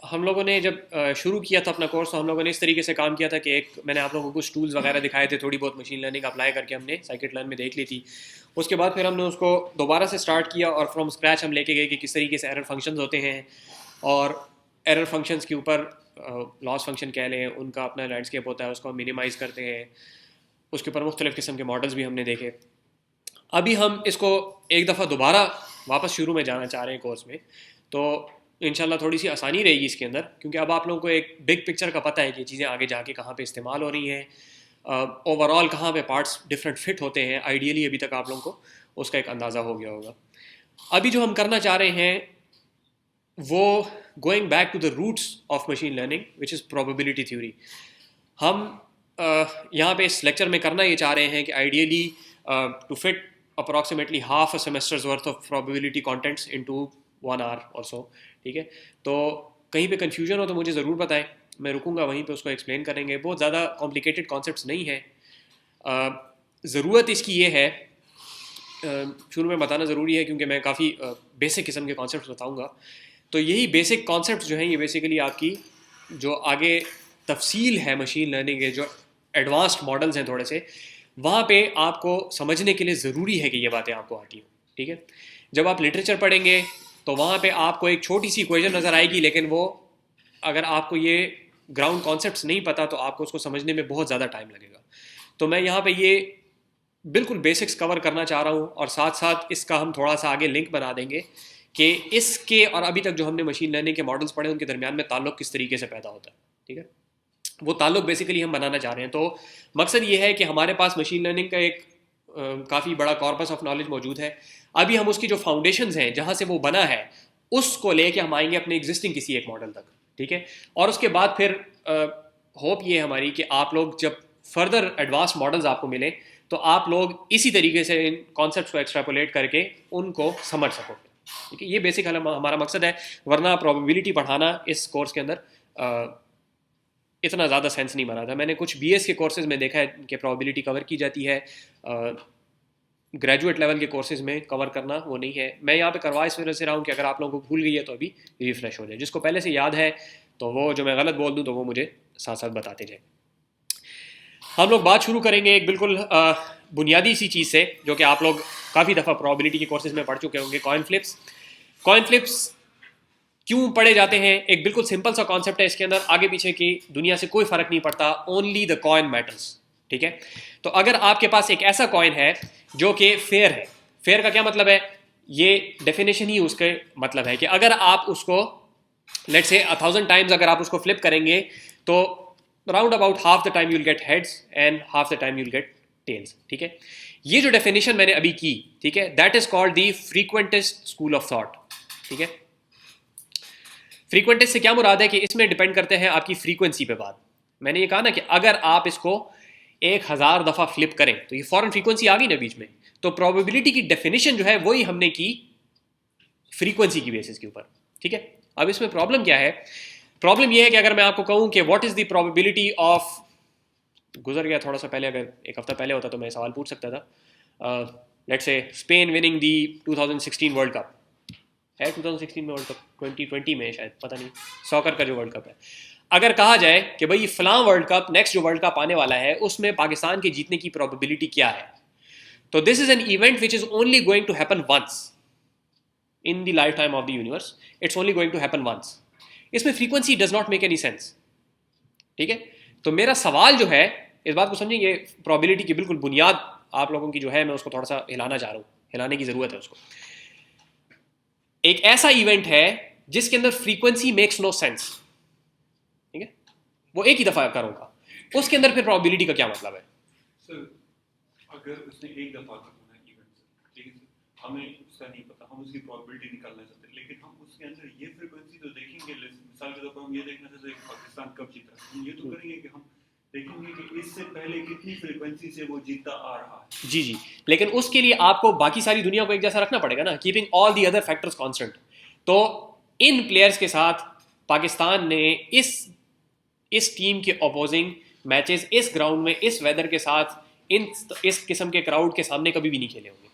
हम लोगों ने जब शुरू किया था अपना कोर्स, तो हम लोगों ने इस तरीके से काम किया था कि मैंने आप लोगों को कुछ टूल्स वगैरह दिखाए थे, थोड़ी बहुत मशीन लर्निंग अप्लाई करके हमने साइकिट लर्न में देख ली थी। उसके बाद फिर हमने उसको दोबारा से स्टार्ट किया और फ्रॉम स्क्रैच हम लेके गए कि किस तरीके से एरर फंक्शंस होते हैं, और एरर फंक्शंस के ऊपर लॉस फंक्शन कह लें, उनका अपना लैंडस्केप होता है, उसको हम मिनिमाइज़ करते हैं। उसके ऊपर मुख्तलिफ़ किस्म के मॉडल्स भी हमने देखे। अभी हम इसको एक दफ़ा दोबारा वापस शुरू में जाना चाह रहे हैं कोर्स में, तो इंशाल्लाह थोड़ी सी आसानी रहेगी इसके अंदर, क्योंकि अब आप लोगों को एक बिग पिक्चर का पता है कि चीज़ें आगे जाके कहाँ पे इस्तेमाल हो रही हैं, ओवरऑल कहाँ पे पार्ट्स डिफरेंट फिट होते हैं। आइडियली अभी तक आप लोगों को उसका एक अंदाज़ा हो गया होगा। अभी जो हम करना चाह रहे हैं वो going back to the roots of machine learning which is probability theory. हम यहाँ पे इस लेक्चर में करना ये चाह रहे हैं कि ideally to fit approximately half a semesters worth of probability contents into 1 hour और सो, ठीक है। तो कहीं पे कन्फ्यूजन हो तो मुझे ज़रूर बताएं, मैं रुकूंगा वहीं पे उसको एक्सप्लेन करेंगे। बहुत ज़्यादा कॉम्प्लिकेटेड कॉन्सेप्ट्स नहीं है। ज़रूरत इसकी ये है, शुरू में बताना ज़रूरी है क्योंकि मैं काफ़ी बेसिक किस्म के कॉन्सेप्ट्स बताऊंगा। तो यही बेसिक कॉन्सेप्ट्स जो हैं ये बेसिकली आपकी जो आगे तफसील है मशीन लर्निंग के, जो एडवांस्ड मॉडल्स हैं थोड़े से, वहाँ पे आपको समझने के लिए ज़रूरी है कि ये बातें आपको आती हों, ठीक है। जब आप लिटरेचर पढ़ेंगे तो वहाँ पे आपको एक छोटी सी इक्वेशन नज़र आएगी, लेकिन वो अगर आपको ये ग्राउंड कॉन्सेप्ट्स नहीं पता तो आपको उसको समझने में बहुत ज़्यादा टाइम लगेगा। तो मैं यहाँ पे ये बिल्कुल बेसिक्स कवर करना चाह रहा हूँ, और साथ साथ इसका हम थोड़ा सा आगे लिंक बना देंगे कि इसके और अभी तक जो हमने मशीन लर्निंग के मॉडल्स पढ़े उनके दरमियान में ताल्लुक किस तरीके से पैदा होता है, ठीक है। वो ताल्लुक बेसिकली हम बनाना चाह रहे हैं। तो मकसद ये है कि हमारे पास मशीन लर्निंग का एक काफ़ी बड़ा कॉर्पस ऑफ नॉलेज मौजूद है। अभी हम उसकी जो फाउंडेशंस हैं जहाँ से वो बना है उसको लेके हम आएंगे अपने एग्जिस्टिंग किसी एक मॉडल तक, ठीक है। और उसके बाद फिर होप ये है हमारी कि आप लोग जब फर्दर एडवांस मॉडल्स आपको मिले तो आप लोग इसी तरीके से इन कॉन्सेप्ट्स को एक्सट्रापोलेट करके उनको समझ सको, ठीक है। ये बेसिक हमारा मकसद है, वरना प्रोबेबिलिटी पढ़ाना इस कोर्स के अंदर इतना ज़्यादा सेंस नहीं बना था। मैंने कुछ बीएस के कोर्सेज में देखा है कि प्रोबेबिलिटी कवर की जाती है, ग्रेजुएट लेवल के कोर्सेज में कवर करना वो नहीं है। मैं यहाँ पे करवा इस वजह से रहा हूँ कि अगर आप लोगों को भूल गई है तो अभी रिफ्रेश हो जाए, जिसको पहले से याद है तो वो जो मैं गलत बोल दूँ तो वो मुझे साथ साथ बताते जाए। हम लोग बात शुरू करेंगे एक बिल्कुल बुनियादी सी चीज़ से जो कि आप लोग काफ़ी दफ़ा प्रोबेबिलिटी के कोर्सेज में पढ़ चुके होंगे, कॉइन फ्लिप्स। कॉइन फ्लिप्स क्यों पढ़े जाते हैं? एक बिल्कुल सिंपल सा कॉन्सेप्ट है, इसके अंदर आगे पीछे की दुनिया से कोई फ़र्क नहीं पड़ता, ओनली द कॉइन मैटर्स, ठीक है। तो अगर आपके पास एक ऐसा कॉइन है जो कि फेयर है, फेयर का क्या मतलब है? ये डेफिनेशन ही उसके मतलब है कि अगर आप उसको लेट्स से 1000 टाइम्स अगर आप उसको फ्लिप करेंगे तो round about half the time you'll get heads and half the time you'll get tails, ठीक है। ये जो डेफिनेशन मैंने अभी की, ठीक है, that is called the frequentest school of thought, ठीक है। फ्रीक्वेंटेस्ट से क्या मुराद है कि इसमें डिपेंड करते हैं आपकी फ्रीक्वेंसी पे बात। मैंने ये कहा ना कि अगर आप इसको 1000 दफ़ा फ्लिप करें तो ये फॉरन फ्रीक्वेंसी आ गई ना बीच में, तो प्रोबेबिलिटी की डेफिनेशन जो है वही हमने की फ्रीक्वेंसी की बेसिस के ऊपर, ठीक है। अब इसमें प्रॉब्लम क्या है? प्रॉब्लम यह है कि अगर मैं आपको कहूं कि what is the probability of, गुजर गया थोड़ा सा पहले, अगर एक हफ्ता पहले होता तो मैं सवाल पूछ सकता था, let's say Spain winning the 2016 world cup है, 2016 में वर्ल्ड कप, 2020 में शायद, पता नहीं, सॉकर का जो वर्ल्ड कप है। अगर कहा जाए कि भाई फलां वर्ल्ड कप, नेक्स्ट जो वर्ल्ड कप आने वाला है उसमें पाकिस्तान के जीतने की प्रोबेबिलिटी क्या है, तो this is an event which is only going to happen once in the life time of the universe, it's only going to happen once. इसमें frequency does not make any sense, ठीक है। तो मेरा सवाल जो है, इस बात को समझें, ये प्रोबेबिलिटी की बिल्कुल बुनियाद आप लोगों की जो है मैं उसको थोड़ा सा हिलाना चाह रहा हूँ, हिलाने की जरूरत है उसको। एक ऐसा इवेंट है जिसके अंदर फ्रीक्वेंसी मेक्स नो सेंस, ठीक है, वो एक ही दफा करूंगा, उसके अंदर फिर प्रोबेबिलिटी का क्या मतलब है? सर अगर उसने एक दफा करना है इवेंट, ठीक है सर, हमें उसका नहीं पता, हम उसकी प्रोबेबिलिटी निकालना चाहते हैं, लेकिन हम उसके अंदर ये फ्रीक्वेंसी तो देखेंगे। मिसाल के तौर पर हम ये देखना चाहते हैं कि पाकिस्तान कब जीता, हम ये तो करेंगे कि हम देखेंगे कि इससे पहले कितनी फ्रीक्वेंसी से वो जीता आ रहा है। जी जी, लेकिन उसके लिए आपको बाकी सारी दुनिया को एक जैसा रखना पड़ेगा ना, keeping all the other factors constant. तो इन प्लेयर्स के साथ पाकिस्तान ने इस टीम के अपोजिंग मैचेस इस ग्राउंड में इस वेदर के साथ इस किस्म के क्राउड के सामने कभी भी नहीं खेले होंगे।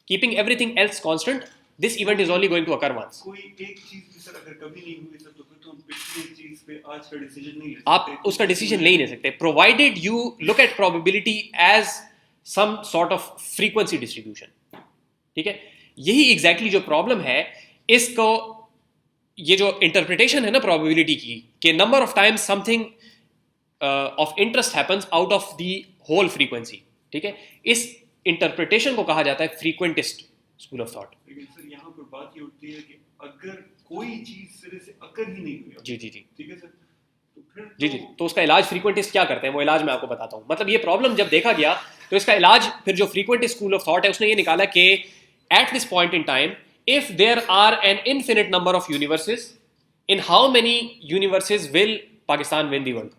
Keeping everything else constant, this event is only going to occur once. कोई एक चीज भी सर अगर कभी नहीं हुई सर, तो फिर तो हम पिछली चीज पे आज का डिसीजन नहीं ले सकते। आप उसका डिसीजन ले ही नहीं सकते, provided you look at probability as some sort of frequency distribution. ठीक है, यही एग्जैक्टली जो प्रॉब्लम है इसको, ये जो इंटरप्रिटेशन है ना प्रोबेबिलिटी की, कि number of times something of interest happens out of the whole frequency. ठीक है, इस इंटरप्रिटेशन को कहा जाता है फ्रीक्वेंटिस्ट स्कूल ऑफ थॉट। लेकिन सर यहाँ पर बात ये उठती है कि अगर कोई चीज सिरे से अकर ही नहीं हुई, जी जी जी ठीक है सर, तो फिर जी जी, तो उसका इलाज फ्रीक्वेंटिस्ट क्या करते हैं, वो इलाज मैं आपको बताता हूँ। मतलब ये प्रॉब्लम जब देखा गया तो इसका इलाज फिर जो फ्रीक्वेंटिस्ट स्कूल ऑफ थॉट है उसने ये निकाला कि at this point in time if there are an infinite number of universes, in how many universes will Pakistan win the world.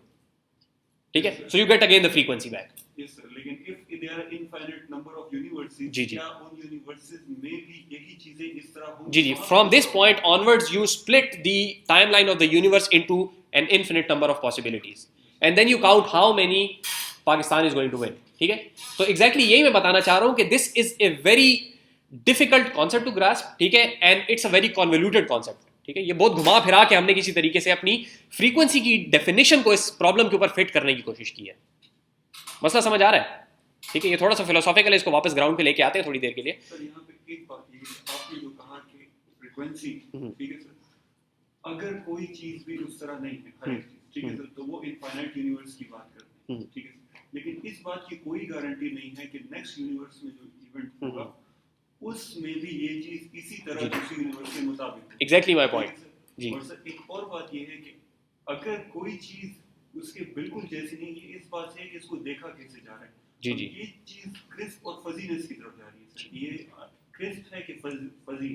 ठीक है, so you get again the frequency back. Yes sir, लेकिन if there are infinite number of universes, जी जी क्या उन universes में भी यही चीजें इस तरह होंगी? जी जी, from this point onwards you split the timeline of the universe into an infinite number of possibilities and then you count how many Pakistan is going to win. ठीक है, तो एग्जैक्टली यही मैं बताना चाह रहा हूं कि this is a very difficult concept to grasp. ठीक है, and it's a very convoluted concept. ठीक है, ये बहुत घुमा फिरा के हमने किसी तरीके से अपनी फ्रीक्वेंसी की डेफिनेशन को इस प्रॉब्लम के ऊपर फिट करने की कोशिश की है। मसला समझ आ रहा है? ठीक है, ये थोड़ा सा फिलोसॉफिकल है, इसको वापस ग्राउंड पे लेके आते हैं थोड़ी देर के लिए। सर यहाँ पे एक बात ये है, आपने जो कहा कि फ्रीक्वेंसी, ठीक है सर, अगर कोई चीज भी उस तरह नहीं है, हर एक चीज, ठीक है सर, तो वो इनफाइनाइट यूनिवर्स की बात करते हैं, ठीक है सर, लेकिन इस बात की कोई गारंटी नहीं है कि नेक्स्ट यूनिवर्स में जो इवेंट होगा उसमें भी ये चीज इसी तरह दूसरी यूनिवर्स के मुताबिक। एग्जैक्टली माय पॉइंट जी। और सर एक और बात ये है कि अगर कोई चीज उसके बिल्कुल जैसी नहीं है, इस बात से है कि इसको देखा कैसे जा रहा है। जी तो जी, ये चीज क्रिस्प और फजीनेस की तरफ जा रही है सर। ये क्रिस्प है कि फजी?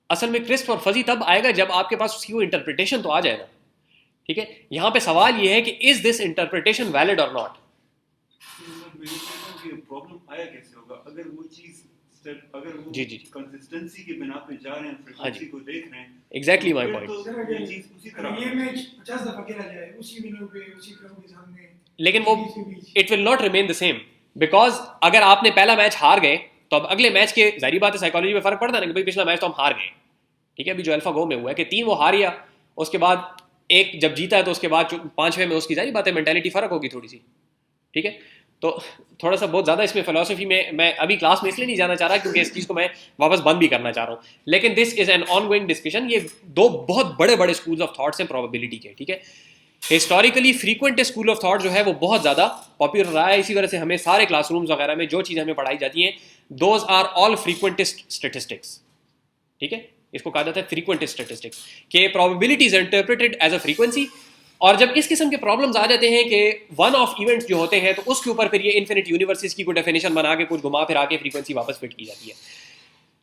असल में क्रिस्प और फजी तब आएगा जब आपके पास उसकी वो इंटरप्रिटेशन तो आ जाए ना। ठीक है, यहाँ पे सवाल ये है कि इज दिस इंटरप्रिटेशन वैलिड और नॉट। मैं ये कहता हूँ कि प्रॉब्लम आया कैसे होगा अगर वो चीज, अगर वो जी जी, कंसिस्टेंसी के बिना पे जा रहे हैं, फ्रीक्वेंसी को देख रहे हैं, एग्जैक्टली माय फिर पॉइंट। तो ये चीज उसी तरह ये मैच 50 दफा खेला जाए उसी विनों पे, उसी ग्राउंड के सामने, लेकिन वो it will not remain the same, because अगर आपने पहला मैच हार गए तो अब अगले मैच के, जाहिर बात है साइकोलॉजी में फर्क पड़ता है ना कि भाई पिछला मैच तो हम हार गए। ठीक है, अभी जो अल्फा गो में हुआ है कि 3 वो हारिया, उसके बाद एक जब जीता है तो उसके बाद 5वें में उसकी जाहिर बात है मेंटालिटी फर्क होगी थोड़ी सी। ठीक है, तो थोड़ा सा बहुत ज़्यादा इसमें फिलोसफी में मैं अभी क्लास में इसलिए नहीं जाना चाह रहा क्योंकि इस चीज़ को मैं वापस बंद भी करना चाह रहा हूँ, लेकिन this is N on going discussion. ये 2 बहुत बड़े बड़े स्कूल्स ऑफ थॉट्स हैं प्रोबेबिलिटी के। ठीक है, historically frequent school of thought जो है वो बहुत ज़्यादा पॉपुलर रहा है, इसी वजह से हमें सारे क्लासरूम्स वगैरह में जो चीज़ें हमें पढ़ाई जाती हैं those are all frequentist statistics. ठीक है, इसको कहा जाता है फ्रीक्वेंटिस्ट स्टेटिस्टिक्स के probability is interpreted as a frequency. और जब इस किस्म के प्रॉब्लम्स आ जाते हैं कि वन ऑफ इवेंट्स जो होते हैं तो उसके ऊपर फिर ये इन्फिनिट यूनिवर्सेस की कोई डेफिनेशन बना के कुछ घुमा फिरा के फ्रीक्वेंसी वापस फिट की जाती है।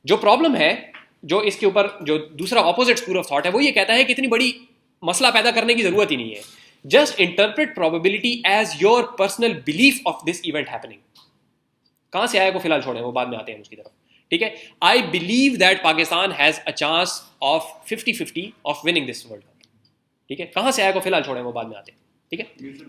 जो प्रॉब्लम है, जो इसके ऊपर जो दूसरा ऑपोजिट स्कूल ऑफ थॉट है वो ये कहता है कि इतनी बड़ी मसला पैदा करने की जरूरत ही नहीं है, just interpret probability as your personal belief of this event happening. कहां से आया को फिलहाल छोड़ें, वो बाद में आते हैं उसकी तरफ। ठीक है, I believe that Pakistan has a chance of 50-50 of winning this world cup. ठीक है, कहां से आया को फिलहाल छोड़ें, वो बाद में आते हैं। ठीक है,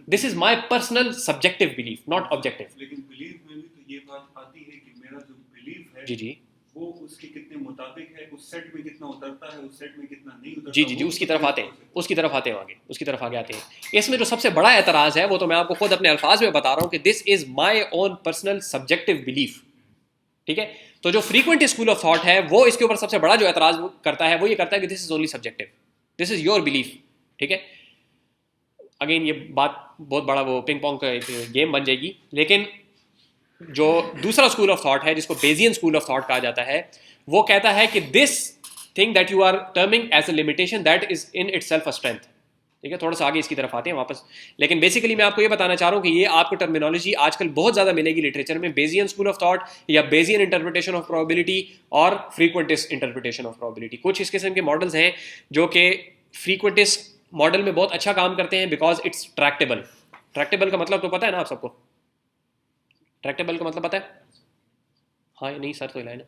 this is my personal subjective belief, not objective. लेकिन बिलीव में भी तो ये बात आती है कि मेरा जो बिलीफ है जी जी वो उसके कितने मुताबिक है, उस सेट में कितना उतरता है, उस सेट में कितना नहीं उतरता। जी जी जी, उसकी तरफ आते हैं, उसकी तरफ आते हैं आगे, उसकी तरफ आगे आते हैं। इसमें जो सबसे बड़ा एतराज़ है वो तो मैं आपको खुद अपने अल्फाज में बता रहा हूँ कि this is my own personal subjective belief. ठीक है, तो जो फ्रीक्वेंट स्कूल ऑफ थॉट है वो इसके ऊपर सबसे बड़ा जो एतराज़ करता है वो ये करता है कि this is only subjective, this is your belief. ठीक है, अगेन ये बात बहुत बड़ा वो पिंग पोंग का गेम बन जाएगी, लेकिन जो दूसरा स्कूल ऑफ थॉट है जिसको बेजियन स्कूल ऑफ थॉट कहा जाता है वो कहता है कि this thing that you are terming as a limitation that is in itself a strength. ठीक है, थोड़ा सा आगे इसकी तरफ आते हैं वापस, लेकिन बेसिकली मैं आपको ये बताना चाह रहा हूँ कि ये आपको टर्मिनोलॉजी आजकल बहुत ज़्यादा मिलेगी लिटरेचर में, बेजियन स्कूल ऑफ थॉट या बेजियन इंटरप्रिटेशन ऑफ प्रोबेबिलिटी और फ्रीक्वेंटिस्ट इंटरप्रिटेशन ऑफ प्रोबेबिलिटी। कुछ इस किस्म के मॉडल्स हैं जो कि फ्रीक्वेंटिस्ट मॉडल में बहुत अच्छा काम करते हैं बिकॉज इट्स ट्रैक्टेबल। ट्रैक्टेबल का मतलब तो पता है ना आप सबको, ट्रैक्टेबल का मतलब पता है? हाँ या नहीं सर, तो हिलाए ना।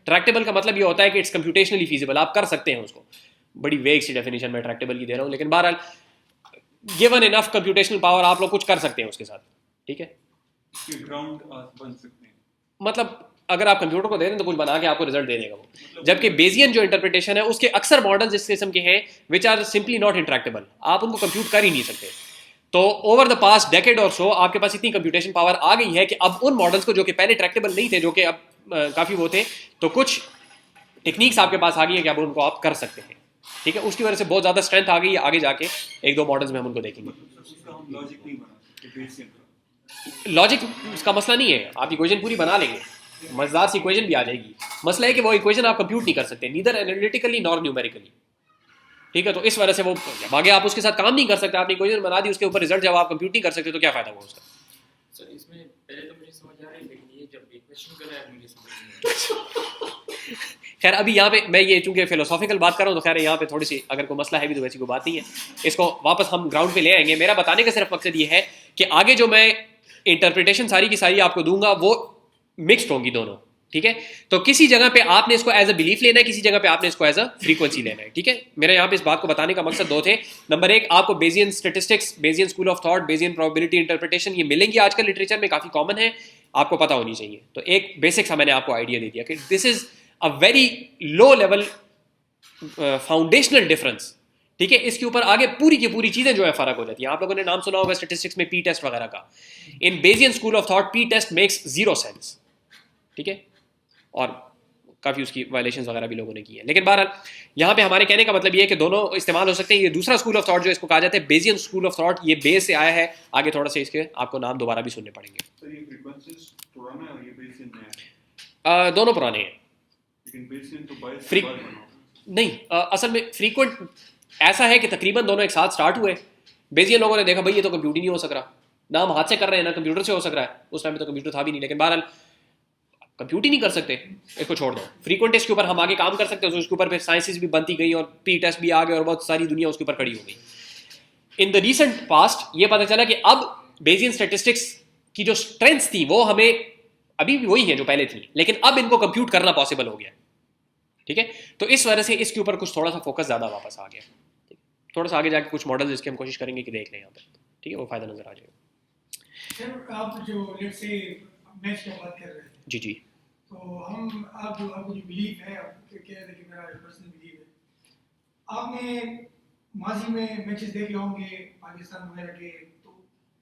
ट्रैक्टेबल का मतलब ये होता है कि इट्स कंप्यूटेशनली फीजिबल, आप कर सकते हैं उसको। बड़ी वेग सी डेफिनेशन मैं ट्रैक्टेबल की दे रहा हूँ, लेकिन बहरहाल गिवन इनफ कंप्यूटेशनल पावर आप लोग कुछ कर सकते हैं उसके साथ। ठीक है, ग्राउंड बन सकते हैं, मतलब अगर आप कंप्यूटर को दे दें तो कुछ बना के आपको रिजल्ट दे देगा वो। जबकि बेजियन जो इंटरप्रिटेशन है उसके अक्सर मॉडल्स इस किस्म के हैं विच आर सिंपली नॉट इंटरेक्टेबल, आप उनको कंप्यूट कर ही नहीं सकते। तो ओवर द पास्ट डेकेड और सो आपके पास इतनी कंप्यूटेशन पावर आ गई है कि अब उन मॉडल्स को जो कि पहले ट्रैक्टेबल नहीं थे, जो कि अब काफ़ी वो थे, तो कुछ टेक्निक्स आपके पास आ गई है कि अब उनको आप कर सकते हैं। ठीक है, उसकी वजह से बहुत ज़्यादा स्ट्रेंथ आ गई है। आगे जाके एक दो मॉडल्स में हम उनको देखेंगे। उसका हम लॉजिक नहीं बना सकते बेसिक का। लॉजिक का मसला नहीं है, आप इक्वेशन पूरी बना लेंगे, मजेदार सी इक्वेशन भी आ जाएगी। मसला है कि वो इक्वेशन आप कंप्यूट नहीं कर सकते, नीदर एनालिटिकली नॉर न्यूमेरिकली। ठीक है, तो इस वजह से वो आगे आप उसके साथ काम नहीं कर सकते। आपने इक्वेशन बना दी, उसके ऊपर रिजल्ट जब आप कंप्यूट नहीं कर सकते तो क्या फायदा हुआ उसका। सर इसमें पहले तो मुझे समझ आ रहा है, लेकिन ये जब इक्वेशन कर रहा है मुझे समझ नहीं खैर अभी यहाँ पे मैं ये चूंकि फिलोसॉफिकल बात कर रहा हूँ तो खैर यहाँ पे थोड़ी सी अगर कोई मसला है भी तो वैसी कोई बात नहीं है, इसको वापस हम ग्राउंड पे ले आएंगे। मेरा बताने का सिर्फ मकसद ये है कि आगे जो मैं इंटरप्रिटेशन सारी की सारी आपको दूंगा वो मिक्सड होंगी दोनों। ठीक है, तो किसी जगह पे आपने इसको एज अ बिलीफ लेना है, किसी जगह पे आपने इसको एज अ फ्रीक्वेंसी लेना है। ठीक है, मेरा यहाँ पे इस बात को बताने का मकसद दो थे। नंबर एक, आपको Bayesian statistics, Bayesian school of thought, Bayesian probability interpretation ये मिलेंगी आजकल लिटरेचर में, काफी कॉमन है, आपको पता होनी चाहिए। तो एक बेसिक सा मैंने आपको आइडिया दे दिया कि this is a very low level foundational difference. ठीक है, इसके ऊपर आगे पूरी की पूरी चीजें जो है फर्क हो जाती है। आप लोगों ने नाम सुना होगा स्टैटिस्टिक्स में पी टेस्ट वगैरह का। In Bayesian school of thought P test makes zero sense. ठीक है, और काफ़ी उसकी वायलेशंस वगैरह भी लोगों ने की है। लेकिन बहरहाल यहाँ पे हमारे कहने का मतलब ये है कि दोनों इस्तेमाल हो सकते हैं। ये दूसरा स्कूल ऑफ थॉट जो इसको कहा जाता है बेजियन स्कूल ऑफ थॉट, ये बेस से आया है। आगे थोड़ा सा इसके आपको नाम दोबारा भी सुनने पड़ेंगे। सर ये फ्रीक्वेंसीज पुराना है और ये बेसिक नया है, दोनों पुराने हैं। लेकिन बेसिक तो बाय Free- बार बना होता है। नहीं, असल में फ्रीक्वेंट ऐसा है कि तकरीबन दोनों एक साथ स्टार्ट हुए। बेजियन लोगों ने देखा भाई ये तो कंप्यूटर ही नहीं हो सक रहा, ना हम हाथ से कर रहे हैं ना कंप्यूटर से हो सक रहा है। उस टाइम में तो कंप्यूटर था भी नहीं, लेकिन बहरहाल कंप्यूट ही नहीं कर सकते, इसको छोड़ दो। फ्रीक्वेंट टेस्ट के ऊपर हम आगे काम कर सकते हैं, उसके ऊपर फिर साइंसेस भी बनती गई और पी टेस्ट भी आ गए और बहुत सारी दुनिया उसके ऊपर खड़ी हो गई। इन द रिसेंट पास्ट ये पता चला कि अब बेजियन स्टैटिस्टिक्स की जो स्ट्रेंथ्स थी वो हमें अभी भी वही है जो पहले थी, लेकिन अब इनको कंप्यूट करना पॉसिबल हो गया। ठीक है, तो इस वजह से इसके ऊपर कुछ थोड़ा सा फोकस ज्यादा वापस आ गया। थोड़ा सा आगे जाके कुछ मॉडल इसके हम कोशिश करेंगे कि देख लें यहाँ पर। ठीक है, वो फायदा नजर आ जाएगा। सर आप जो लेट्स से मैच की बात कर रहे हैं, जी जी, तो हम आपको जो बिलीफ है, आप कह रहे थे कि मेरा पर्सनल बिलीफ है, आपने माजी में मैचेस देखे होंगे पाकिस्तान वगैरह के, तो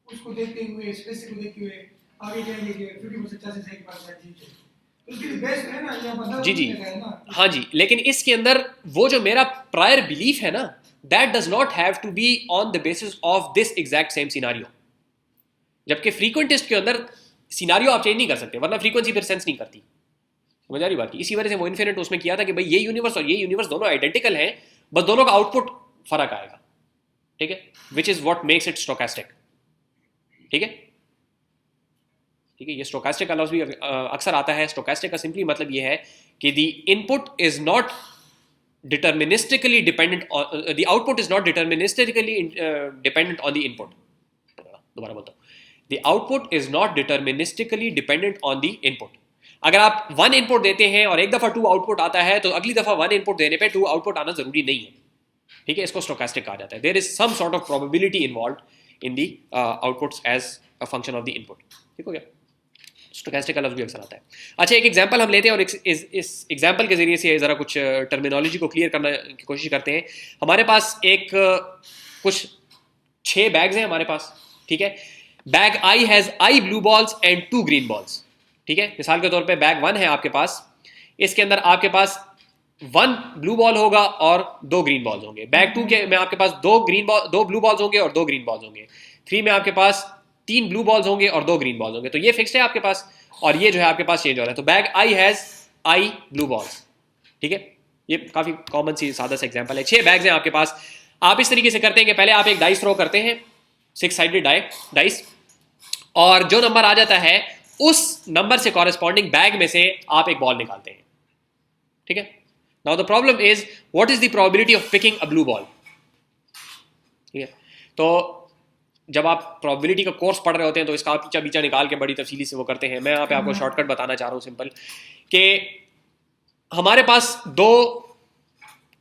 उसको देखते हुए स्पेसिफिक को देखते हुए आगे कहेंगे कि 50% चांसेस है कि पाकिस्तान जीते, तो उसके लिए बेस्ट है ना या बंदा जी जी, है ना। हाँ जी, लेकिन इसके अंदर वो जो मेरा प्रायर बिलीफ है ना, that does not have to be on the basis of this exact same scenario. जबकि फ्रीक्वेंट टेस्ट के अंदर सिनारियो आप चेंज नहीं कर सकते, वरना फ्रीक्वेंसी फिर सेंस नहीं करती। समझ आ रही बात की? इसी वजह से वो इन्फिनिट उसमें किया था कि भाई ये यूनिवर्स और ये यूनिवर्स दोनों आइडेंटिकल हैं, बस दोनों का आउटपुट फर्क आएगा। ठीक है, which is what makes it stochastic. ठीक है, ठीक है, ये स्टोकेस्टिक का लफ्ज़ भी अक्सर आता है। स्टोकेस्टिक का सिंपली मतलब ये है कि the input is not deterministically dependent, the output is not deterministically dependent on the input. दोबारा बोलता हूँ, the output is not deterministically dependent on the input. अगर आप 1 इनपुट देते हैं और एक दफा 2 आउटपुट आता है तो अगली दफा 1 इनपुट देने पे 2 आउटपुट आना जरूरी नहीं है। ठीक है, इसको स्टोकेस्टिक कहा जाता है। There is some sort of probability involved in the outputs as a function of the input. ठीक हो गया, स्टोकेस्टिक का लफ्ज़ भी अक्सर आता है। अच्छा, एक एग्जांपल हम लेते हैं और इस एग्जांपल के जरिए से ज़रा कुछ टर्मिनोलॉजी को क्लियर करने की कोशिश करते हैं। हमारे पास एक कुछ 6 बैग्स हैं हमारे पास। ठीक है, bag I has I blue balls and 2 green balls. ठीक है, मिसाल के तौर पे बैग 1 है आपके पास, इसके अंदर आपके पास 1 ब्लू बॉल होगा और 2 ग्रीन बॉल्स होंगे। बैग 2 के में आपके पास 2 ब्लू बॉल्स होंगे और 2 ग्रीन बॉल्स होंगे। 3 में आपके पास 3 ब्लू बॉल्स होंगे और 2 ग्रीन बॉल्स होंगे। तो ये फिक्स्ड है आपके पास, और ये जो है आपके पास चेंज हो रहा है। तो bag I has I blue balls. ठीक है, ये काफी कॉमन सी सादा सा एग्जांपल है। 6 बैग्स हैं आपके पास। आप इस तरीके से करते हैं कि पहले आप एक डाइस थ्रो करते हैं, 6 साइडेड डाइस, और जो नंबर आ जाता है उस नंबर से कॉरेस्पॉन्डिंग बैग में से आप एक बॉल निकालते हैं। ठीक है, now the problem is what is the probability of picking a blue ball. ठीक है, तो जब आप प्रोबेबिलिटी का कोर्स पढ़ रहे होते हैं तो इसका पीछा बीचा निकाल के बड़ी तफसीली से वो करते हैं। मैं यहाँ पे आपको शॉर्टकट बताना चाह रहा हूँ सिंपल, कि हमारे पास 2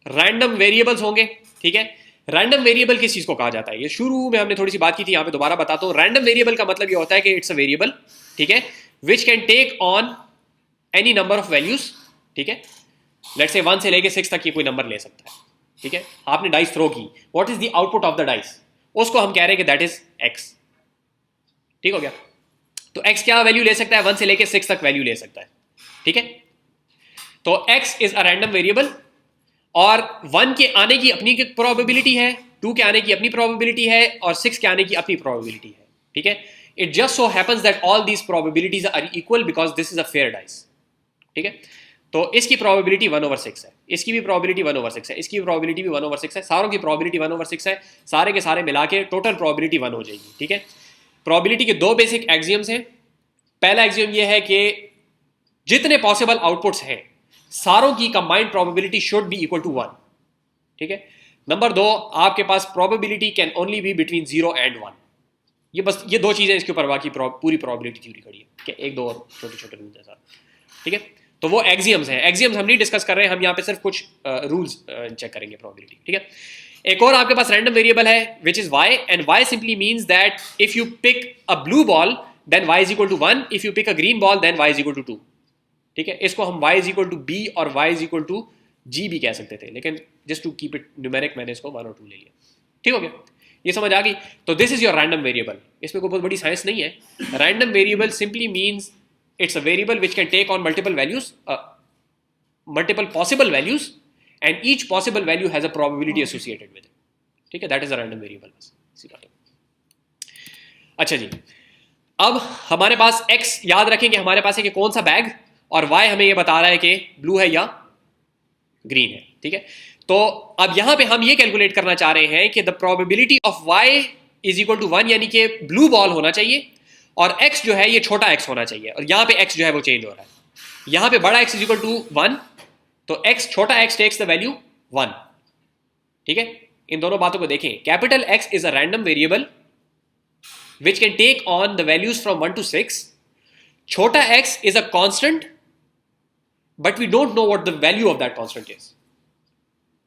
रैंडम वेरिएबल्स होंगे। ठीक है, रैंडम वेरिएबल किस चीज को कहा जाता है, ये शुरू में हमने थोड़ी सी बात की थी, यहाँ पे दोबारा बताता हूँ। रैंडम वेरिएबल का मतलब ये होता है कि इट्स अ वेरिएबल, ठीक है, which can take on any number of values, ठीक है, लेट्स से 1 से लेके 6 तक ये कोई नंबर ले सकता है, ठीक है। आपने डाइस थ्रो की, what is the output of the dice, उसको हम कह रहे हैं कि दैट इज एक्स, ठीक हो गया। तो एक्स क्या वैल्यू ले सकता है, 1 से लेके 6 तक वैल्यू ले सकता है, ठीक है। तो x is a random variable और 1 के आने की अपनी प्रोबेबिलिटी है, 2 के आने की अपनी प्रोबेबिलिटी है और 6 के आने की अपनी प्रोबेबिलिटी है, ठीक है। It just so happens that all these probabilities are equal because this is a fair dice, ठीक है। तो इसकी प्रोबेबिलिटी 1/6 है, इसकी भी प्रोबेबिलिटी 1/6 है, इसकी प्रोबेबिलिटी भी 1/6 है, सारों की प्रोबेबिलिटी 1/6 है, सारे के सारे मिला के टोटल प्रोबेबिलिटी 1 हो जाएगी, ठीक है। प्रोबेबिलिटी के 2 बेसिक एक्सियम्स हैं। पहला एक्सियम ये है कि जितने पॉसिबल आउटपुट्स हैं सारों की combined probability should be equal to 1, ठीक है। नंबर 2, आपके पास probability can only be between 0 and 1। ये बस ये 2 चीजें इसके ऊपर बाकी पूरी प्रोबेबिलिटी थ्योरी खड़ी है, ठीक है। 1-2 और छोटे छोटे रूल्स हैं साथ, ठीक है। तो वो एक्सियम्स हैं, एक्सियम्स हम नहीं डिस्कस कर रहे हैं, हम यहाँ पे सिर्फ कुछ रूल्स चेक करेंगे प्रोबेबिलिटी, ठीक है। एक और आपके पास रैंडम वेरिएबल है which is y, and y simply means that if you pick a blue ball then y is equal to 1, if you pick a green ball then y is equal to 2, ठीक है। इसको हम y is equal to b और y is equal to g भी कह सकते थे, लेकिन just to keep it numeric मैंने इसको 1 और 2 ले लिया, ठीक हो गया। ये समझ आ गई। तो this is your random variable, इसमें कोई बहुत बड़ी साइंस नहीं है। Random variable simply means it's a variable which can take on multiple values, multiple possible values, and each possible value has a probability associated with it, ठीक है। that is a random variable, बस इसी बात है। अच्छा जी, अब हमारे पास x याद रखेंगे हमारे पास है कि कौन सा बैग, और y हमें ये बता रहा है कि ब्लू है या ग्रीन है, ठीक है। तो अब यहां पे हम ये कैलकुलेट करना चाह रहे हैं कि the probability of y is equal to 1, यानी कि ब्लू बॉल होना चाहिए और x जो है ये छोटा x होना चाहिए, और यहां पे x जो है वो चेंज हो रहा है, यहां पे बड़ा x इज इक्वल टू 1, तो x छोटा x टेक्स द वैल्यू 1, ठीक है। इन दोनों बातों को देखें, capital X is a random variable which can take on the values from 1 to 6, छोटा x is a constant but we don't know what the value of that constant is,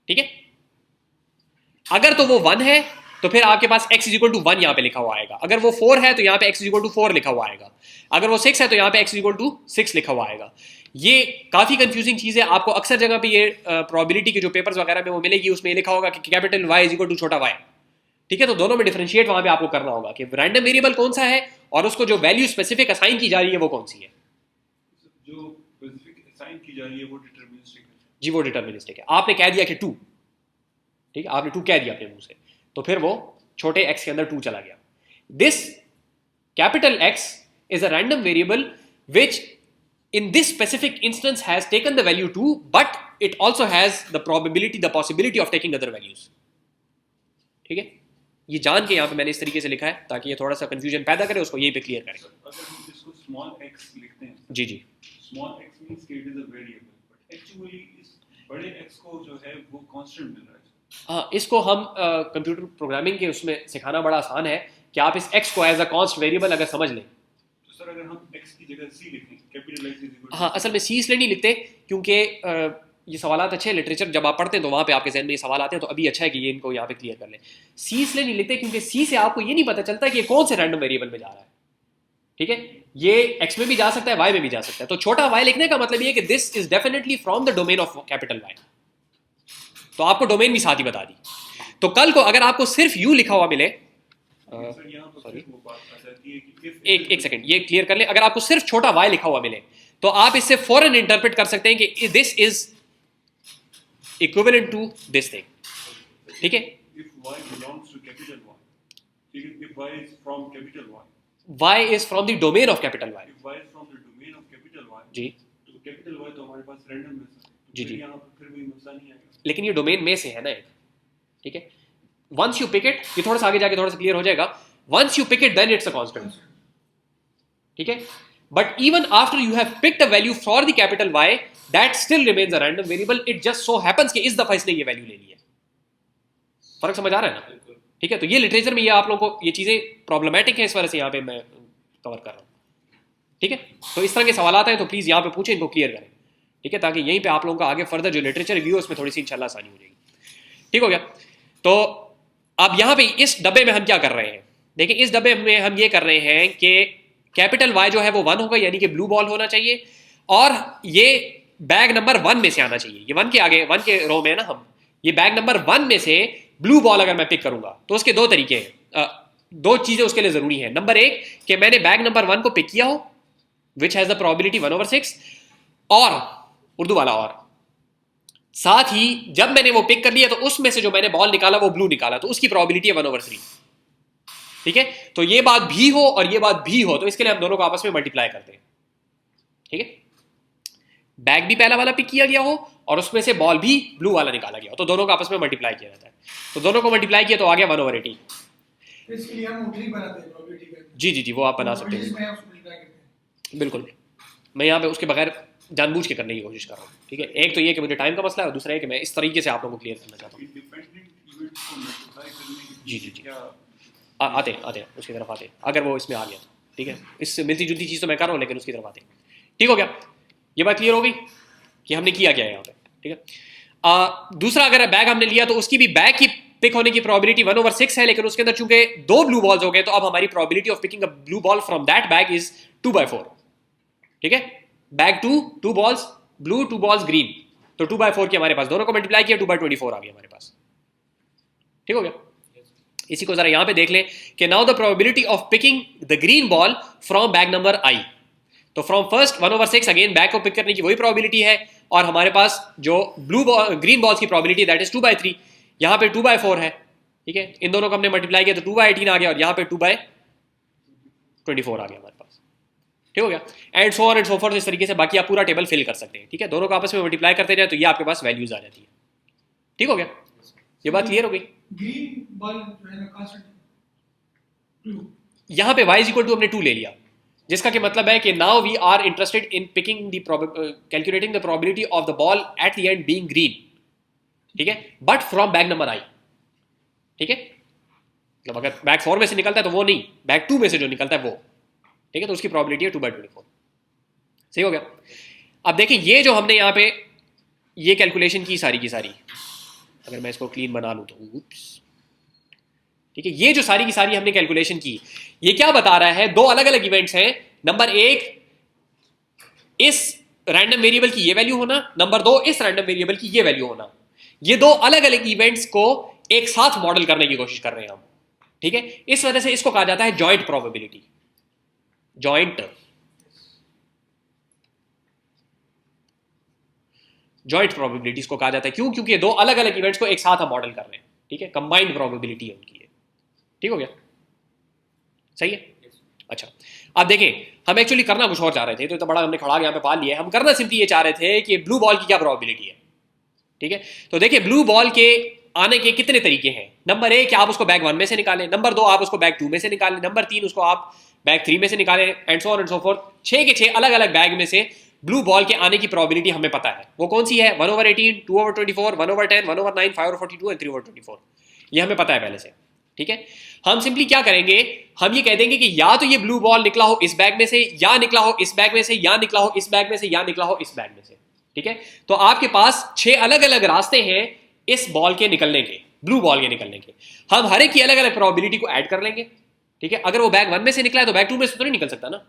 ठीक है। अगर तो वो 1 है तो फिर आपके पास x इज इक्वल टू 1 यहां पे लिखा हुआ आएगा, अगर वो 4 है तो यहां पे x इज इक्वल टू 4 लिखा हुआ आएगा, अगर वो 6 है तो यहां पे x इज इक्वल टू 6 लिखा हुआ आएगा। ये काफी कंफ्यूजिंग चीज है, आपको अक्सर जगह पे ये प्रोबेबिलिटी के जो पेपर्स वगैरह में वो मिलेगी, उसमें लिखा होगा कि capital Y is equal to छोटा y, ठीक है। तो दोनों में डिफरेंशिएट वहां पे आपको करना होगा कि रैंडम वेरिएबल कौन सा है और उसको जो वैल्यू स्पेसिफिक असाइन की जा रही है वो कौन सी है। जो स्पेसिफिक असाइन की जा रही है वो डिटरमिनिस्टिक है जी, वो डिटरमिनिस्टिक है। आपने कह दिया कि 2, ठीक है, आपने 2 कह दिया अपने मुंह से, तो फिर वो छोटे x के अंदर 2 चला गया। This capital X is a random variable which in this specific instance has taken the value 2, but it also has the possibility of taking other values, ठीक है। ये जान के यहाँ पे मैंने इस तरीके से लिखा है ताकि ये थोड़ा सा कंफ्यूजन पैदा करे, उसको यहीं पे क्लियर करें। अगर हम इसको स्मॉल x लिखते हैं, जी जी, स्मॉल x मींस कि it is a variable, but actually इस बड़े x को जो है वो कांस्टेंट मिल रहा है। हाँ, इसको हम कंप्यूटर प्रोग्रामिंग के उसमें सिखाना बड़ा आसान है कि आप इस x को एज अ कॉन्स्ट वेरिएबल अगर समझ लें। तो सर अगर हम x की जगह c लिखें, कैपिटल X इज इक्वल, हाँ, असल में सी इसलिए नहीं लिखते क्योंकि ये सवालात अच्छे, लिटरेचर जब आप पढ़ते हैं तो वहाँ पे आपके जहन में ये सवाल आते हैं, तो अभी अच्छा है कि ये इनको यहाँ पे क्लियर कर लें। सी इसलिए नहीं लिखते क्योंकि सी से आपको ये नहीं पता चलता कि ये कौन से रैंडम वेरिएबल में जा रहा है, ठीक है। ये x में भी जा सकता है, y में भी जा सकता है। तो छोटा y लिखने का मतलब ये है कि this is definitely from the domain of capital Y, तो आपको डोमेन भी साथ ही बता दी। तो कल को अगर आपको सिर्फ u लिखा हुआ मिले, सर यहाँ पर sorry, वो बात आ जाती है कि एक सेकंड ये क्लियर कर ले, अगर आपको सिर्फ छोटा y लिखा हुआ मिले तो आप इससे फौरन इंटरप्रेट कर सकते हैं कि this is equivalent to this thing, ठीक है। if y belongs to capital Y, if y is from capital Y, y is from the domain of capital Y, if y is from the domain of capital Y, जी तो capital Y तो हमारे पास random है sir, तो जी, फिर जी। यहाँ पर फिर भी मसला नहीं आएगा। लेकिन ये डोमेन में से है ना एक, ठीक है। वंस यू पिक इट, ये थोड़ा सा आगे जाके थोड़ा सा क्लियर हो जाएगा, once you pick it then it's a constant, ठीक है। But even after you have picked a value for the capital Y, that still remains a random variable, it just so happens कि इस दफा इसने ये value ले ली है। फर्क समझ आ रहा है ना, ठीक है। तो ये लिटरेचर में ये आप लोगों को ये चीजें प्रॉब्लमेटिक है, इस वजह से यहाँ पे मैं कवर कर रहा हूँ, ठीक है। तो इस तरह के सवाल आते हैं तो प्लीज यहाँ पे पूछें, इनको क्लियर करें, ठीक है, ताकि यहीं पे आप लोगों का आगे फर्दर जो लिटरेचर रिव्यू है उसमें थोड़ी सी इंशाल्लाह आसानी हो जाएगी, ठीक हो गया। तो अब यहाँ पे इस डब्बे में हम क्या कर रहे हैं, देखिए इस डब्बे में हम ये कर रहे हैं कि कैपिटल Y जो है वो 1 होगा, यानी कि ब्लू बॉल होना चाहिए। और ये बैग नंबर 1 में से आना चाहिए, ये 1 के आगे 1 के रो में ना हम, ये बैग नंबर 1 में से ब्लू बॉल अगर मैं पिक करूंगा तो उसके दो तरीके हैं, दो चीजें उसके लिए जरूरी है। नंबर एक कि मैंने बैग नंबर 1 को पिक किया हो विच हैज द प्रोबेबिलिटी 1/6, और उर्दू वाला और साथ ही जब मैंने वो पिक कर लिया तो उसमें से जो मैंने बॉल निकाला वो ब्लू निकाला तो उसकी प्रोबेबिलिटी है 1/3। ठीक है, तो ये बात भी हो और ये बात भी हो तो इसके लिए हम दोनों को आपस में मल्टीप्लाई करते हैं। ठीक है, बैग भी पहला वाला पिक किया गया हो और उसमें से बॉल भी ब्लू वाला निकाला गया हो तो दोनों को आपस में मल्टीप्लाई किया जाता है। तो दोनों को मल्टीप्लाई किया तो आ गया 1/18। तो इसके लिए हम ट्री बनाते हैं प्रोबेबिलिटी का। जी जी जी, वो आप बना सकते हैं, जिसमें हम उसको मल्टीप्लाई करते हैं। बिल्कुल। मैं यहाँ पे उसके बगैर जानबूझ के करने की कोशिश कर रहा हूँ। ठीक है, एक तो ये कि मुझे टाइम का मसला है और दूसरा है कि मैं इस तरीके से आप लोगों को क्लियर करना चाहता हूँ। इंडिपेंडेंट इवेंट्स को मल्टीप्लाई करने की जी जी जी, क्या आते हैं उसकी तरफ आते हैं, अगर वो इसमें आ गया तो। ठीक है, इससे मिलती जुलती चीज़ तो मैं कर रहा हूँ लेकिन उसकी तरफ आते हैं। ठीक हो गया, ये बात क्लियर हो गई कि हमने किया क्या है यहाँ पे। ठीक है, दूसरा अगर बैग हमने लिया तो उसकी भी बैग की पिक होने की प्रोबेबिलिटी 1/6 है, लेकिन उसके अंदर चूंकि 2 ब्लू बॉल्स हो गए तो अब हमारी probability of picking a blue ball from that bag is 2/4। ठीक है, bag 2 balls blue, 2 balls green, तो 2/4 की हमारे पास, दोनों को मल्टीप्लाई किया 2/24 आ गया हमारे पास। ठीक हो गया, इसी को जरा यहां पे देख लें कि now the probability of picking the green ball from bag number I, तो फ्रॉम फर्स्ट 1/6 अगेन बैग को पिक करने की वही प्रोबेबिलिटी है और हमारे पास जो ब्लू बॉल ग्रीन बॉल्स की प्रोबेबिलिटी दैट इज 2/3, यहां पे 2/4 है। ठीक है, इन दोनों को हमने मल्टीप्लाई किया तो 2/18 आ गया और यहां पे 2/24 आ गया हमारे पास। ठीक हो गया, and so on and so forth, इस तरीके से बाकी आप पूरा टेबल फिल कर सकते हैं। ठीक है, दोनों को आपस में मल्टीप्लाई करते जाए तो ये आपके पास वैल्यूज आ जाती है। ठीक हो गया, ये बात क्लियर हो गई। ग्रीन बॉल जो है ना कांस्टेंट ब्लू, यहां पे y = हमने 2 ले लिया, जिसका कि मतलब है कि now we are interested in picking the calculating the probability of the ball at the end being green. ठीक है, but from bag number i. ठीक है, मतलब अगर बैग 4 में से निकलता है तो वो नहीं, बैग 2 में से जो निकलता है वो। ठीक है, तो उसकी प्रोबेबिलिटी है 2/24। सही हो गया। अब देखिए ये जो हमने यहाँ पे ये कैलकुलेशन की सारी, अगर मैं इसको क्लीन बना लूं तो उप्स, ठीक है, ये जो सारी की सारी हमने कैलकुलेशन की, ये क्या बता रहा है, 2 अलग अलग इवेंट्स हैं। नंबर 1 इस रैंडम वेरिएबल की ये वैल्यू होना, नंबर 2 इस रैंडम वेरिएबल की ये वैल्यू होना। ये 2 अलग अलग इवेंट्स को एक साथ मॉडल करने की कोशिश कर रहे हैं हम। ठीक है, इस वजह से इसको कहा जाता है जॉइंट प्रोबेबिलिटी, जॉइंट प्रोबेबिलिटीज को कहा जाता है। क्यों? क्योंकि 2 अलग अलग इवेंट्स को एक साथ हम मॉडल कर रहे हैं। ठीक है, कंबाइंड प्रोबेबिलिटी है उनकी। ठीक हो गया, सही है। अच्छा, अब देखें, हम एक्चुअली करना कुछ और चाह रहे थे, तो इतना बड़ा हमने खड़ा यहाँ पे पाल लिया है। हम करना सिंपली ये चाह रहे थे कि ब्लू बॉल की क्या प्रोबेबिलिटी है। ठीक है, तो देखिए ब्लू बॉल के आने के कितने तरीके हैं। नंबर 1 आप उसको बैग 1 में से निकालें, नंबर 2 आप उसको बैग 2 में से निकालें, नंबर 3 उसको आप बैग 3 में से निकालें, and so on and so fourth. 6 के 6 अलग अलग बैग में से ब्लू बॉल के आने की प्रोबेबिलिटी हमें पता है। वो कौन सी है? 1/18, 2/24, 1/10, 1/9, 5/42 एंड 3/24। ये हमें पता है पहले से। ठीक है, हम सिंपली क्या करेंगे, हम ये कह देंगे कि या तो ये ब्लू बॉल निकला हो इस बैग में से, या निकला हो इस बैग में से, या निकला हो इस बैग में से, या निकला हो इस बैग में से। ठीक है, तो आपके पास 6 अलग अलग रास्ते हैं इस बॉल के निकलने के, ब्लू बॉल के निकलने के। हम हर एक की अलग अलग प्रोबेबिलिटी को ऐड कर लेंगे। ठीक है, अगर वो बैग 1 में से निकला है तो बैग 2 में से तो नहीं निकल सकता ना।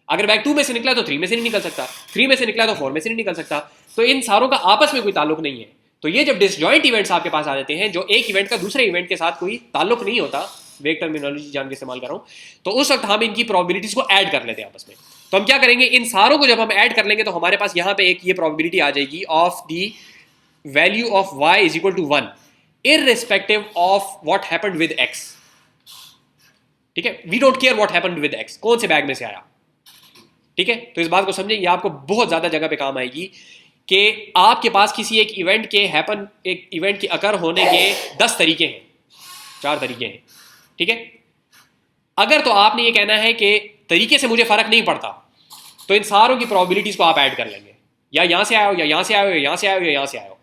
अगर बैग 2 में से निकला तो 3 में से नहीं निकल सकता, 3 में से निकला तो 4 में से नहीं निकल सकता। तो इन सारों का आपस में कोई ताल्लुक नहीं है। तो ये जब डिसजॉइंट इवेंट्स आपके पास आ जाते हैं, जो एक इवेंट का दूसरे इवेंट के साथ कोई ताल्लुक नहीं होता, वेग टर्मिनोलॉजी जान के इस्तेमाल कर रहा हूं, तो उस वक्त हम इनकी प्रोबेबिलिटीज को ऐड कर लेते हैं आपस में। तो हम क्या करेंगे, इन सारों को जब हम ऐड कर लेंगे तो हमारे पास यहां पे एक ये प्रोबेबिलिटी आ जाएगी of the value of y = 1 irrespective of what happened with x। ठीक है, we don't care what happened with x, कौन से बैग में से आया। ठीक है, तो इस बात को समझें, ये आपको बहुत ज्यादा जगह पे काम आएगी कि आपके पास किसी एक इवेंट के अकर होने के 10 तरीके हैं, 4 तरीके हैं। ठीक है, अगर तो आपने ये कहना है कि तरीके से मुझे फर्क नहीं पड़ता, तो इन सारों की प्रोबेबिलिटीज को आप ऐड कर लेंगे, या यहां से आयो, या यहां से आयो, या यहां से आयो, या यहां से आयो।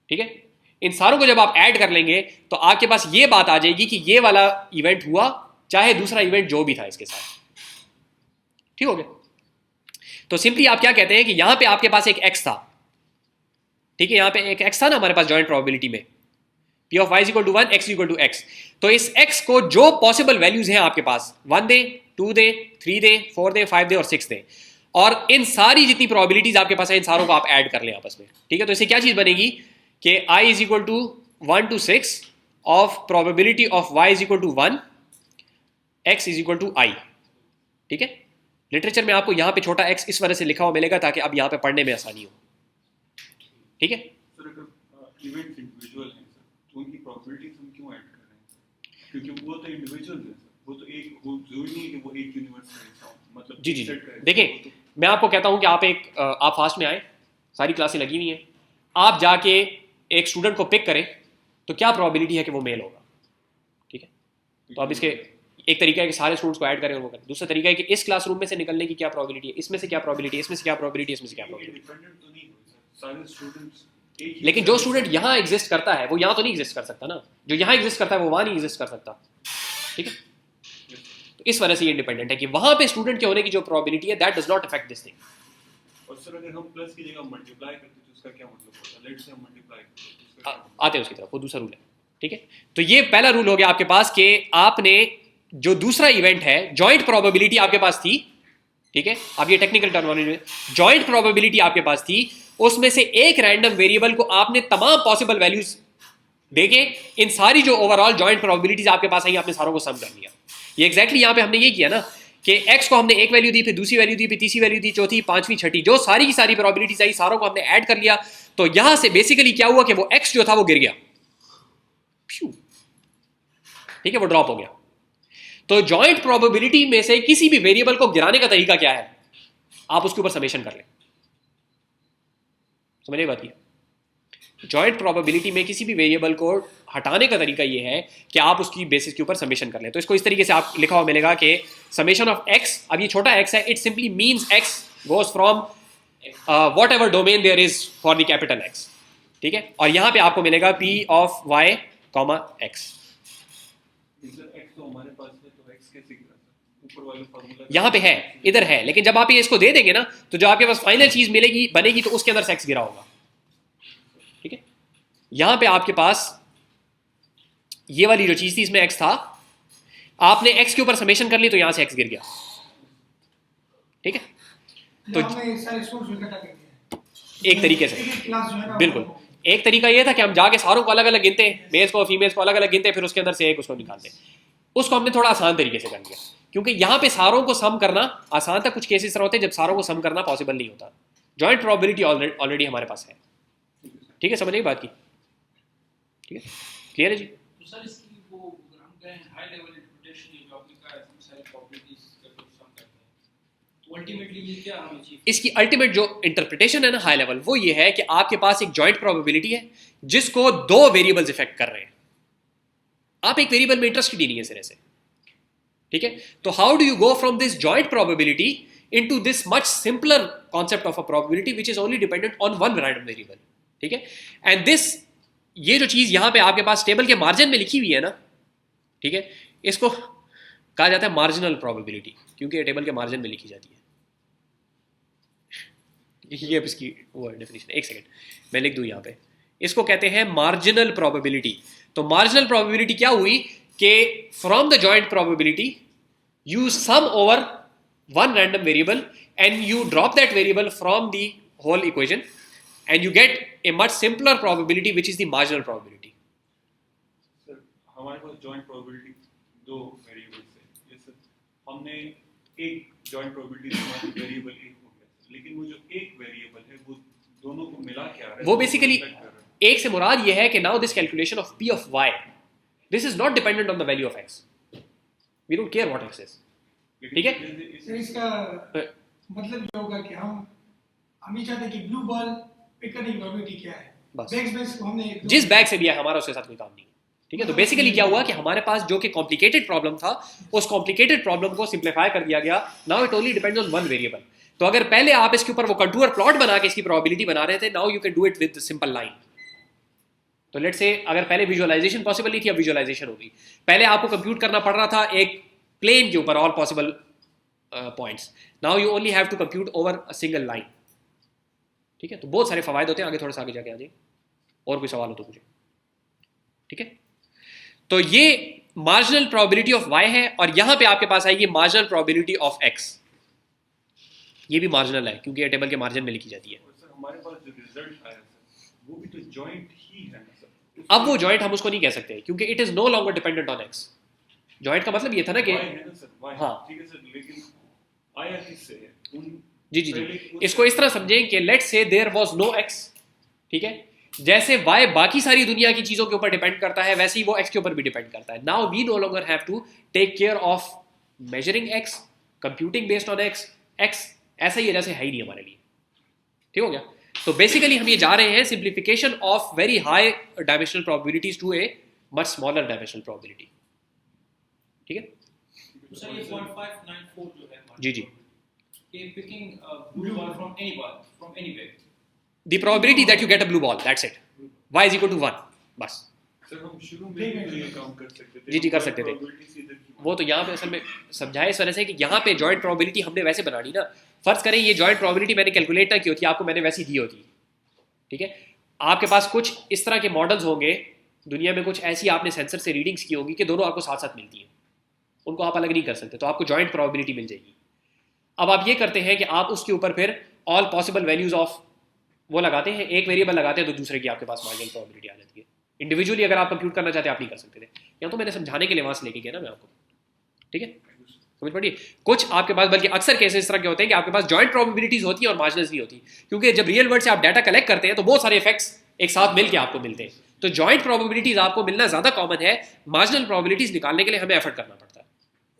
ठीक है, इन सारों को जब आप ऐड कर लेंगे तो आपके पास ये बात आ जाएगी कि ये वाला इवेंट हुआ, चाहे दूसरा इवेंट जो भी था इसके साथ। ठीक हो गया, तो सिंपली आप क्या कहते हैं कि यहां पे आपके पास एक x था। ठीक है, यहां पे एक x था ना हमारे पास जॉइंट प्रोबेबिलिटी में, p of y = 1, x = x। तो इस x को जो पॉसिबल वैल्यूज हैं आपके पास, 1 दे, 2 दे, 3 दे, 4 दे, 5 दे और 6 दे, और इन सारी जितनी प्रोबेबिलिटीज आपके पास है इन सारों को आप ऐड कर लें आपस में, ठीक है। तो इससे क्या चीज बनेगी कि i is equal to 1 to 6 of probability of y is equal to 1, x is equal to i, ठीक है। लिटरेचर में आपको यहां पे छोटा x इस वजह से लिखा हुआ मिलेगा ताकि अब यहां पे पढ़ने में आसानी हो, ठीक है। सर अगर इवेंट्स इंडिविजुअल हैं सर, तो उनकी प्रोबेबिलिटीज हम क्यों ऐड कर रहे हैं सर? क्योंकि वो तो इंडिविजुअल है सर, वो तो एक, वो जरूरी नहीं है कि वो एक यूनिवर्स का हिस्सा हो, मतलब जी जी सेट का हिस्सा देखिए, हो, तो मैं आपको कहता हूं कि आप फास्ट में आए, सारी क्लासें लगी हुई हैं, आप जाके एक स्टूडेंट को पिक करें तो क्या प्रोबेबिलिटी है कि वो मेल होगा, ठीक है। तो अब इसके एक तरीका है कि सारे स्टूडेंट्स को ऐड करें और वो करें, दूसरा तरीका है कि इस क्लासरूम में से निकलने की क्या प्रोबेबिलिटी है, इसमें से क्या प्रोबेबिलिटी है, इसमें से क्या प्रोबेबिलिटी है, इसमें से क्या प्रोबेबिलिटी। डिपेंडेंट तो नहीं हो सर, सारे स्टूडेंट्स एक ही लेकिन जो स्टूडेंट यहाँ एग्जिस्ट करता है वो यहाँ तो नहीं एग्जिस्ट कर सकता ना, जो यहाँ एग्जिस्ट करता है वो वहाँ नहीं एग्जिस्ट कर सकता, ठीक है। तो इस वजह से ये इंडिपेंडेंट है कि वहाँ पे स्टूडेंट के होने की जो प्रोबेबिलिटी है that does not affect this thing. और सर अगर हम प्लस की जगह मल्टीप्लाई करते तो उसका क्या मतलब होता है? लेट्स से हम मल्टीप्लाई करते तो उसका क्या मतलब? आते हैं उसकी तरफ, वो दूसरा रूल है, ठीक है। तो ये पहला रूल हो गया आपके पास कि आपने जो दूसरा इवेंट है जॉइंट प्रोबेबिलिटी आपके पास थी, ठीक है। अब ये टेक्निकल टर्मिनोलॉजी में जॉइंट प्रोबेबिलिटी आपके पास थी, उसमें से एक रैंडम वेरिएबल को आपने तमाम पॉसिबल वैल्यूज देके इन सारी जो ओवरऑल जॉइंट प्रोबेबिलिटीज आपके पास आई आपने सारों को सम कर लिया। ये एग्जैक्टली यहाँ पे हमने ये किया ना कि x को हमने एक वैल्यू दी, फिर दूसरी वैल्यू दी, फिर तीसरी वैल्यू दी, चौथी, पांचवी, छठी, जो सारी की सारी प्रोबेबिलिटीज आई सारों को हमने ऐड कर लिया। तो यहां से बेसिकली क्या हुआ कि वो x जो था वो गिर गया, ठीक है, वो ड्रॉप हो गया। तो जॉइंट प्रोबेबिलिटी में से किसी भी वेरिएबल को गिराने का तरीका क्या है, आप उसके ऊपर समेशन कर लें, समझिए बात की। जॉइंट प्रोबेबिलिटी में किसी भी वेरिएबल को हटाने का तरीका ये है कि आप उसकी बेसिस के ऊपर समेशन कर लें। तो इसको इस तरीके से आप लिखा हुआ मिलेगा कि समेशन ऑफ x, अब ये छोटा x है, it simply means x goes from whatever domain there is for the capital x, ठीक है। और यहां पे आपको मिलेगा p of y comma x। Sir x तो हमारे पास है, तो x कैसे गिरा सर? ऊपर वाले फार्मूला यहां पे है, इधर है, लेकिन जब आप ये इसको दे देंगे ना तो जो आपके पास फाइनल चीज मिलेगी बनेगी तो उसके अंदर से x गिरा होगा, ठीक है। यहां पे आपके पास ये वाली जो चीज थी इसमें x था, आपने x के ऊपर समेशन कर ली तो यहां से x गिर गया, ठीक है। तो हमने सारे स्टूडेंट्स को इकट्ठा कर दिया एक तरीके से एक क्लास जो है ना बिल्कुल, एक तरीका ये था कि हम जाके सारों को अलग अलग गिनते, मेल्स को फीमेल्स को अलग अलग गिनते, फिर उसके अंदर से एक उसको निकालते। उसको हमने थोड़ा आसान तरीके से कर लिया क्योंकि यहाँ पे सारों को सम करना आसान था। कुछ केसेस होते हैं जब सारों को सम करना पॉसिबल नहीं होता। जॉइंट प्रोबेबिलिटी ऑलरेडी हमारे पास है, ठीक है, समझिए बात की, ठीक है, क्लियर है जी। तो सर इसकी वो अगर हम कहें हाई लेवल इंटरप्रिटेशन ये जो आपने कहा है इतनी सारी प्रॉपर्टीज का जो सम करते हैं, तो अल्टीमेटली ये क्या हम अचीव इसकी अल्टीमेट जो इंटरप्रिटेशन है ना हाई लेवल, वो ये है कि आपके पास एक जॉइंट प्रोबेबिलिटी है जिसको दो वेरिएबल्स इफेक्ट कर रहे हैं। आप एक वेरिएबल में इंटरेस्टेड ही नहीं है सिरे से, ठीक है। तो how do you go from this joint probability into this much simpler concept of a probability which is only dependent on one random variable, ठीक है। एंड दिस, ये जो चीज यहां पे आपके पास टेबल के मार्जिन में लिखी हुई है ना, ठीक है, इसको कहा जाता है मार्जिनल प्रोबेबिलिटी, क्योंकि ये टेबल के मार्जिन में लिखी जाती है। ये अब इसकी वो डेफिनेशन, एक सेकेंड मैं लिख दूं यहां पे, इसको कहते हैं मार्जिनल प्रोबेबिलिटी। तो मार्जिनल प्रोबेबिलिटी क्या हुई कि from the joint probability you sum over one random variable and you drop that variable from the whole equation and you get a much simpler probability which is the marginal probability. Sir हमारे पास joint probability दो variables है, जैसे हमने एक joint probability variable एक हो गया, लेकिन वो जो एक वेरिएबल है वो दोनों को मिला के आ रहा है, वो बेसिकली एक से मुराद ये है कि now this calculation of p of y, this is not dependent on the value of x, we don't care what x is, ठीक है। तो इसका मतलब ये होगा कि हम ये चाहते हैं कि ब्लू बॉल पिक करने की प्रोबेबिलिटी क्या है, बस। बैग्स को हमने जिस बैग से भी है हमारा उसके साथ कोई काम नहीं है, ठीक है। तो बेसिकली क्या हुआ कि हमारे पास जो कि कॉम्प्लिकेटेड प्रॉब्लम था उस कॉम्प्लिकेटेड प्रॉब्लम को सिंप्लीफाई कर दिया गया। Now it only depends on one variable. तो अगर पहले आप इसके ऊपर वो कंटूर प्लॉट बना के इसकी प्रोबेबिलिटी बना रहे थे, now you can do it with simple line. तो लेट्स से अगर पहले विजुअलाइजेशन पॉसिबल नहीं थी, अब विजुअलाइजेशन होगी। पहले आपको कंप्यूट करना पड़ रहा था एक प्लेन के ऊपर all possible points, now you only have to compute over a single line, ठीक है। तो बहुत सारे फवायद होते हैं, आगे थोड़ा सा आगे जाके आ जाइए और कोई सवाल हो तो मुझे, ठीक है। तो ये मार्जिनल प्रोबेबिलिटी ऑफ y है और यहां पे आपके पास आएगी मार्जिनल प्रोबेबिलिटी ऑफ x, ये भी मार्जिनल है क्योंकि ये टेबल के मार्जिन में लिखी जाती है। और सर हमारे पास जो रिजल्ट आया सर वो भी तो जॉइंट ही है ना सर। अब वो जॉइंट हम उसको नहीं कह सकते क्योंकि it is no longer dependent on x. Joint का मतलब ये था ना कि Y है ना सर, Y हाँ। ठीक है सर, लेकिन आया किससे है? जी जी पहले जी, उस- इसको इस तरह समझें कि let's say there was no x, ठीक है, जैसे y बाकी सारी दुनिया की चीजों के ऊपर डिपेंड करता है वैसे ही वो x के ऊपर भी डिपेंड करता है। Now we no longer have to take care of measuring x, computing based on x, x ऐसा ही है जैसे है ही नहीं हमारे लिए। ठीक हो गया? तो बेसिकली हम ये जा रहे हैं simplification of very high dimensional probabilities to a much smaller dimensional probability. ठीक है तो सर ये 0.594 जो है जी जी, ये picking blue ball from any ball from anywhere। The probability that you get a blue ball, that's it, y is equal to 1 बस। सर हम शुरू में भी तो ये काम कर सकते थे। जी जी, कर सकते थे। Probability से इधर की वो तो यहाँ पे असल में समझाए इस वजह से कि यहाँ पे जॉइंट प्रोबेबिलिटी हमने वैसे बनानी ना, फर्ज करें ये जॉइंट प्रोबेबिलिटी मैंने कैलकुलेट ना की होती, आपको मैंने वैसी दी होती, ठीक है, आपके पास कुछ इस तरह के मॉडल्स होंगे दुनिया में, कुछ ऐसी आपने सेंसर से रीडिंग्स की होंगी कि दोनों आपको साथ साथ मिलती हैं, उनको आप अलग नहीं कर सकते, तो आपको जॉइंट प्रोबेबिलिटी मिल जाएगी। अब आप ये करते हैं कि आप उसके ऊपर फिर ऑल पॉसिबल वैल्यूज ऑफ वो लगाते हैं, एक वेरिएबल लगाते हैं तो दूसरे की आपके पास मार्जिनल प्रोबेबिलिटी आ जाती है। इंडिविजुअली अगर आप कंप्यूट करना चाहते हैं आप नहीं कर सकते थे, या तो मैंने समझाने के लिए वहां से लेके गया ना मैं आपको, ठीक है, समझ पड़ी। कुछ आपके पास, बल्कि अक्सर केसेस इस तरह के होते हैं कि आपके पास जॉइंट प्रोबेबिलिटीज होती हैं और मार्जिनल्स नहीं होती, क्योंकि जब रियल वर्ल्ड से आप डाटा कलेक्ट करते हैं तो बहुत सारे इफेक्ट्स एक साथ मिलकर आपको मिलते हैं, तो जॉइंट प्रोबेबिलिटीज आपको मिलना ज्यादा कॉमन है, मार्जिनल प्रोबेबिलिटीज निकालने के लिए हमें एफर्ट करना पड़ता है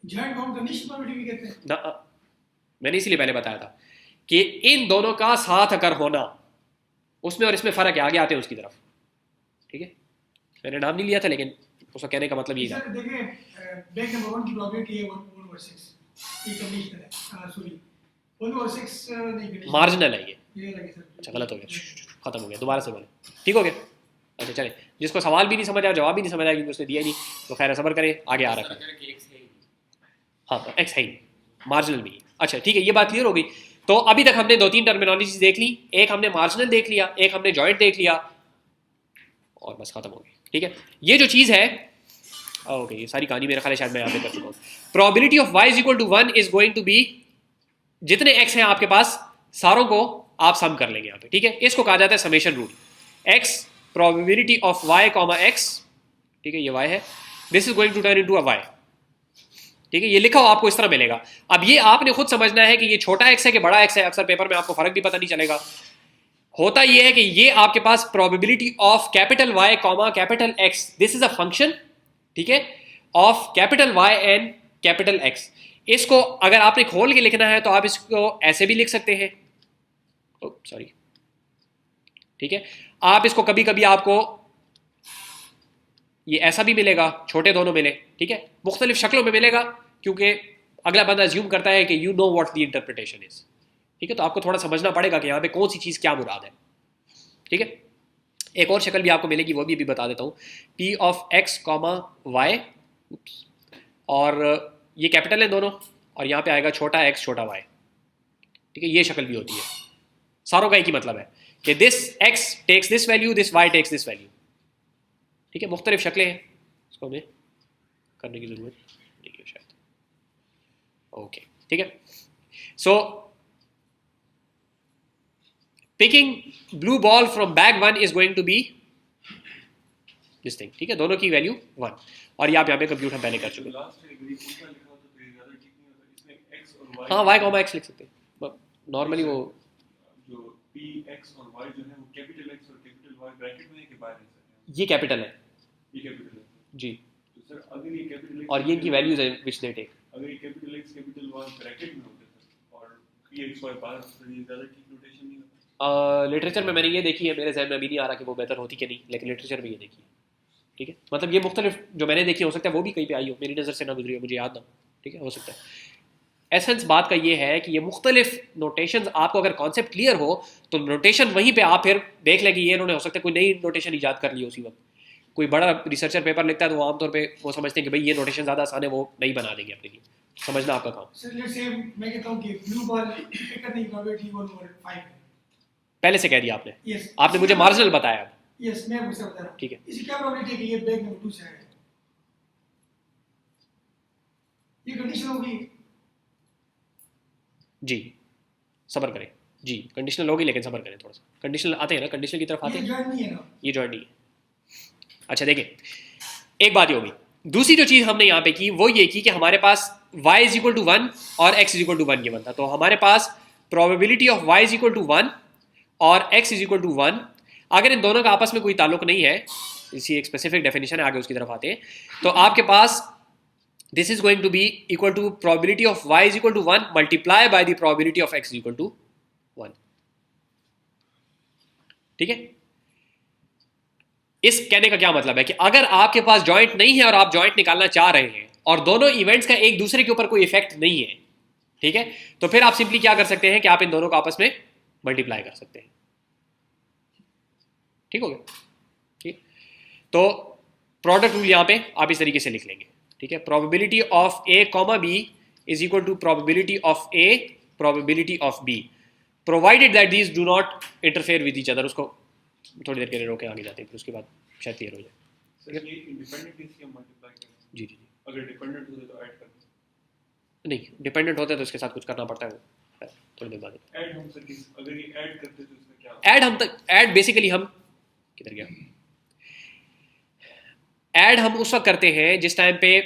जॉइंट बाउंड कंडीशन प्रोबेबिलिटी भी कहते हैं। ना। मैंने इसीलिए पहले बताया था कि इन दोनों का साथ अगर होना, उसमें और इसमें फर्क है, आगे आते हैं उसकी तरफ, ठीक है, मैंने नाम नहीं लिया था लेकिन उसका कहने का मतलब ये था। सर देखिए बैग नंबर 1 की प्रोबेबिलिटी है 1/6, ये कंडीशन है, सॉरी 1/6 नहीं कंडीशन मार्जिनल है ये, लगे सर। अच्छा गलत हो गया, खत्म हो गया, दोबारा से बोले, ठीक हो गया। अच्छा चले, जिसको सवाल भी नहीं समझ आया, जवाब भी नहीं समझ आया क्योंकि उसने दिया ही नहीं, तो खैर सबर करें, आगे आ रखा है। सर कि x है ही। हाँ तो एक्स है ही, मार्जिनल भी है। अच्छा ठीक है, ये बात क्लियर हो गई। तो अभी तक हमने 2-3 टर्मिनोलॉजीज देख ली, एक हमने मार्जिनल देख लिया, एक हमने जॉइंट देख लिया, और बस खत्म हो गई। ठीक है, ये जो चीज़ है, ओके, ये सारी कहानी मेरा ख्याल है शायद मैं यहाँ पे कर चुका हूँ। Probability of y is equal to 1 is going to be, जितने x हैं आपके पास सारों को आप सम कर लेंगे यहाँ पे, ठीक है, इसको कहा जाता है summation rule. x probability of y comma x, ठीक है, ये y है, this is going to turn into a y, ठीक है, ये लिखा हो आपको इस तरह मिलेगा। अब ये आपने खुद समझना है कि ये छोटा x है कि बड़ा x है, अक्सर पेपर में आपको फर्क भी पता नहीं चलेगा। होता ये है कि ये आपके पास probability of capital Y comma capital X, this is a function, ठीक है, of capital Y and capital X। इसको अगर आपने खोल के लिखना है तो आप इसको ऐसे भी लिख सकते हैं, सॉरी, ठीक है, आप इसको कभी कभी आपको ये ऐसा भी मिलेगा, छोटे दोनों मिले, ठीक है, मुख्तलिफ शक्लों में मिलेगा, क्योंकि अगला बंदा अज्यूम करता है कि you know what the interpretation is, ठीक है, तो आपको थोड़ा समझना पड़ेगा कि यहाँ पे कौन सी चीज़ क्या मुराद है, ठीक है। एक और शक्ल भी आपको मिलेगी, वो भी अभी बता देता हूँ, P of x comma y, और ये कैपिटल है दोनों, और यहाँ पे आएगा छोटा x छोटा y, ठीक है, ये शक्ल भी होती है। सारों का एक ही मतलब है कि this x takes this value, this y takes this value, ठीक है, मुख्तलिफ शक्लें हैं, इसको हमें करने की जरूरत नहीं है शायद, ओके, ठीक है। So picking blue ball from bag 1 is going to be this thing, ठीक है, दोनों की वैल्यू 1, और ये आप यहाँ पे कंप्यूट हम पहले कर चुके हैं। लास्ट में एक उल्टा लिखा होता तो ये ज्यादा ठीक नहीं होता, इसमें x और y, हाँ, y कॉमा x लिख सकते हैं नॉर्मली, वो जो p x और y जो है वो कैपिटल x और कैपिटल y ब्रैकेट में है कि बाहर है सर? ये कैपिटल है ये कैपिटल है जी, तो सर, अगर ये कैपिटल x और ये इनकी वैल्यूज है विच दे टेक। अगर ये capital x capital y bracket में होते सर और ये x y बाहर, तो ये ज्यादा ठीक नोटेशन नहीं होता। लिटरेचर में मैंने ये देखी है, मेरे जहन में अभी नहीं आ रहा कि वो बेहतर होती कि नहीं, लेकिन लिटरेचर में ये देखी है, ठीक है, मतलब ये मुख्तलिफ जो मैंने देखी, हो सकता है वो भी कहीं पे आई हो, मेरी नज़र से ना गुजरी हो, मुझे याद ना हो, ठीक है, हो सकता है। एसेंस बात का ये है कि ये मुख्तलिफ नोटेशन, आपको अगर कॉन्सेप्ट क्लियर हो तो नोटेशन वहीं पे आप फिर देख लें कि ये इन्होंने हो सकता है कोई नई नोटेशन ईजाद कर ली उसी वक्त, कोई बड़ा रिसर्चर पेपर लिखता है तो वो आमतौर पे वो समझते हैं कि भाई ये नोटेशन ज़्यादा आसान है, वो नहीं बना देंगे अपने लिए, समझना आपका काम। सर लेट्स से मैं कहता हूं कि ब्लू बॉल पिक करने की प्रोबेबिलिटी 1/5 है। पहले से कह दिया आपने, यस, आपने मुझे मार्जिनल बताया अब, यस, मैं आपको बता रहा हूं, ठीक है, इसकी क्या प्रोबेबिलिटी है कि ये बैग नंबर 2 से आएगा? ये कंडीशन होगी। जी, सब्र करें जी, कंडीशनल होगी लेकिन सब्र करें थोड़ा सा। कंडीशनल आते हैं ना, कंडीशनल की तरफ आते ये हैं, ज्वाइन नहीं है ना। ये जॉइंट नहीं है। अच्छा देखें, एक बात ये होगी। दूसरी जो चीज़ हमने यहाँ पे की वो ये की कि हमारे पास y इज इक्वल टू 1 और x इज इक्वल टू 1 ये बनता, तो हमारे पास probability of y is equal to 1 और x इज इक्वल टू 1, अगर इन दोनों का आपस में कोई ताल्लुक नहीं है, इसी एक स्पेसिफिक डेफिनेशन है, आगे उसकी तरफ आते हैं, तो आपके पास this is going to be equal to probability of y is equal to 1 multiply by the probability of x is equal to 1। ठीक है, इस कहने का क्या मतलब है कि अगर आपके पास जॉइंट नहीं है और आप जॉइंट निकालना चाह रहे हैं और दोनों इवेंट्स का एक दूसरे के ऊपर कोई इफेक्ट नहीं है, ठीक है, तो फिर आप सिंपली क्या कर सकते हैं कि आप इन दोनों को आपस में मल्टीप्लाई कर सकते हैं। ठीक हो गया, ठीक। तो प्रोडक्ट रूल यहां पे आप इस तरीके से लिख लेंगे, ठीक है, probability of A comma B is equal to probability of A probability of B provided that these do not interfere with each other. उसको थोड़ी देर के लिए रोके आगे जाते हैं, फिर उसके बाद शायद क्लियर हो जाए। सर ये इंडिपेंडेंटली से हम मल्टीप्लाई करें, जी जी जी, अगर डिपेंडेंट होते तो ऐड कर दें, नहीं डिपेंडेंट होता है तो इसके साथ कुछ करना पड़ता है, वो थोड़ी देर बाद। ऐड हम सर अगर ये ऐड करते तो इसमें क्या ऐड हम तक ऐड बेसिकली हम किधर गया, ऐड हम उस वक्त करते हैं जिस टाइम पे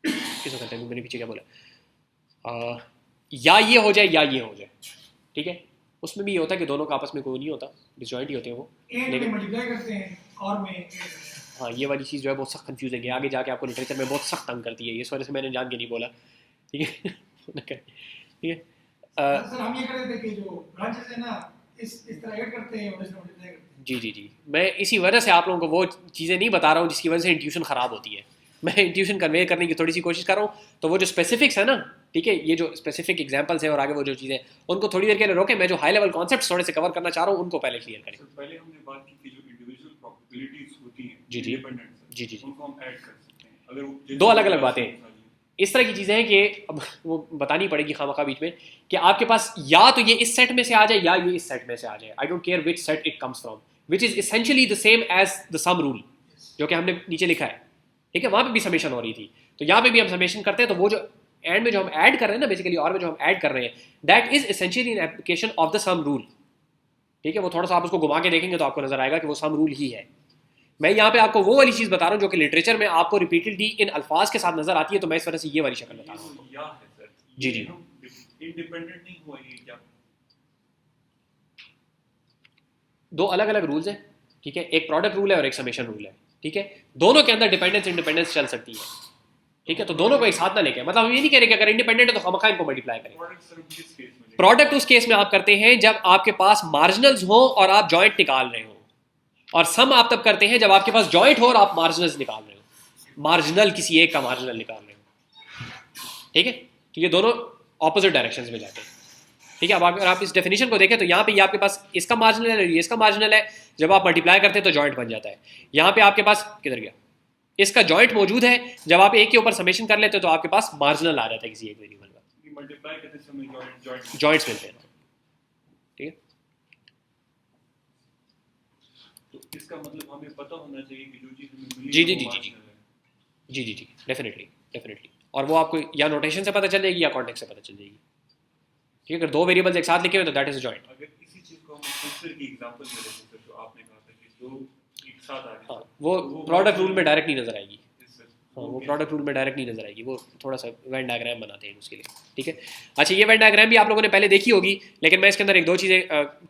किस वक्त करते हैं, मैंने पीछे क्या बोला, या ये हो जाए या ये हो जाए, ठीक है, उसमें भी ये होता है कि दोनों का आपस में कोई नहीं होता, डिसजॉइंट ही होते हैं वो, एंड में लेकिन मल्टीप्लाई करते हैं और में ऐड करते हैं। हाँ ये वाली चीज़ जो है बहुत सख्त कंफ्यूजिंग है, आगे जाके आपको लिटरेचर में बहुत सख्त तंग करती है, इस वजह से मैंने जान के नहीं बोला, ठीक है ठीक है। सर हम ये कर रहे थे कि जो ब्रांचेस है ना इस तरह ऐड करते हैं और इस तरह मल्टीप्लाई करते हैं। जी जी जी, मैं इसी वजह से आप लोगों को वो चीज़ें नहीं बता रहा हूँ जिसकी वजह से इंट्यूशन ख़राब होती है, मैं इंट्यूशन कन्वे करने की थोड़ी सी कोशिश कर रहा हूँ, तो वो जो स्पेसिफिक्स है ना, ठीक है, ये जो स्पेसिफिक एग्जांपल्स हैं और आगे वो जो चीज़ें उनको थोड़ी देर के लिए रोकें, मैं जो हाई लेवल कॉन्सेप्ट्स थोड़े से कवर करना चाह रहा हूँ उनको पहले क्लियर करें। सर पहले हमने बात की कि जो इंडिविजुअल प्रोबेबिलिटीज होती हैं जी, जी। इंडिपेंडेंट जी, जी, जी। उनको हम ऐड कर सकते हैं, अगर वो दो अलग अलग बातें हैं। इस तरह की चीज़ें हैं कि अब वो बतानी पड़ेगी खामखा बीच में कि आपके पास या तो ये इस सेट में से आ जाए या ये इस सेट में से आ जाए, I don't care which set it comes from, which is essentially the same as the sum rule जो कि हमने नीचे लिखा है, ठीक है, वहाँ पे भी समेशन हो रही थी, तो यहाँ पे भी हम समेशन करते हैं, तो वो जो एंड में जो हम ऐड कर रहे हैं ना बेसिकली, और में जो हम ऐड कर रहे हैं that is essentially in application of the sum rule, ठीक है, वो थोड़ा सा आप उसको घुमा के देखेंगे तो आपको नजर आएगा कि वो सम रूल ही है। मैं यहाँ पे आपको वो वाली चीज़ बता रहा हूँ जो कि लिटरेचर में आपको रिपीटेडली इन अल्फाज के साथ नजर आती है, तो मैं इस वजह से ये वाली शक्ल बता रहा हूँ। या है सर, जी, जी। इंडिपेंडेंट नहीं हुआ ये क्या, दो अलग अलग रूल्स हैं, ठीक है, एक प्रोडक्ट रूल है और एक समेशन रूल है, ठीक है, दोनों के अंदर डिपेंडेंस इंडिपेंडेंस चल सकती है, ठीक है, तो दोनों को एक साथ ना लेके, मतलब हम ये नहीं कह रहे कि अगर इंडिपेंडेंट है तो खामखा इनको मल्टीप्लाई करें। प्रोडक्ट सर किस केस में प्रोडक्ट उस केस में आप करते हैं जब आपके पास मार्जिनल्स हो और आप जॉइंट निकाल रहे हो, और सम आप तब करते हैं जब आपके पास जॉइंट हो और आप मार्जिनल्स निकाल रहे हो, मार्जिनल किसी एक का मार्जिनल निकाल रहे हो, ठीक है, तो ये दोनों ऑपोजिट डायरेक्शंस में जाते हैं, ठीक है। अब अगर आप इस डेफिनेशन को देखें तो यहाँ पे ये आपके पास इसका मार्जिनल है, ये इसका मार्जिनल है, जब आप मल्टीप्लाई करते हैं तो जॉइंट बन जाता है। यहाँ पे आपके पास किधर गया, इसका जॉइंट मौजूद है, जब आप एक के ऊपर समेशन कर लेते हो तो आपके पास मार्जिनल आ जाता है किसी एक वेरिएबल का, मल्टीप्लाई करते समय जॉइंट जॉइंट्स मिलते हैं, ठीक है। तो इसका मतलब हमें पता होना चाहिए कि जो चीज हमें मिली जी, जी, वो जी, जी, जी। marginal है। जी जी जी, डेफिनेटली डेफिनेटली, और वो आपको या नोटेशन से पता चल जाएगी या कॉन्टेक्स्ट से पता चल जाएगी, ठीक है, अगर दो वेरिएबल्स एक साथ लिखे हुए तो दैट इज अ जॉइंट। अगर इसी चीज को हम कंसिडर की एग्जांपल में लेते हैं जो आपने कहा था कि दो एक साथ आ हाँ, गए, वो तो प्रोडक्ट रूल में डायरेक्ट नहीं नजर आएगी, इससे हाँ, वो प्रोडक्ट रूल में डायरेक्ट नहीं नजर आएगी, वो थोड़ा सा वेन डायग्राम बनाते हैं उसके लिए, ठीक है। अच्छा, ये वेन डायग्राम भी आप लोगों ने पहले देखी होगी, लेकिन मैं इसके अंदर एक दो चीज़ें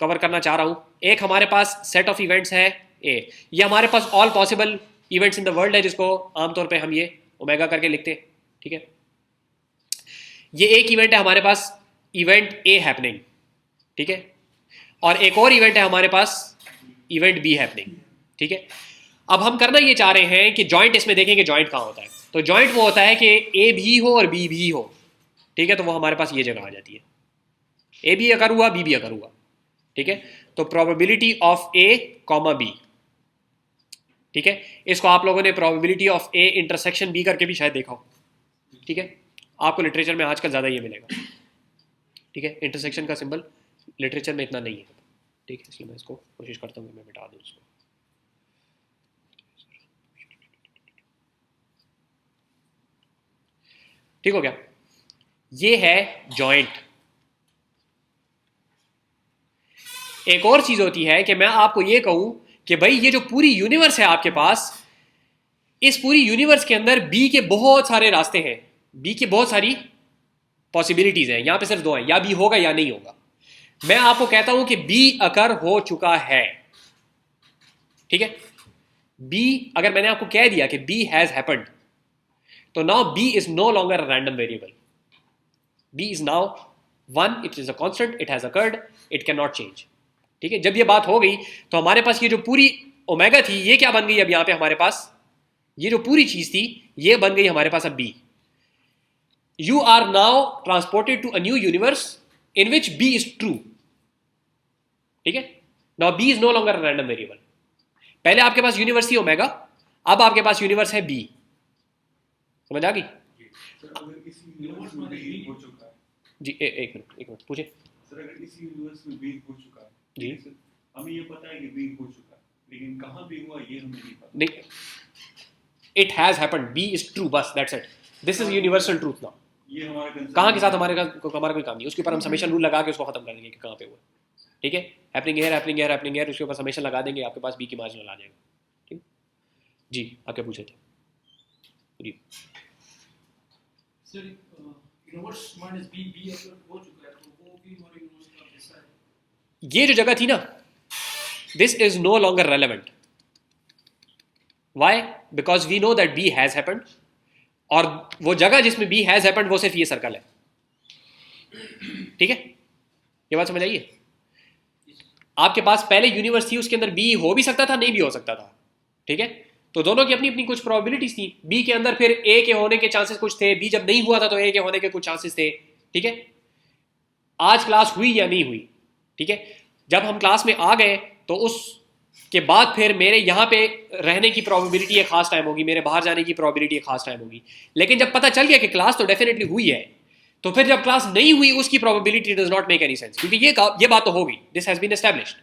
कवर करना चाह रहा हूँ। एक हमारे पास सेट ऑफ इवेंट्स है ए, ये हमारे पास all possible events in the world है, जिसको आमतौर पे हम ये ओमेगा करके लिखते हैं, ठीक है। ये एक इवेंट है हमारे पास, इवेंट ए हैपनिंग, ठीक है, और एक और इवेंट है हमारे पास, इवेंट बी हैपनिंग, ठीक है। अब हम करना ये चाह रहे हैं कि जॉइंट इसमें देखें कि जॉइंट कहाँ होता है, तो जॉइंट वो होता है कि ए भी हो और बी भी हो, ठीक है, तो वो हमारे पास ये जगह आ जाती है, ए भी अगर हुआ बी भी अगर हुआ, ठीक है, तो probability of A comma B, ठीक है, इसको आप लोगों ने probability of A intersection B करके भी शायद देखा हो, ठीक है, आपको लिटरेचर में आजकल ज़्यादा ये मिलेगा, ठीक है, इंटरसेक्शन का सिंबल लिटरेचर में इतना नहीं है, ठीक है, इसलिए मैं इसको कोशिश करता हूँ कि मैं मिटा दूँ इसको। ठीक हो गया, ये है जॉइंट, एक और चीज होती है कि मैं आपको ये कहूं कि भाई ये जो पूरी यूनिवर्स है आपके पास, इस पूरी यूनिवर्स के अंदर बी के बहुत सारे रास्ते हैं, बी की बहुत सारी पॉसिबिलिटीज हैं, यहां पे सिर्फ दो हैं, या बी होगा या नहीं होगा। मैं आपको कहता हूं कि बी अकर हो चुका है, ठीक है। बी अगर मैंने आपको कह दिया कि बी हैज हैपेंड, तो now B is no longer a random variable, B is now one, it is a constant, it has occurred, it can not change, ठीक है। जब ये बात हो गई तो हमारे पास ये जो पूरी ओमेगा थी ये क्या बन गई, अब यहां पे हमारे पास ये जो पूरी चीज थी ये बन गई हमारे पास अब B. You are now transported to a new universe in which B is true, ठीक है। Now B is no longer a random variable. पहले आपके पास यूनिवर्स थी ओमेगा, अब आपके पास यूनिवर्स है बी, समझ आ गई? सर अगर इस यूनिवर्स में बी हो चुका है, जी एक मिनट पूछे सर अगर इस यूनिवर्स में बी हो चुका है, जी। सर हमें ये पता है कि बी हो चुका है, लेकिन कहाँ बी हुआ ये हमें नहीं पता। नहीं, it has happened, B is true, बस that's it, this is universal truth now. ये हमारा concern कहाँ के साथ है। हमारा कोई काम नहीं, उसके ऊपर हम समेशन रूल लगा के उसको खत्म कर देंगे कि कहाँ पे हुआ, ठीक है। Happening here, happening here, happening here, उसके ऊपर समेशन लगा देंगे, आपके पास बी की मार्जिनल आ जाएगा, ठीक। जी आप क्या पूछे थे? जी sir universe minus B, B अगर हो चुका है तो वो भी हमारे यूनिवर्स का हिस्सा है। ये जो जगह थी ना, this is no longer relevant. Why? Because we know that B has happened, और वो जगह जिसमें बी हैज हैपेंड वो सिर्फ ये सर्कल है, ठीक है। ये बात समझ आइए? आपके पास पहले यूनिवर्स थी, उसके अंदर बी हो भी सकता था, नहीं भी हो सकता था, ठीक है। तो दोनों की अपनी अपनी कुछ प्रोबेबिलिटीज थी। बी के अंदर फिर ए के होने के चांसेस कुछ थे, बी जब नहीं हुआ था तो ए के होने के कुछ चांसेस थे, ठीक है। आज क्लास हुई या नहीं हुई, ठीक है। जब हम क्लास में आ गए तो उसके बाद फिर मेरे यहाँ पे रहने की प्रोबेबिलिटी एक खास टाइम होगी, मेरे बाहर जाने की प्रोबेबिलिटी एक खास टाइम होगी। लेकिन जब पता चल गया कि क्लास तो डेफिनेटली हुई है, तो फिर जब क्लास नहीं हुई उसकी probability does not make any sense, क्योंकि ये बात तो हो गई, दिस हैज बीन एस्टैब्लिश्ड,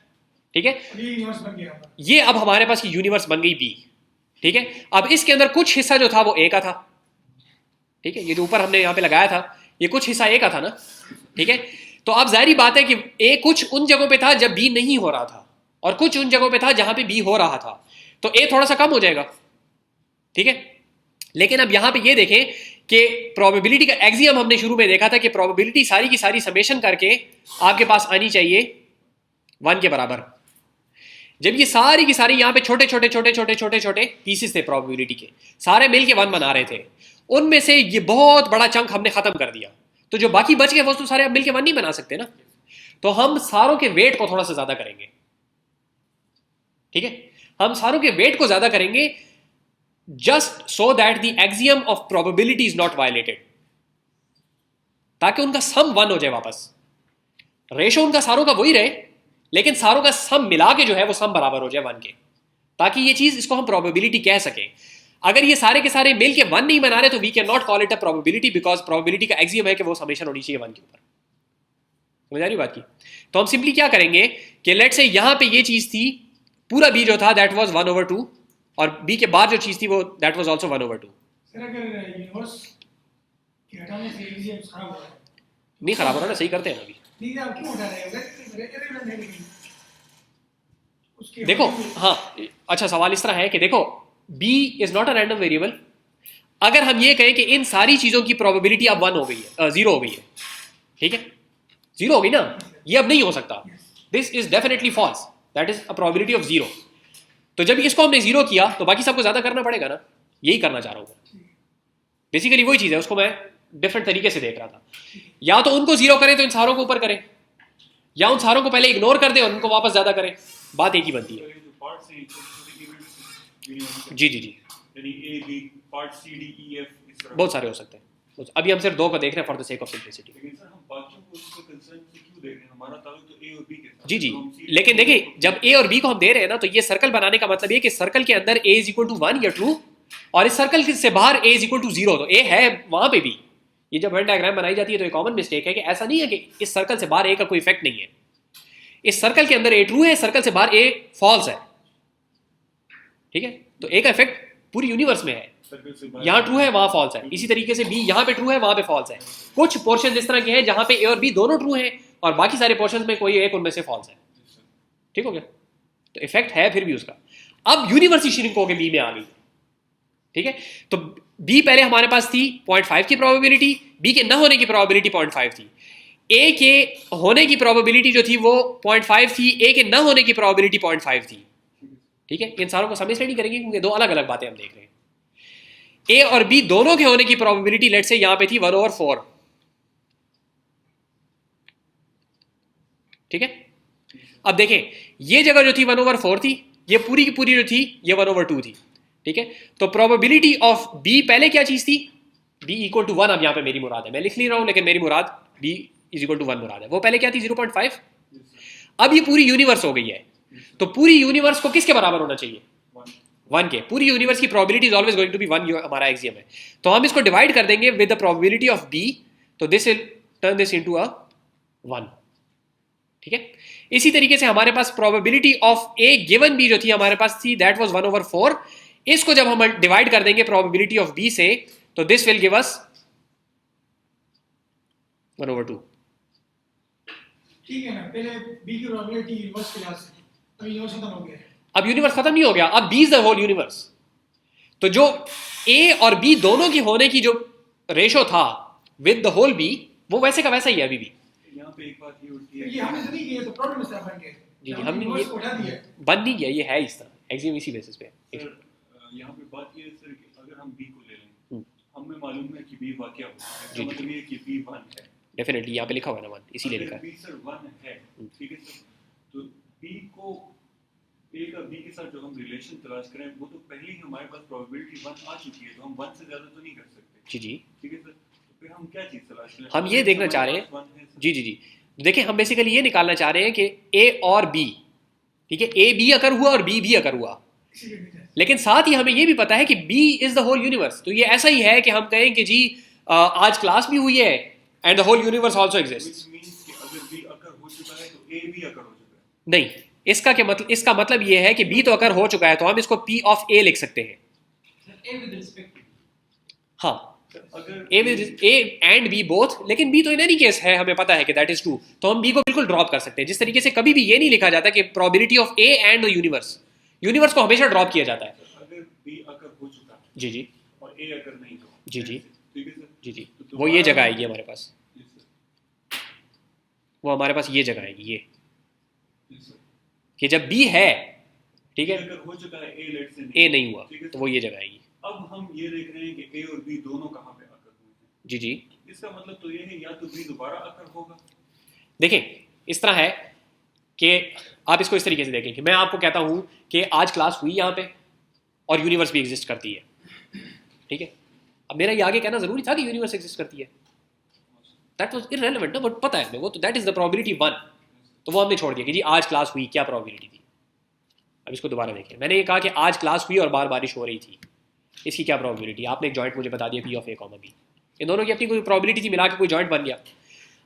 ठीक है। ये यूनिवर्स बन गया हमारा। ये अब हमारे पास की यूनिवर्स बन गई बी, ठीक है। अब इसके अंदर कुछ हिस्सा जो था वो ए का था, ठीक है। ये जो ऊपर हमने यहाँ पे लगाया था ये कुछ हिस्सा ए का था ना, ठीक है। तो अब जाहिर बात है कि ए कुछ उन जगहों पे था जब बी नहीं हो रहा था, और कुछ उन जगहों पे था जहां पे बी हो रहा था, तो ए थोड़ा सा कम हो जाएगा, ठीक है। लेकिन अब यहां पे ये देखें कि प्रोबेबिलिटी का एक्सियम हमने शुरू में देखा था कि प्रोबेबिलिटी सारी की सारी समेशन करके आपके पास आनी चाहिए 1 के बराबर। जब ये सारी की सारी यहाँ पे छोटे छोटे छोटे छोटे छोटे छोटे पीसेस थे प्रोबेबिलिटी के, सारे मिल के 1 बना रहे थे, उनमें से ये बहुत बड़ा चंक हमने खत्म कर दिया, तो जो बाकी बच गए वो तो सारे अब मिलके 1 नहीं बना सकते ना। तो हम सारों के वेट को थोड़ा सा ज्यादा करेंगे, ठीक है। हम सारों के वेट को ज्यादा करेंगे just so that the axiom of probability is not violated, ताकि उनका सम 1 हो जाए वापस। रेशो उनका सारों का वही रहे, लेकिन सारों का सम मिला के जो है वो सम बराबर हो जाए 1 के, ताकि ये चीज, इसको हम प्रोबेबिलिटी कह सकें। अगर ये सारे के सारे मिल के 1 नहीं बना रहे तो we can not call it a probability, because probability का एक्सियम है कि वो समेशन होनी चाहिए 1 के ऊपर। समझ आ रही बात की? तो हम सिंपली क्या करेंगे कि लेट से यहां पे ये चीज थी, पूरा बी जो था दैट वाज 1/2, और बी के बाद जो चीज थी वो दैट वाज आल्सो 1/2। सर अगर यूनिवर्स के हटाने से एक्सियम खराब हो रहा है, नहीं खराब हो रहा ना, सही करते हैं अभी। नहीं आप क्यों हटा रहे हैं? irrelevant है लेकिन उसके देखो हाँ, अच्छा सवाल इस तरह है कि देखो b is not a random variable. अगर हम ये कहें कि इन सारी चीजों की प्रोबेबिलिटी अब 1 हो गई है, 0 हो गई है, ठीक है, 0 हो गई ना, ये अब नहीं हो सकता, this is definitely false, that is a probability of 0। तो जब इसको हमने 0 किया तो बाकी सबको ज्यादा करना पड़ेगा ना, यही करना चाह रहा हूं। बेसिकली वही चीज है, उसको मैं डिफरेंट तरीके से देख रहा था। या तो उनको 0 करें तो इन सारों को ऊपर करें, या उन सारों को पहले इग्नोर कर दें और उनको वापस ज्यादा करें, बात एक ही बनती है। तो ये जो पार्ट्स हैं छोटे-छोटे इवेंट्स यूनिवर्स के, जी जी जी, यानी A B part C D E F इस तरह। बहुत सारे हो सकते हैं। अभी हम सिर्फ 2 को देख रहे हैं for the sake of simplicity. लेकिन सर हम बाकियों को उसके कंसर्न से क्यों देख रहे हैं? हमारा ताल्लुक तो ए और बी के साथ। जी जी, तो हम C लेकिन देखिए जब ए और बी को हम दे रहे हैं ना, तो ये सर्कल बनाने का मतलब ये कि सर्कल के अंदर a इज इक्वल टू 1 या ट्रू, और इस सर्कल से बाहर a इज इक्वल टू 0, तो a है वहां पे भी। ये जब वेन डायग्राम बनाई जाती है तो एक कॉमन मिस्टेक है कि ऐसा नहीं है कि इस सर्कल से बाहर a का कोई इफेक्ट नहीं है। इस सर्कल के अंदर a ट्रू है, सर्कल से बाहर a फॉल्स है, ठीक है। तो a का इफेक्ट पूरी यूनिवर्स में है, सर्कल से बाहर- यहाँ ट्रू है वहां फॉल्स है, इसी तरीके से बी यहाँ पे ट्रू है वहां पे फॉल्स है। कुछ पोर्शन इस तरह के हैं जहां पे ए और बी दोनों ट्रू हैं और बाकी सारे पोर्शन में कोई एक उनमें से फॉल्स है। ठीक हो गया? तो इफेक्ट है फिर भी उसका। अब यूनिवर्स ही श्रिंक होकर बी में आ गई, ठीक है? तो बी पहले हमारे पास थी 0.5 की प्रोबेबिलिटी, बी के न होने की प्रोबेबिलिटी 0.5 थी, ए के होने की प्रोबेबिलिटी जो थी वो 0.5 थी, ए के न होने की प्रोबेबिलिटी 0.5 थी, ठीक है? इन सारों को समझ नहीं करेंगे क्योंकि दो अलग अलग बातें हम देख रहे हैं। ए और बी दोनों के होने की प्रोबेबिलिटी लेट से यहां पे थी 1/4, ठीक है? अब देखें ये जगह जो थी 1/4 थी, ये पूरी की पूरी जो थी ये 1/2 थी, ठीक है? तो प्रोबेबिलिटी ऑफ बी पहले क्या चीज थी? बी इक्वल टू 1, अब यहां पे मेरी मुराद है, मैं लिख नहीं रहा हूं लेकिन मेरी मुराद बी इज इक्वल टू 1 मुराद है। वो पहले क्या थी? 0.5। अब ये पूरी यूनिवर्स हो गई है, तो पूरी यूनिवर्स को किसके बराबर होना चाहिए? 1 के। पूरी यूनिवर्स की probability is always going to be 1, हमारा एक्सियम है। तो हम इसको डिवाइड कर देंगे with the probability of B, तो this will turn this into a 1, ठीक है? इसी तरीके से हमारे पास probability of A given B जो थी हमारे पास थी दैट वाज 1/4। इसको जब हम डिवाइड कर देंगे प्रोबेबिलिटी ऑफ बी से, तो दिस विल गिव अस 1/2। ठीक है ना, पहले बी की प्रोबेबिलिटी यूनिवर्स के लिहाज से, तो यूनिवर्स खत्म हो गया है। अब यूनिवर्स खत्म नहीं हो गया, अब B is the whole universe. तो जो ए और बी दोनों की होने की जो रेशो था विद द होल बी, वो वैसे का वैसा ही है अभी भी। यहाँ पे एक बात ये उठती है ये हमने तो नहीं किया, तो प्रॉब्लम इस तरह बन गया। जी, हमने हमने यूनिवर्स ये- को उठा दिया। बंद नहीं किया, ये है इस तरह, एक्सियम इसी बेसिस पे है। सर, यहाँ पे बात ये है सर कि अगर हम बी को ले लें, हम्म। हमें मालूम है कि बी वाकया होगा, जी, इसका मतलब ये है कि बी 1 है। डेफिनेटली यहाँ पे लिखा हुआ है ना 1, इसीलिए लिखा अगर है। बी सर 1 है, ठीक है सर, तो बी को ए का बी के साथ जो हम रिलेशन तलाश करें वो तो पहले ही हमारे पास प्रोबेबिलिटी 1 आ चुकी है, तो हम 1 से ज्यादा तो नहीं कर सकते, जी जी ठीक है सर? तो फिर हम क्या चीज तलाश करें? हम ये देखना चाह रहे हैं, हमारे पास 1 है, सर। जी जी जी देखिए, हम बेसिकली ये निकालना चाह रहे हैं कि ए और बी, ठीक है, ए बी अकर हुआ और बी भी अकर हुआ, इसीलिए भी है। लेकिन साथ ही हमें ये भी पता है कि B is the whole universe. तो ये ऐसा ही है कि हम कहें कि जी आज क्लास भी हुई है and the whole universe also exist. Which means कि अगर बी अकर हो चुका है तो ए भी अकर हो चुका है। नहीं, इसका मतलब ये है कि बी तो अकर हो चुका है, तो हम इसको पी ऑफ ए लिख सकते हैं। A with respect to हाँ, अगर ए एंड बी बोथ, लेकिन बी तो इन एनी केस है, हमें पता है कि दैट इज ट्रू, तो हम बी को बिल्कुल ड्रॉप कर सकते हैं। जिस तरीके से कभी भी ये नहीं लिखा जाता कि probability of A and the universe, universe को हमेशा ड्रॉप किया जाता है। अगर बी अकर हो चुका है जी जी और ए अकर नहीं तो जी जी ठीक है सर? जी जी तो वो ये दोबारा- जगह आएगी हमारे पास, Yes, sir. वो हमारे पास ये जगह आएगी ये, Yes, sir. कि जब बी है, ठीक है, B अगर हो चुका है ए लेट से ए नहीं हुआ, ठीक है तो सर? वो ये जगह आएगी। अब हम ये देख रहे हैं कि ए और बी दोनों कहाँ पे अकर हुए हैं। जी जी इसका मतलब तो ये है या तो बी दोबारा अकर होगा। देखें, इस तरह है कि आप इसको इस तरीके से देखें कि मैं आपको कहता हूं कि आज क्लास हुई यहाँ पे और यूनिवर्स भी एग्जिस्ट करती है, ठीक है? अब मेरा ये आगे कहना जरूरी था कि यूनिवर्स एग्जिस्ट करती है, दैट वाज इररिलेवेंट ना, बट पता है हमें वो, तो दैट इज द प्रोबेबिलिटी 1, तो वो हमने छोड़ दिया कि जी आज क्लास हुई, क्या प्रोबेबिलिटी थी। अब इसको दोबारा देखें, मैंने ये कहा कि आज क्लास हुई और बाहर बारिश हो रही थी, इसकी क्या प्रोबेबिलिटी? आपने एक जॉइंट मुझे बता दिया P of A comma B, इन दोनों की अपनी कोई प्रोबेबिलिटी थी, मिला के कोई जॉइंट बन गया।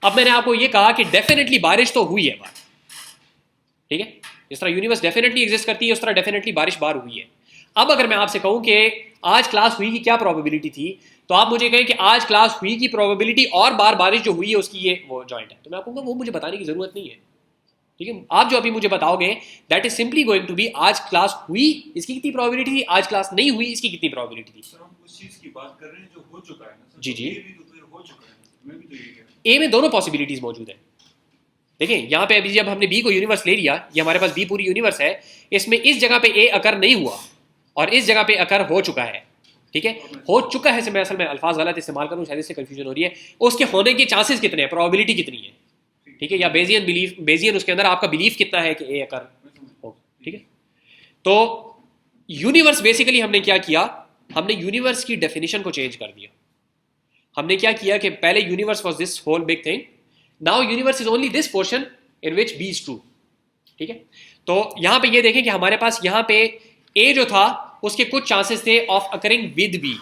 अब मैंने आपको ये कहा कि डेफिनेटली बारिश तो हुई है बाहर, ठीक है? जिस तरह यूनिवर्स डेफिनेटली एग्जिस्ट करती है उस तरह डेफिनेटली बारिश बाहर हुई है। अब अगर मैं आपसे कहूं कि आज क्लास हुई की क्या प्रोबेबिलिटी थी, तो आप मुझे कहें कि आज क्लास हुई की प्रोबेबिलिटी और बार बारिश जो हुई है उसकी ये वो जॉइंट है, तो मैं आपको कहूंगा वो मुझे बताने की जरूरत नहीं है, ठीक है? आप जो अभी मुझे बताओगे that is simply going to be आज क्लास हुई इसकी कितनी प्रोबेबिलिटी थी, आज क्लास नहीं हुई इसकी कितनी प्रोबेबिलिटी थी। सर हम उस चीज की बात कर रहे हैं जो हो चुका है ना सर। जी, तो जी। ए भी तो फिर हो चुका है, मैं भी तो यही कह रहा हूँ। ए में दोनों पॉसिबिलिटीज मौजूद है। देखिए यहाँ पे अभी जब हमने बी को यूनिवर्स ले लिया, ये हमारे पास बी पूरी यूनिवर्स है, इसमें इस जगह पे ए अकर नहीं हुआ और इस जगह पे अकर हो चुका है, ठीक है? हो चुका है से मैं असल में अल्फाज गलत इस्तेमाल करूँ, शायद इससे कंफ्यूजन हो रही है। उसके होने के चांसेस कितने हैं, प्रोबेबिलिटी कितनी है, ठीक है? या बेजियन बिलीफ, बेजियन उसके अंदर आपका बिलीफ कितना है कि ए अकर मैं समझ हो, ठीक है? तो यूनिवर्स बेसिकली हमने क्या किया, हमने यूनिवर्स की डेफिनेशन को चेंज कर दिया। हमने क्या किया कि पहले universe was this whole big thing, now universe is only this portion in which B is true, ठीक है? तो यहां पे ये देखें कि हमारे पास यहां पे ए जो था उसके कुछ चांसेस थे ऑफ अकरिंग विद बी,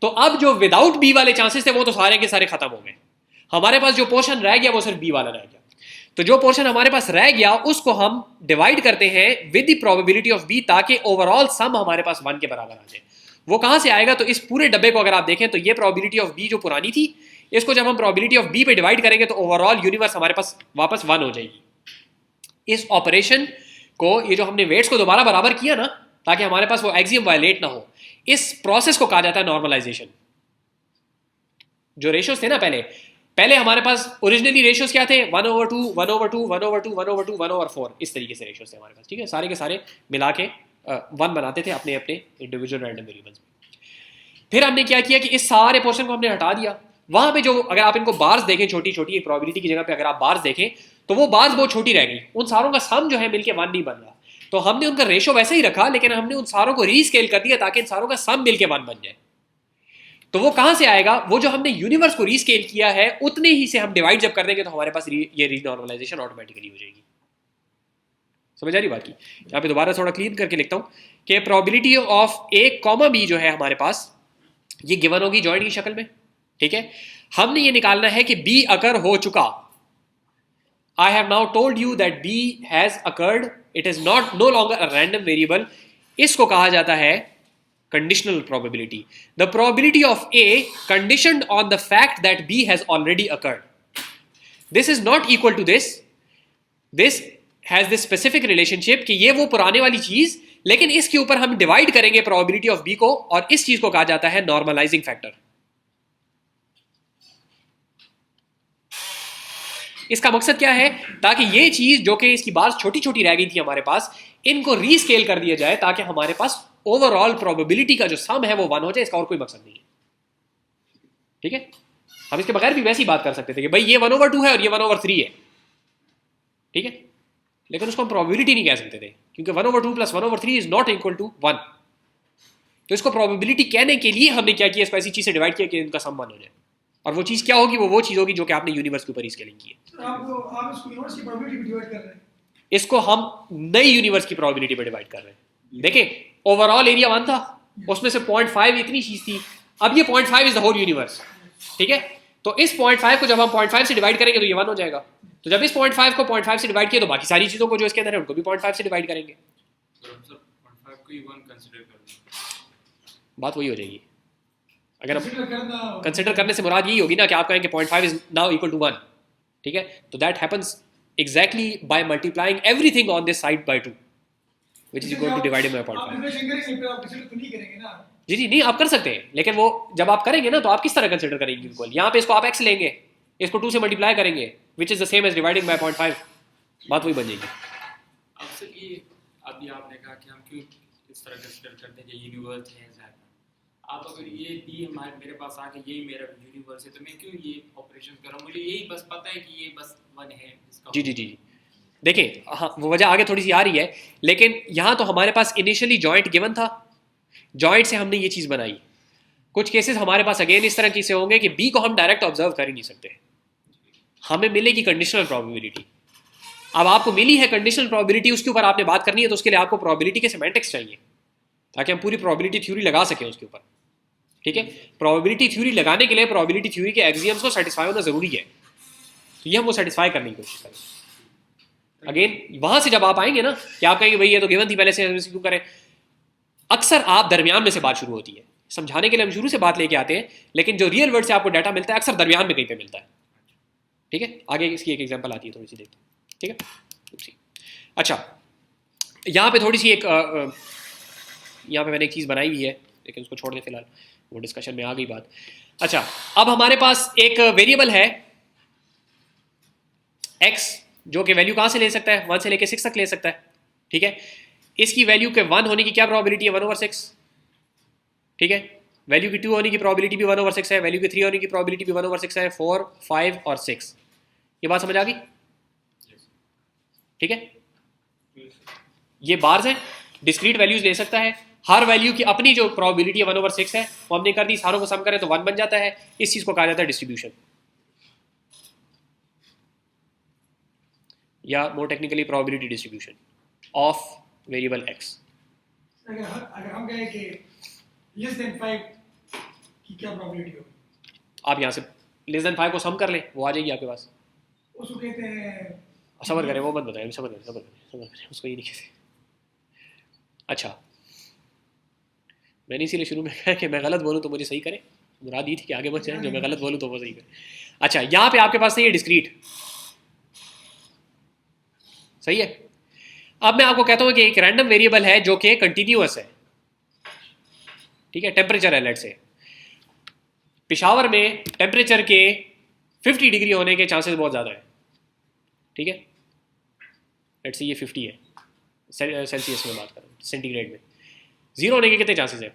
तो अब जो विदाउट बी वाले चांसेस थे वो तो सारे के सारे खत्म हो गए। हमारे पास जो पोर्शन रह गया वो सिर्फ बी वाला रह गया। तो जो पोर्शन हमारे पास रह गया उसको हम डिवाइड करते हैं with the probability of B, ताकि ओवरऑल सम हमारे पास 1 के बराबर आ जाए। वो कहां से आएगा, तो इस पूरे डब्बे को अगर आप देखें तो ये प्रोबेबिलिटी ऑफ बी जो पुरानी थी, इसको जब हम प्रोबेबिलिटी ऑफ बी पे डिवाइड करेंगे तो ओवरऑल यूनिवर्स हमारे पास वापस 1 हो जाएगी। इस ऑपरेशन को, ये जो हमने वेट्स को दोबारा बराबर किया ना ताकि हमारे पास वो एक्सियम वायलेट ना हो, इस प्रोसेस को कहा जाता है नॉर्मलाइजेशन। जो रेशियोज थे ना पहले हमारे पास ओरिजिनली रेशियोज क्या थे, 1/2 1/2 1/2 1/2 1/4, इस तरीके से रेशियोज थे हमारे पास, ठीक है, सारे के सारे मिला के 1 बनाते थे अपने अपने इंडिविजुअल रैंडम वेरिएबल्स में। फिर हमने क्या किया कि इस सारे पोर्शन को हमने हटा दिया। वहां पे जो अगर आप इनको बार्स देखें, छोटी छोटी प्रोबेबिलिटी की जगह पे अगर आप बार्स देखें तो वो बार्स बहुत छोटी रह गई, उन सारों का सम जो है मिलके 1 नहीं बन रहा। तो हमने उनका रेशो वैसे ही रखा, लेकिन हमने उन सारों को रीस्केल कर दिया ताकि इन सारों का सम मिलके 1 बन जाए। तो वो कहां से आएगा, वो जो हमने यूनिवर्स को रीस्केल किया है उतने ही से हम डिवाइड जब कर देंगे तो हमारे पास ये रीनॉर्मलाइजेशन ऑटोमेटिकली हो जाएगी। समझ आ रही बात की? यहाँ पे दोबारा थोड़ा क्लीन करके लिखता हूं कि probability of A comma B जो है हमारे पास ये गिवन होगी जॉइंट की शक्ल में, ठीक है। हमने ये निकालना है कि बी अकर हो चुका। I have now told you that B has occurred, it is not no longer a random variable. इसको कहा जाता है conditional probability. The probability of A conditioned on the fact that B has already occurred. This is not equal to this. This has this specific relationship कि ये वो पुराने वाली चीज, लेकिन इसके ऊपर हम डिवाइड करेंगे probability of B को, और इस चीज को कहा जाता है normalizing factor. इसका मकसद क्या है, ताकि ये चीज जो कि इसकी बार छोटी छोटी रह गई थी हमारे पास, इनको रीस्केल कर दिया जाए ताकि हमारे पास ओवरऑल प्रोबेबिलिटी का जो सम है वो 1 हो जाए। इसका और कोई मकसद नहीं है, ठीक है। हम इसके बगैर भी वैसी बात कर सकते थे कि भाई ये 1/2 है और ये 1/3 है, ठीक है, लेकिन उसको हम प्रोबेबिलिटी नहीं कह सकते थे क्योंकि 1/2 + 1/3 इज नॉट इक्वल टू 1। तो इसको प्रोबेबिलिटी कहने के लिए हमने क्या किया, इसको ऐसी चीज से डिवाइड किया कि इनका सम 1 हो जाए। और वो चीज क्या होगी, वो चीज होगी जो कि आपने यूनिवर्स के ऊपर स्केलिंग की है। आप इसको यूनिवर्स की प्रोबेबिलिटी पे डिवाइड कर रहे हैं। इसको हम नई यूनिवर्स की प्रोबेबिलिटी पे डिवाइड कर रहे हैं। देखें, ओवरऑल एरिया 1 था, उसमें से 0.5 इतनी चीज थी, अब ये 0.5 इज द होल यूनिवर्स, ठीक है। तो इस 0.5 को जब हम 0.5 से डिवाइड करेंगे तो ये 1 हो जाएगा। तो जब इस 0.5 को 0.5 से डिवाइड किया तो बाकी सारी चीजों को जो इसके अंदर है उनको भी 0.5 से डिवाइड करेंगे। बात वही हो जाएगी। अगर हम कंसिडर करने से मुराद यही होगी ना कि आप कहेंगे 0.5 इज नाउ इक्वल टू 1, ठीक है। तो that happens exactly by multiplying everything on this side by 2 which is equal to divided by 0.5. आप डिफरेंशिएट करेंगे फिर आप कंसीडर तो नहीं करेंगे ना। जी नहीं, आप कर सकते हैं, लेकिन वो जब आप करेंगे ना तो आप किस तरह कंसिडर करेंगे इक्वल। यहाँ पे इसको आप x लेंगे, इसको 2 से मल्टीप्लाई करेंगे, which is the same as dividing by 0.5, बात वही बन जाएगी। अब सर ये अभी आपने कहा कि हम क्यों इस तरह कंसिडर करते हैं कि यूनिवर्स है ज़्यादा। आप अगर ये भी मेरे पास आके यही मेरा यूनिवर्स है तो मैं क्यों ये ऑपरेशन कर रहा हूँ, मुझे यही बस पता है कि ये बस 1 है इसका। जी जी जी देखिए, हाँ वो वजह आगे थोड़ी सी आ रही है, लेकिन यहाँ तो हमारे पास इनिशियली जॉइंट गिवन था, जॉइंट से हमने ये चीज़ बनाई। कुछ केसेस हमारे पास अगेन इस तरह की से होंगे कि बी को हम डायरेक्ट ऑब्जर्व कर ही नहीं सकते, हमें मिलेगी कंडीशनल प्रोबेबिलिटी। अब आपको मिली है कंडीशनल प्रोबेबिलिटी, उसके ऊपर आपने बात करनी है, तो उसके लिए आपको प्रोबेबिलिटी के सेमेंटिक्स चाहिए ताकि हम पूरी प्रोबेबिलिटी थ्योरी लगा सकें उसके ऊपर, ठीक है। प्रोबेबिलिटी थ्योरी लगाने के लिए प्रोबेबिलिटी थ्योरी के एक्सियम्स को सेटिस्फाई होना जरूरी है, तो ये हम वो सेटिस्फाई करने की कोशिश करें। अगेन वहां से जब आप आएंगे ना कि आप कहेंगे भाई ये तो गिवन थी पहले से, क्यों करें। अक्सर आप दरमियान में से बात शुरू होती है, समझाने के लिए हम शुरू से बात लेके आते हैं, लेकिन जो रियल वर्ल्ड से आपको डाटा मिलता है अक्सर दरमियान में कहीं पे मिलता है, ठीक है। आगे इसकी एक एग्जांपल आती है, थोड़ी सी देखते हैं, ठीक है। अच्छा, यहाँ पे थोड़ी सी एक यहाँ पे मैंने एक चीज़ बनाई हुई है, लेकिन उसको छोड़ दें फिलहाल, वो डिस्कशन में आ गई बात। अच्छा, अब हमारे पास एक वेरिएबल है x, जो कि वैल्यू कहाँ से ले सकता है, 1 से लेके 6 तक ले सकता है, ठीक है। इसकी वैल्यू के 1 होने की क्या प्रोबेबिलिटी है, 1/6, ठीक है। वैल्यू की 2 होने की प्रोबेबिलिटी भी 1/6 है, वैल्यू की 3 होने की प्रोबेबिलिटी भी 1/6 है, 4, 5 और 6। ये बात समझ आ गई, ठीक है। ये बार्स हैं, डिस्क्रीट वैल्यूज ले सकता है, हर वैल्यू की अपनी जो प्रोबेबिलिटी है 1/6 है, वो हमने कर दी, सारों को सम करें तो 1 बन जाता है। इस चीज को कहा जाता है डिस्ट्रीब्यूशन, या more technically probability distribution of variable x। अगर हम कहें कि लेस देन 5 की क्या प्रोबेबिलिटी होगी, आप यहाँ से लेस देन 5 को सम कर लें, वो आ जाएगी आपके पास। उसको कहते हैं, सबर करें, वो मत बताएं, सबर करें, उसको ये नहीं कहते। अच्छा, मैंने इसीलिए शुरू में कहा कि मैं गलत बोलूँ तो मुझे सही करें, मुराद ये थी कि आगे मत जाए, जो मैं गलत बोलूँ तो वो सही करें। अच्छा, यहाँ पे आपके पास नहीं है डिस्क्रीट, सही है। अब मैं आपको कहता हूं कि एक रैंडम वेरिएबल है जो कि कंटिन्यूअस है, ठीक है, टेम्परेचर है लेट से। पेशावर में टेम्परेचर के 50 डिग्री होने के चांसेस बहुत ज़्यादा है, ठीक है, लेट से ये 50 है, सेल्सियस में बात करूँ, सेंटीग्रेड में 0 होने के कितने चांसेस है?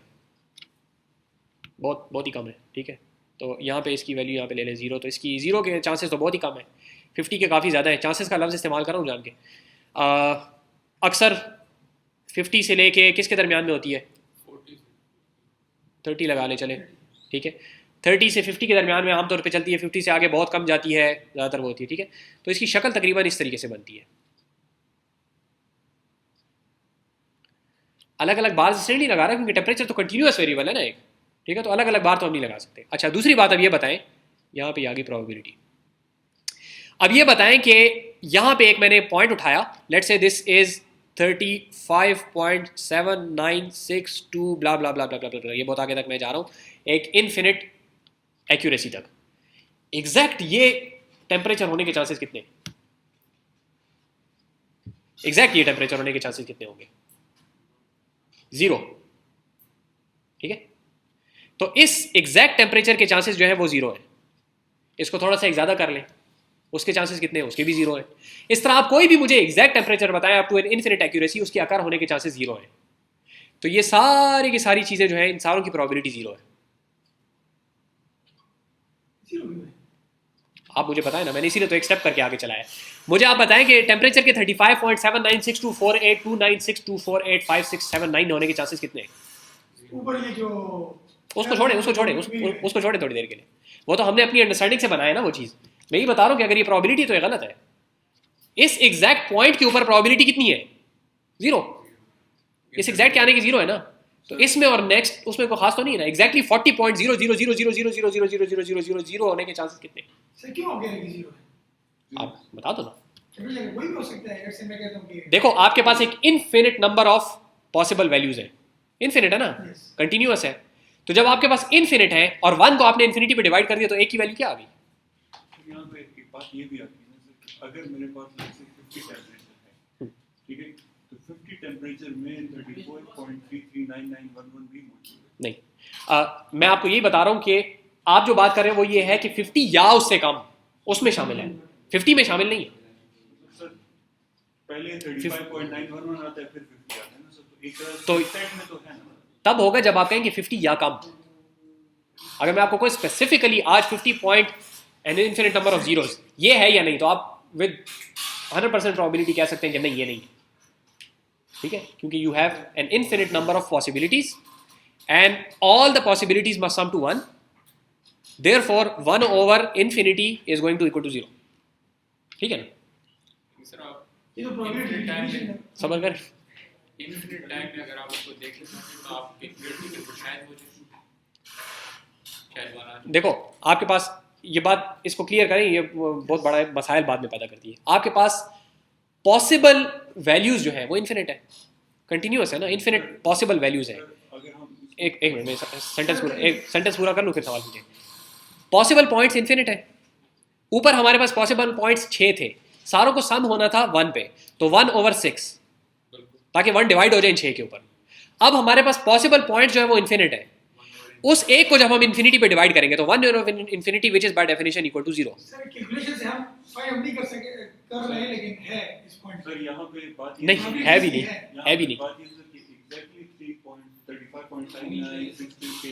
बहुत बहुत ही कम है, ठीक है। तो यहाँ पे इसकी वैल्यू यहाँ पे ले लें 0, तो इसकी 0 के चांसेस तो बहुत ही कम है, 50 के काफ़ी ज़्यादा है। चांसेस का लफ्ज़ इस्तेमाल कर रहा हूँ जान के। अक्सर 50 से लेके किसके दरमियान में होती है? 30 लगा ले चले, ठीक है, 30 से 50 के दरमियान में आमतौर पे चलती है, 50 से आगे बहुत कम जाती है, ज़्यादातर वो होती है, ठीक है। तो इसकी शक्ल तकरीबन इस तरीके से बनती है। अलग अलग बार इसलिए नहीं लगा रहा क्योंकि टेम्परेचर तो कंटिन्यूअस वेरिएबल है ना एक, ठीक है, तो अलग अलग बार तो हम नहीं लगा सकते। अच्छा, दूसरी बात अब ये बताएं, यहाँ पे आ गई प्रोबेबिलिटी। अब ये बताएं कि यहाँ पे एक मैंने पॉइंट उठाया, लेट्स से दिस इज 35.7962 ब्ला ब्ला ब्ला ब्ला ब्ला ब्ला, ये बहुत आगे तक मैं जा रहा हूँ, एक इनफिनिट एक्यूरेसी तक। एग्जैक्ट ये टेम्परेचर होने के चांसेस कितने? एग्जैक्ट ये टेम्परेचर होने के चांसेस कितने होंगे? 0, ठीक है। तो इस एग्जैक्ट टेम्परेचर के चांसेस जो है वो 0 है। इसको थोड़ा सा एक ज़्यादा कर लें, उसके चांसेस कितने हैं? उसके भी 0 है। इस तरह आप कोई भी मुझे एग्जैक्ट टेम्परेचर बताएं up to an infinite accuracy, उसके आकार होने के चांसेस 0 है। तो ये सारी की सारी चीज़ें जो है, इन सारों की प्रोबेबिलिटी 0 है। आप मुझे बताएं ना, मैंने इसीलिए तो एक स्टेप करके आगे चलाया। मुझे आप बताएं कि टेम्परेचर के 35.7962482962485679 होने के चांसेस कितने हैं? ऊपर ये जो उसको छोड़े थोड़ी देर के लिए, वो तो हमने अपनी अंडरस्टैंडिंग से बनाया ना वो चीज़। मैं ही बता रहा हूँ कि अगर ये प्रोबेबिलिटी तो ये गलत है। इस एग्जैक्ट पॉइंट के ऊपर प्रोबेबिलिटी कितनी है? 0। इस एग्जैक्ट के आने की 0 है ना, तो इसमें और नेक्स्ट उसमें कोई खास तो नहीं है ना। एग्जैक्टली 40.000000000000 होने के चांसेस कितने? सर क्यों हो गया कि 0 है? आप बता दो ना। वही हो सकता है, जैसे मैं कहता हूँ कि देखो, आपके पास एक infinite number of possible values है, इनफिनिट है ना, कंटिन्यूअस है। तो जब आपके पास इनफिनिट है और 1 को आपने इन्फिनिटी पे डिवाइड कर दिया तो एक की वैल्यू क्या आ गई? यहाँ पे एक बात ये भी आती है ना सर, अगर मेरे पास जैसे 50 टेम्परेचर है, ठीक है, तो 50 टेम्परेचर में 34.339911 भी मौजूद है। नहीं, मैं आपको यही बता रहा हूँ कि आप जो बात कर रहे हैं वो ये है कि 50 या उससे कम उसमें शामिल है, 50 में शामिल नहीं है। सर पहले 35.911 आता है, फिर 50 आता है ना सर, तो एक तरह तो से सेट में तो है ना। तब होगा जब आप कहेंगे 50 या कम। अगर मैं आपको कोई स्पेसिफिकली आज 50 point an infinite number of zeros ये है या नहीं, तो आप विद 100% प्रोबेबिलिटी कह सकते हैं कि नहीं ये नहीं है, ठीक है, क्योंकि you have an infinite number of possibilities and all the possibilities must sum to 1, therefore 1 over infinity is going to equal to 0, ठीक है ना। सर आप ये तो प्रोबेबिलिटी टाइम में समझ गए? इनफिनिट टाइम में अगर आप उसको देखें तो आप कैलकुलेट करके शायद वो शायद वाला देखो, आपके पास ये बात, इसको क्लियर करें, ये बहुत बड़ा मसाइल बाद में पैदा करती है। आपके पास पॉसिबल वैल्यूज जो है वो इन्फिनिट है, कंटिन्यूअस है ना, इन्फिनिट पॉसिबल वैल्यूज है। अगर हम एक मिनट में सेंटेंस पूरा कर लूँ फिर सवाल पूछे। पॉसिबल पॉइंट्स इन्फिनिट है। ऊपर हमारे पास पॉसिबल पॉइंट्स 6 थे, सारों को सम होना था 1 पे, तो 1 ओवर 6 ताकि 1 डिवाइड हो जाए इन 6 के ऊपर। अब हमारे पास पॉसिबल पॉइंट जो है वो इन्फिनिट है, उस एक को जब हम इन्फिनिटी पे डिवाइड करेंगे तो 1 over infinity which is by definition equal to 0। Sir calculation से हम फाइंड नहीं कर रहे हैं, लेकिन है इस पॉइंट सर यहाँ पे बात ये नहीं, है भी नहीं, है भी नहीं। बात ये सर कि एग्जैक्टली 3.35.9963 के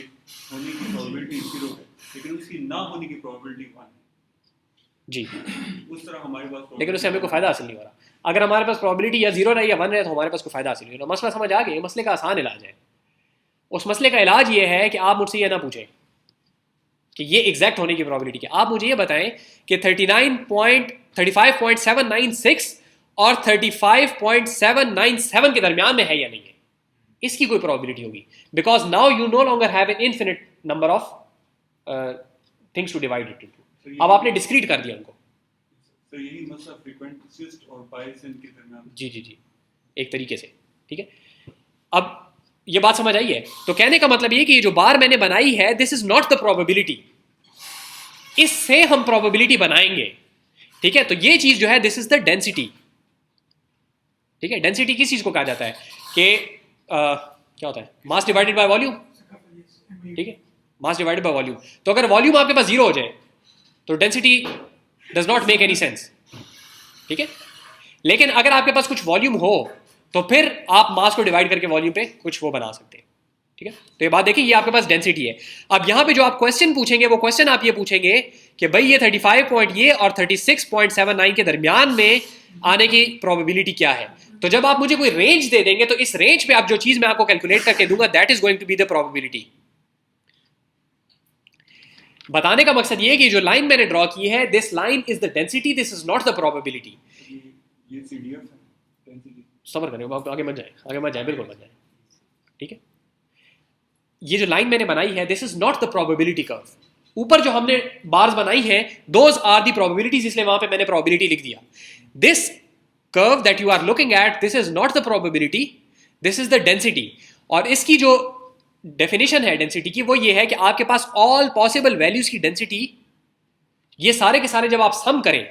होने की प्रोबेबिलिटी 0 है, लेकिन उसकी ना होने की प्रोबेबिलिटी 1 है जी, उस तरह हमारे पास लेकिन उससे हमें कोई फायदा हासिल नहीं हो रहा। अगर हमारे पास प्रोबेबिलिटी या 0 रहे या 1 रहे तो हमारे पास कोई फायदा हासिल नहीं हो रहा। मसला समझ आ गया? मसले का आसान इलाज है। उस मसले का इलाज ये है कि आप मुझसे ये ना पूछें कि ये एग्जैक्ट होने की प्रोबेबिलिटी क्या, आप मुझे ये बताएं कि 35.796 और 35.797 के दरमियान में है या नहीं है, इसकी कोई प्रोबेबिलिटी होगी। Because now you no longer have an infinite number of things to divide it into. अब आपने डिस्क्रीट कर दिया उनको। सर यही मसला फ्रीक्वेंसिस्ट और बायसेंट के दरमियान जी जी जी, एक तरीके से, ठीक है। अब ये बात समझ आई है? तो कहने का मतलब ये कि ये जो बार मैंने बनाई है, this is not the probability, इससे हम प्रोबेबिलिटी बनाएंगे, ठीक है। तो ये चीज जो है दिस इज द डेंसिटी, ठीक है, डेंसिटी किस चीज़ को कहा जाता है कि क्या होता है, मास डिवाइडेड बाय वॉल्यूम, ठीक है, मास डिवाइडेड बाय वॉल्यूम। तो अगर वॉल्यूम आपके पास जीरो हो जाए तो density does not make any sense, ठीक है। लेकिन अगर आपके पास कुछ वॉल्यूम हो तो फिर आप मास को डिवाइड करके वॉल्यूम पे कुछ वो बना सकते हैं, ठीक है। तो ये बात देखिए, ये आपके पास डेंसिटी है। अब यहां पे जो आप क्वेश्चन पूछेंगे वो क्वेश्चन आप ये पूछेंगे कि भाई ये 35 पॉइंट ये और 36.79 के दरमियान में आने की प्रोबेबिलिटी क्या है। तो जब आप मुझे कोई रेंज दे देंगे तो इस रेंज पे आप जो चीज मैं आपको कैलकुलेट करके दूंगा that is going to be the probability. बताने का मकसद ये कि जो लाइन मैंने ड्रॉ की है, this line is the density, this is not the probability. ये CDF है डेंसिटी। सबर करें, आगे मत जाए, आगे मत जाए, बिल्कुल मत जाए, ठीक है। ये जो लाइन मैंने बनाई है this is not the probability curve. ऊपर जो हमने बार्स बनाई हैं दोज आर द प्रोबेबिलिटीज, इसलिए वहां पे मैंने प्रोबेबिलिटी लिख दिया। This curve that you are looking at this is not the probability, this is the density. और इसकी जो डेफिनेशन है डेंसिटी की वो ये है कि आपके पास ऑल पॉसिबल वैल्यूज की डेंसिटी, ये सारे के सारे जब आप सम करें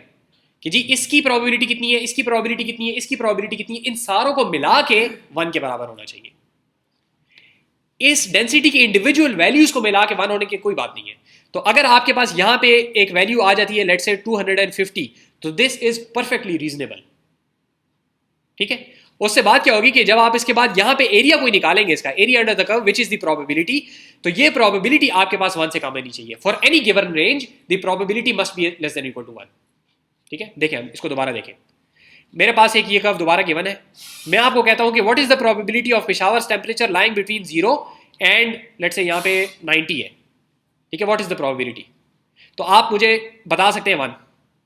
कि जी इसकी प्रोबेबिलिटी कितनी है, इसकी प्रोबेबिलिटी कितनी है, इसकी प्रोबेबिलिटी कितनी है, इन सारों को मिला के 1 के बराबर होना चाहिए। इस डेंसिटी की इंडिविजुअल वैल्यूज को मिला के 1 होने की कोई बात नहीं है। तो अगर आपके पास यहां पे एक वैल्यू आ जाती है लेट्स से 250, तो दिस इज परफेक्टली रीजनेबल, ठीक है। उससे बात क्या होगी कि जब आप इसके बाद यहां पे एरिया कोई निकालेंगे, इसका area under the curve which is the probability, तो ये प्रोबेबिलिटी आपके पास 1 से कम होनी चाहिए। For any given range the probability must be less than equal to 1, ठीक है। देखें, हम इसको दोबारा देखें। मेरे पास एक ये कर्व दोबारा गिवन है, मैं आपको कहता हूं कि what is the probability of Peshawar temperature lying between 0 and let's say यहां पे 90 है, ठीक है। व्हाट इज द प्रोबेबिलिटी, तो आप मुझे बता सकते हैं 1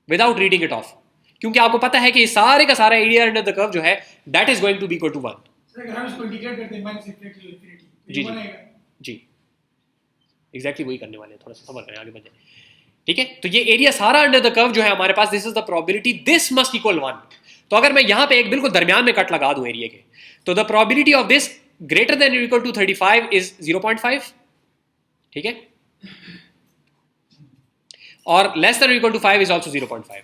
विदाउट रीडिंग इट ऑफ, क्योंकि आपको पता है कि सारे का सारा एरिया अंडर द कर्व जो है that is going to be equal to 1। Sir अगर हम इसको इंटीग्रेट करते हैं माइनस इंफिनिटी टू इंफिनिटी तो जी ये जी 1 आएगा। जी, एग्जैक्टली वही करने वाले हैं, थोड़ा सा समझ रहे हैं, आगे बढ़ जाए, ठीक है। तो ये एरिया सारा अंडर द कर्व जो है हमारे पास, this is the probability, this must equal 1। तो अगर मैं यहां पे एक बिल्कुल दरमियान में कट लगा दूं एरिया के, तो the probability of this greater than equal to 35 is 0.5, ठीक है, और less than equal to 5 is also 0.5।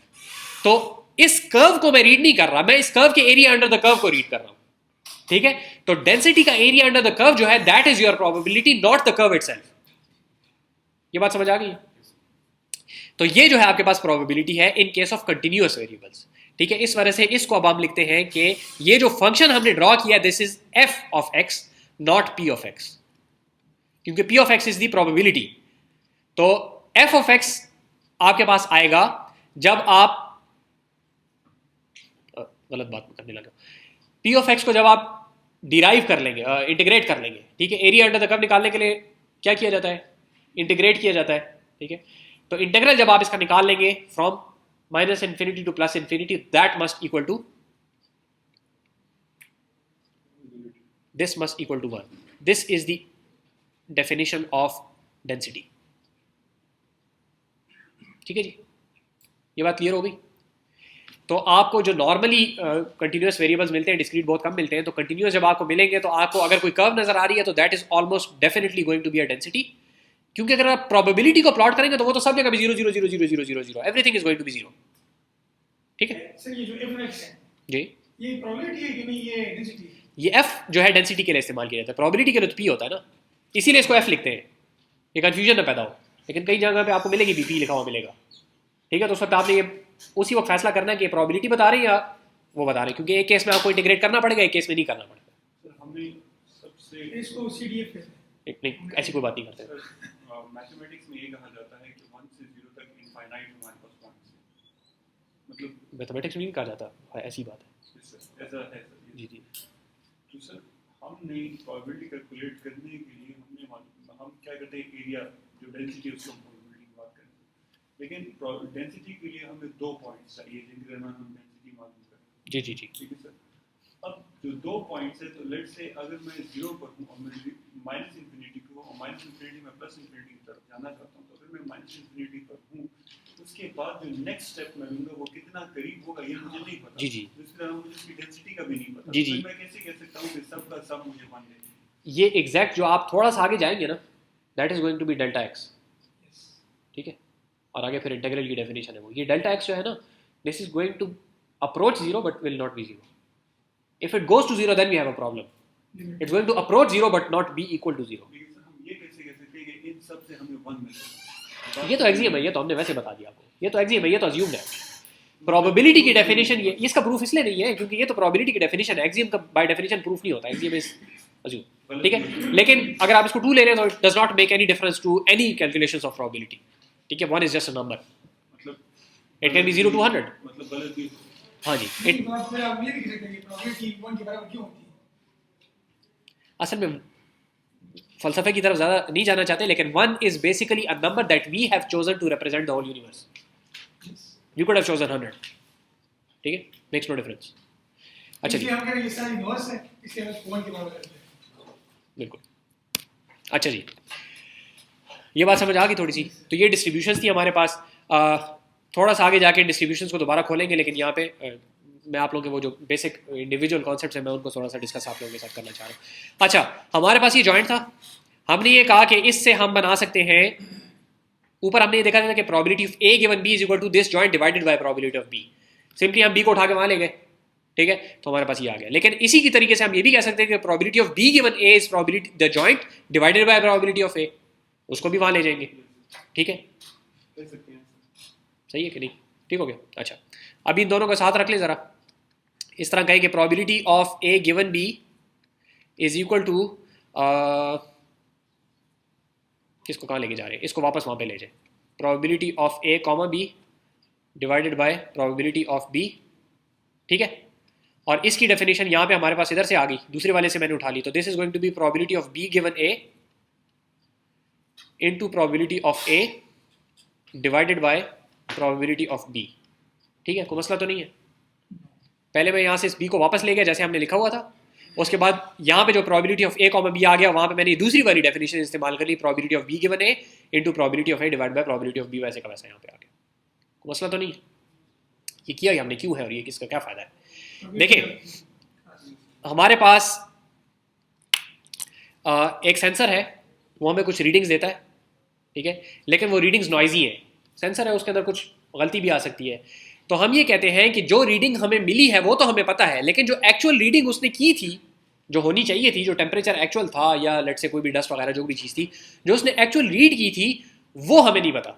तो इस कर्व को मैं रीड नहीं कर रहा, मैं इस कर्व के एरिया अंडर द कर्व को रीड कर रहा हूं, ठीक है। तो डेंसिटी का एरिया अंडर द कर्व जो है that is your probability, not the curve itself. ये बात समझ आ गई? तो ये जो है आपके पास प्रोबेबिलिटी है in case of continuous variables, ठीक है। इस वजह से इसको अब हम लिखते हैं कि ये जो फंक्शन हमने ड्रॉ किया this is f of x not p of x, क्योंकि p of x is the probability. तो f ऑफ x आपके पास आएगा जब आप गलत बात करने लगा, p ऑफ x को जब आप डिराइव कर लेंगे, इंटीग्रेट कर लेंगे, ठीक है। एरिया अंडर द कर्व निकालने के लिए क्या किया जाता है, इंटीग्रेट किया जाता है, ठीक है। तो इंटीग्रल जब आप इसका निकाल लेंगे from minus infinity to plus infinity, that must equal to this must equal to 1। This is the definition of density, ठीक है जी। ये बात क्लियर हो गई? तो आपको जो नॉर्मली कंटिन्यूअस वेरिएबल्स मिलते हैं, डिस्क्रीट बहुत कम मिलते हैं, तो कंटिन्यूअस जब आपको मिलेंगे तो आपको अगर कोई कर्व नजर आ रही है तो that is almost definitely going to be a density, क्योंकि अगर आप प्रोबेबिलिटी को प्लॉट करेंगे तो वो तो सब जगह भी 0 0 0 0 0 0 0 everything is going to be 0, ठीक है सर ये जो f(x) है जी। ये प्रोबेबिलिटी है कि नहीं, ये डेंसिटी है? ये f जो है डेंसिटी के लिए इस्तेमाल किया जाता है, प्रोबेबिलिटी के लिए तो p होता है ना, इसीलिए इसको f लिखते हैं, ये कंफ्यूजन ना पैदा हो। लेकिन कई जगह पे आपको मिलेगी p लिखा हुआ मिलेगा, ठीक है। तो उस वक्त आपने ये उसी वक्त फैसला करना है कि प्रोबेबिलिटी बता रहे हैं या वो बता रहे हैं, क्योंकि एक केस में आपको इंटीग्रेट करना पड़ेगा, एक केस में नहीं करना पड़ेगा। सर हमने सबसे इसको CDF कहते हैं। नहीं, ऐसी कोई बात नहीं करते। मैथमेटिक्स में ये कहा जाता है कि 1 से 0 तक इनफाइनाइट हमारे पास पॉइंट्स हैं, मतलब मैथमेटिक्स में नहीं कहा जाता है, ऐसी बात है। ऐसा है सर। जी जी। तो सर हमने प्रोबेबिलिटी कैलकुलेट करने के लिए हम क्या करते हैं, एरिया जो डेंसिटी उसको प्रोबेबिलिटी की बात करते हैं, लेकिन डेंसिटी के लिए हमें 2 पॉइंट्स चाहिए जिनके दरमियान हम डेंसिटी मालूम करें। जी जी जी। ठीक है सर। अब जो 2 पॉइंट्स है, तो लेट्स से अगर मैं 0 पर हूँ और मैं माइनस इंफिनिटी को और माइनस इंफिनिटी में प्लस इंफिनिटी की तरफ जाना चाहता हूँ, तो अगर मैं माइनस इंफिनिटी पर हूँ उसके बाद जो नेक्स्ट स्टेप मैं लूँगा वो कितना करीब होगा ये मुझे नहीं पता। जी जी। दूसरी तरह मुझे उसकी डेंसिटी का भी नहीं पता। जी जी। तो मैं कैसे कह सकता हूँ कि सब का सब मुझे मान ले। ये एग्जैक्ट जो आप थोड़ा सा आगे जाएंगे ना that is going to be delta x, ठीक है। और आगे फिर इंटीग्रल की डेफिनेशन है वो, ये डेल्टा एक्स जो है ना this is going to approach 0 but will not be 0, If it goes to 0, then we have a problem. It's going to approach 0 but not be equal to 0. लेकिन sir हम ये कैसे कह सकते हैं कि इन सब से हमें 1 मिलेगा? ये तो एक्सियम है, ये तो हमने वैसे बता दिया आपको, ये तो एक्सियम है, ये तो अज्यूम्ड है. प्रोबेबिलिटी की डेफिनेशन ये, इसका प्रूफ इसलिए नहीं है क्योंकि ये तो प्रोबेबिलिटी की डेफिनेशन है, एक्सियम का बाय डेफिनेशन प्रूफ नहीं होता, एक्सियम इज अज्यूम. ठीक है, लेकिन अगर आप इसको 2 ले लें तो it does not make any difference to any calculations of probability. ठीक है, 1 इज जस्ट अ नंबर, मतलब इट कैन बी 0 to 100. मतलब गलत भी हाँ जी. लेकिन बात फिर आप ये भी कह सकते हैं कि प्रोबेबिलिटी 1 के बराबर क्यों होती है? असल में फलसफे की तरफ ज़्यादा नहीं जाना चाहते, लेकिन 1 is basically a number that we have chosen to represent the whole universe. You could have chosen 100. ठीक है, मेक्स नो डिफरेंस. अच्छा जी, इसलिए हम कह रहे हैं ये सारी यूनिवर्स है, इसलिए हम इसको 1 के बराबर करते हैं. बिल्कुल. अच्छा जी, ये बात समझ आ गई थोड़ी सी. तो ये डिस्ट्रीब्यूशंस थी हमारे पास. थोड़ा सा आगे जाके डिस्ट्रीब्यूशंस को दोबारा खोलेंगे, लेकिन यहाँ पे मैं आप लोगों के वो जो बेसिक इंडिविजुअल कॉन्सेप्ट्स हैं मैं उनको थोड़ा सा डिस्कस आप लोगों के साथ करना चाह रहा हूँ. अच्छा, हमारे पास ये जॉइंट था, हमने ये कहा कि इससे हम बना सकते हैं, ऊपर हमने ये देखा था कि probability of A given B is equal to this joint divided by probability of B. Simply हम बी को उठा के वहाँ ले गए. ठीक है, तो हमारे पास ये आ गया. लेकिन इसी की तरीके से हम ये भी कह सकते हैं कि probability of B given A is probability the joint divided by probability of A, उसको भी वहाँ ले जाएंगे. ठीक है, कह सकते हैं. सही है कि नहीं? ठीक हो गया. अच्छा, अभी इन दोनों को साथ रख ले ज़रा. इस तरह कहें कि probability of A given B is equal to, किसको कहाँ लेके जा रहे हैं, इसको वापस वहाँ पे ले जाए. Probability of A comma B divided by probability of B. ठीक है, और इसकी डेफिनेशन यहाँ पे हमारे पास इधर से आ गई, दूसरे वाले से मैंने उठा ली. तो this is going to be probability of B given A into probability of A divided by probability of B. ठीक है, कोई मसला तो नहीं है. पहले मैं यहाँ से इस बी को वापस ले गया जैसे हमने लिखा हुआ था, उसके बाद यहाँ पे जो probability of A comma B आ गया, वहाँ पे मैंने दूसरी वाली डेफिनेशन इस्तेमाल कर ली, probability of B given A into probability of A divide by probability of B. वैसे का वैसा यहाँ पे आ गया, कोई मसला तो नहीं है. ये किया हमने क्यों है और ये किसका क्या फ़ायदा है? देखिए, हमारे पास एक सेंसर है, वो हमें कुछ रीडिंग्स देता है. ठीक है, लेकिन वो रीडिंग्स नॉइजी है. सेंसर है, उसके अंदर कुछ गलती भी आ सकती है. तो हम ये कहते हैं कि जो रीडिंग हमें मिली है वो तो हमें पता है, लेकिन जो एक्चुअल रीडिंग उसने की थी, जो होनी चाहिए थी, जो टेम्परेचर एक्चुअल था या लेट से कोई भी डस्ट वगैरह जो भी चीज़ थी जो उसने एक्चुअल रीड की थी, वो हमें नहीं पता.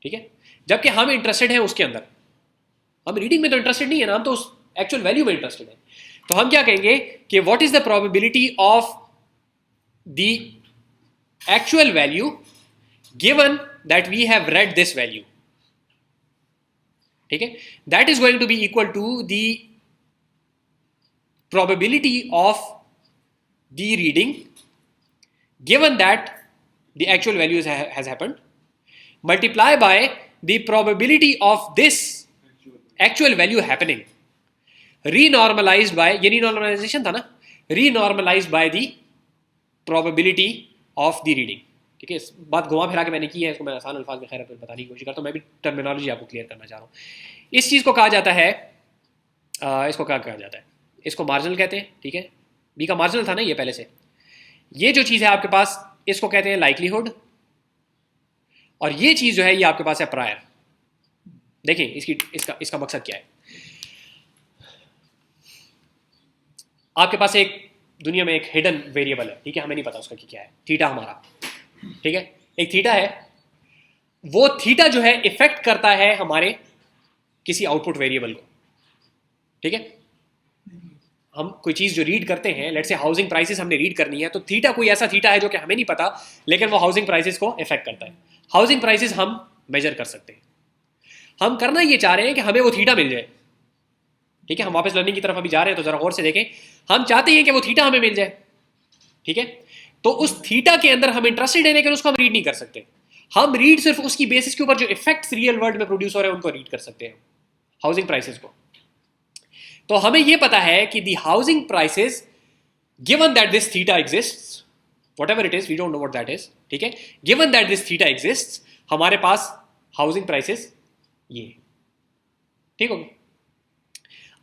ठीक है, जबकि हम इंटरेस्टेड हैं उसके अंदर. हम रीडिंग में तो इंटरेस्टेड नहीं है ना, हम तो उस एक्चुअल वैल्यू में इंटरेस्टेड है. तो हम क्या कहेंगे कि what is the probability of the actual value given that we have read this value. ठीक है, that is going to be equal to the probability of the reading given that the actual value has happened multiply by the probability of this actual value happening renormalised by, ये renormalisation था ना, renormalised by the probability of the reading. ठीक है, इस बात घुमा फिरा के मैंने की है, इसको मैं आसान अल्फाज में खैर बताने की कोशिश करता हूँ. मैं भी टर्मिनोलॉजी आपको क्लियर करना चाह रहा हूँ. इस चीज़ को कहा जाता है, इसको क्या कहा जाता है, इसको मार्जिनल कहते हैं. ठीक है, बी का मार्जिनल था ना ये पहले से. ये जो चीज़ है आपके पास, इसको कहते हैं लाइकलीहुड, और ये चीज़ जो है ये आपके पास है प्रायर. देखिए इसका मकसद क्या है. आपके पास एक दुनिया में एक हिडन वेरिएबल है. ठीक है, हमें नहीं पता उसका क्या है, थीटा हमारा. ठीक है, एक थीटा है, वो थीटा जो है इफेक्ट करता है हमारे किसी आउटपुट वेरिएबल को. ठीक है, हम कोई चीज़ जो रीड करते हैं, लेट्स से हाउसिंग प्राइसेस हमने रीड करनी है, तो थीटा कोई ऐसा थीटा है जो कि हमें नहीं पता, लेकिन वो हाउसिंग प्राइसेस को इफेक्ट करता है. हाउसिंग प्राइसेस हम मेजर कर सकते हैं. हम करना ये चाह रहे हैं कि हमें वो थीटा मिल जाए. ठीक है, हम वापस लर्निंग की तरफ अभी जा रहे हैं, तो जरा गौर से देखें. हम चाहते हैं कि वो थीटा हमें मिल जाए. ठीक है, तो उस थीटा के अंदर हम इंटरेस्टेड हैं, लेकिन उसको हम रीड नहीं कर सकते. हम रीड सिर्फ उसकी बेसिस के ऊपर जो इफेक्ट्स रियल वर्ल्ड में प्रोड्यूस हो रहे हैं उनको रीड कर सकते हैं, हाउसिंग प्राइसेस को. तो हमें यह पता है कि the housing prices given that this theta exists, whatever it is, we don't know what that is. ठीक है, given that this theta exists, हमारे पास हाउसिंग प्राइसेस ये. ठीक हो गया.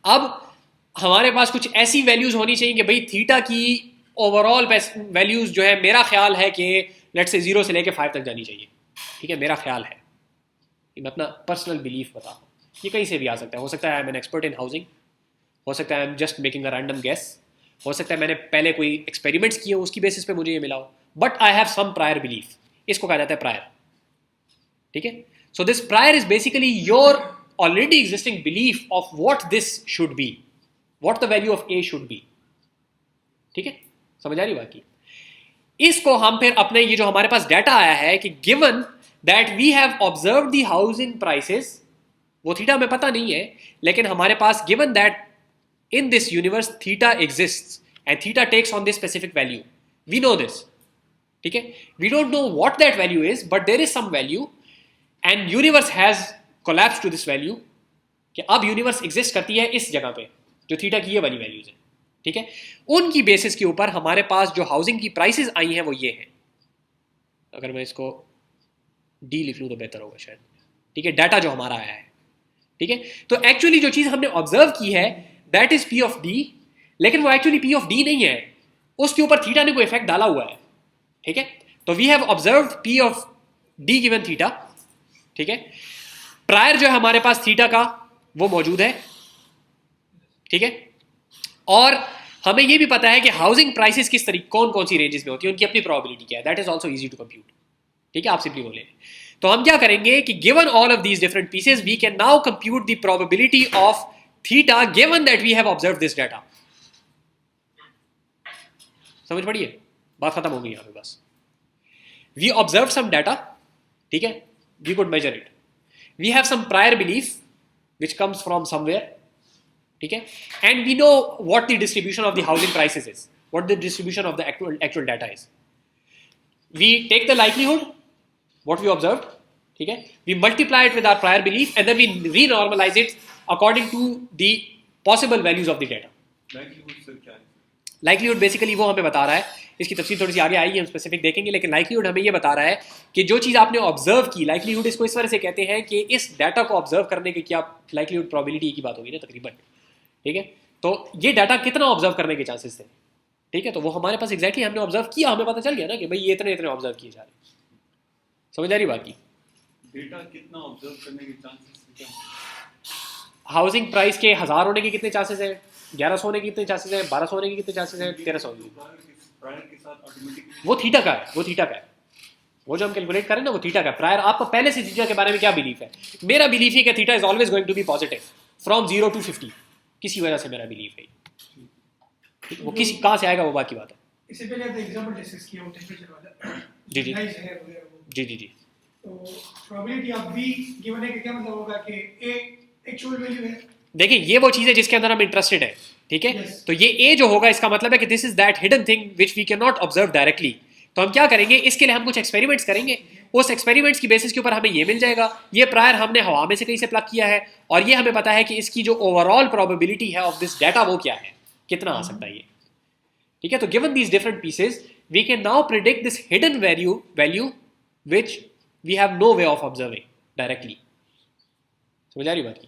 अब हमारे पास कुछ ऐसी वैल्यूज होनी चाहिए कि भाई थीटा की ओवरऑल वैल्यूज जो है, मेरा ख्याल है कि लेट से 0 से लेके 5 तक जानी चाहिए. ठीक है, मेरा ख्याल है, मैं अपना पर्सनल बिलीफ बता रहा हूँ. ये कहीं से भी आ सकता है. हो सकता है I am an expert in housing, हो सकता है I am just making a random guess, हो सकता है मैंने पहले कोई एक्सपेरिमेंट्स किए हो उसकी बेसिस पे मुझे ये मिला हो, but I have some prior belief, इसको कहा जाता है प्रायर। ठीक है, so this prior is basically your already existing belief of what this should be, what the value of A should be. ठीक है, समझ आ रही बात की? इसको हम फिर अपने ये जो हमारे पास डाटा आया है कि given that we have observed the housing prices, वो थीटा हमें पता नहीं है, लेकिन हमारे पास given that in this universe theta exists and theta takes on this specific value, we know this. ठीक है, we don't know what that value is, but there is some value and universe has collapsed to this value कि अब universe exist करती है इस जगह पे जो थीटा की ये वाली वैल्यूज है। ठीक है, उनकी बेसिस के ऊपर हमारे पास जो हाउसिंग की प्राइसेस आई हैं वो ये हैं। अगर मैं इसको डी लिख लूँ तो बेहतर होगा शायद। ठीक है, डाटा जो हमारा आया है। ठीक है, तो एक्चुअली जो चीज़ हमने ऑब्जर्व की है that is P of D, लेकिन वो एक्चुअली पी ऑफ डी नहीं है, उसके ऊपर थीटा ने कोई इफेक्ट डाला हुआ है। ठीक है, तो we have observe P of D given theta. ठीक है, प्रायर जो है हमारे पास थीटा का वो मौजूद है। ठीक है, और हमें ये भी पता है कि हाउसिंग प्राइसेस किस तरीके कौन कौन सी रेंजेस में होती है, उनकी अपनी प्रोबेबिलिटी क्या है, that is also easy to compute. ठीक है, आप सिंपली बोले तो हम क्या करेंगे कि given all of these different pieces we can now compute the probability of theta given that we have observed this data। समझ पड़ी है, बात खत्म हो गई यहां पे बस। we observed some data, ठीक है, we could measure it, we have some prior belief which comes from somewhere, ठीक है, and we know what the distribution of the housing prices is, what the distribution of the actual data is। we take the likelihood what we observed, ठीक है, we multiply it with our prior belief and then we renormalize it according to the possible values of the data। Likelihood sir क्या है? Likelihood basically वो हमें बता रहा है, इसकी तफसील थोड़ी सी आगे आएगी, हम स्पेसिफिक देखेंगे, लेकिन लाइक्लीहुड हमें ये बता रहा है कि जो चीज़ आपने ऑब्जर्व की, लाइक्लीहुड इसको इस तरह से कहते हैं कि इस डाटा को ऑब्जर्व करने की क्या लाइक्लीहुड प्रोबेबिलिटी की बात होगी ना तकरीबन। ठीक है, तो ये डाटा कितना ऑब्जर्व करने के चांसेस थे। ठीक है, तो वो हमारे पास एग्जैक्टली हमने ऑब्जर्व किया, हमें पता चल गया ना कि भाई ये इतने इतने ऑब्जर्व किए जा रहे हैं। समझ आ रही बात की? डेटा कितना ऑब्जर्व करने के चांसेस क्या हैं? हाउसिंग प्राइस के 1000 होने के कितने चांसेस हैं, 1100 होने के कितने चांसेस हैं, 1200 होने के कितने चांसेस हैं, 1300 होने के। प्रायर के साथ ऑटोमेटिकली वो थीटा का है, वो थीटा का है, वो जो हम कैलकुलेट करें ना वो थीटा का। प्रायर आपको पहले से थीटा के बारे में क्या बिलीफ है? मेरा बिलीफ है कि theta is always going to be positive from 0 to 50, किसी वजह से मेरा बिलीफ है। वो किसी कहाँ से आएगा वो बात की बात है। इससे पहले आपने एग्जांपल डिस्कस किया वो टेंपरेचर वाला जी जी नाइस है वगैरह वो, जी जी जी। तो प्रोबेबिलिटी ऑफ बी गिवन है कि क्या मतलब होगा कि ए एक्चुअल वैल्यू है। देखिए ये वो चीज़ है जिसके अंदर हम इंटरेस्टेड है। ठीक है, Yes. तो ये ए जो होगा इसका मतलब है कि this is that hidden thing which we can not observe directly. तो हम क्या करेंगे, इसके लिए हम कुछ एक्सपेरिमेंट्स करेंगे, उस एक्सपेरिमेंट्स की बेसिस के ऊपर हमें ये मिल जाएगा। ये प्रायर हमने हवा में से कहीं से प्लग किया है और ये हमें पता है कि इसकी जो ओवरऑल प्रोबेबिलिटी है ऑफ दिस डाटा वो क्या है, कितना आ सकता है ये। ठीक है, तो given these different pieces we can now predict this hidden value which we have no way of observing directly. समझ आ रही बात की?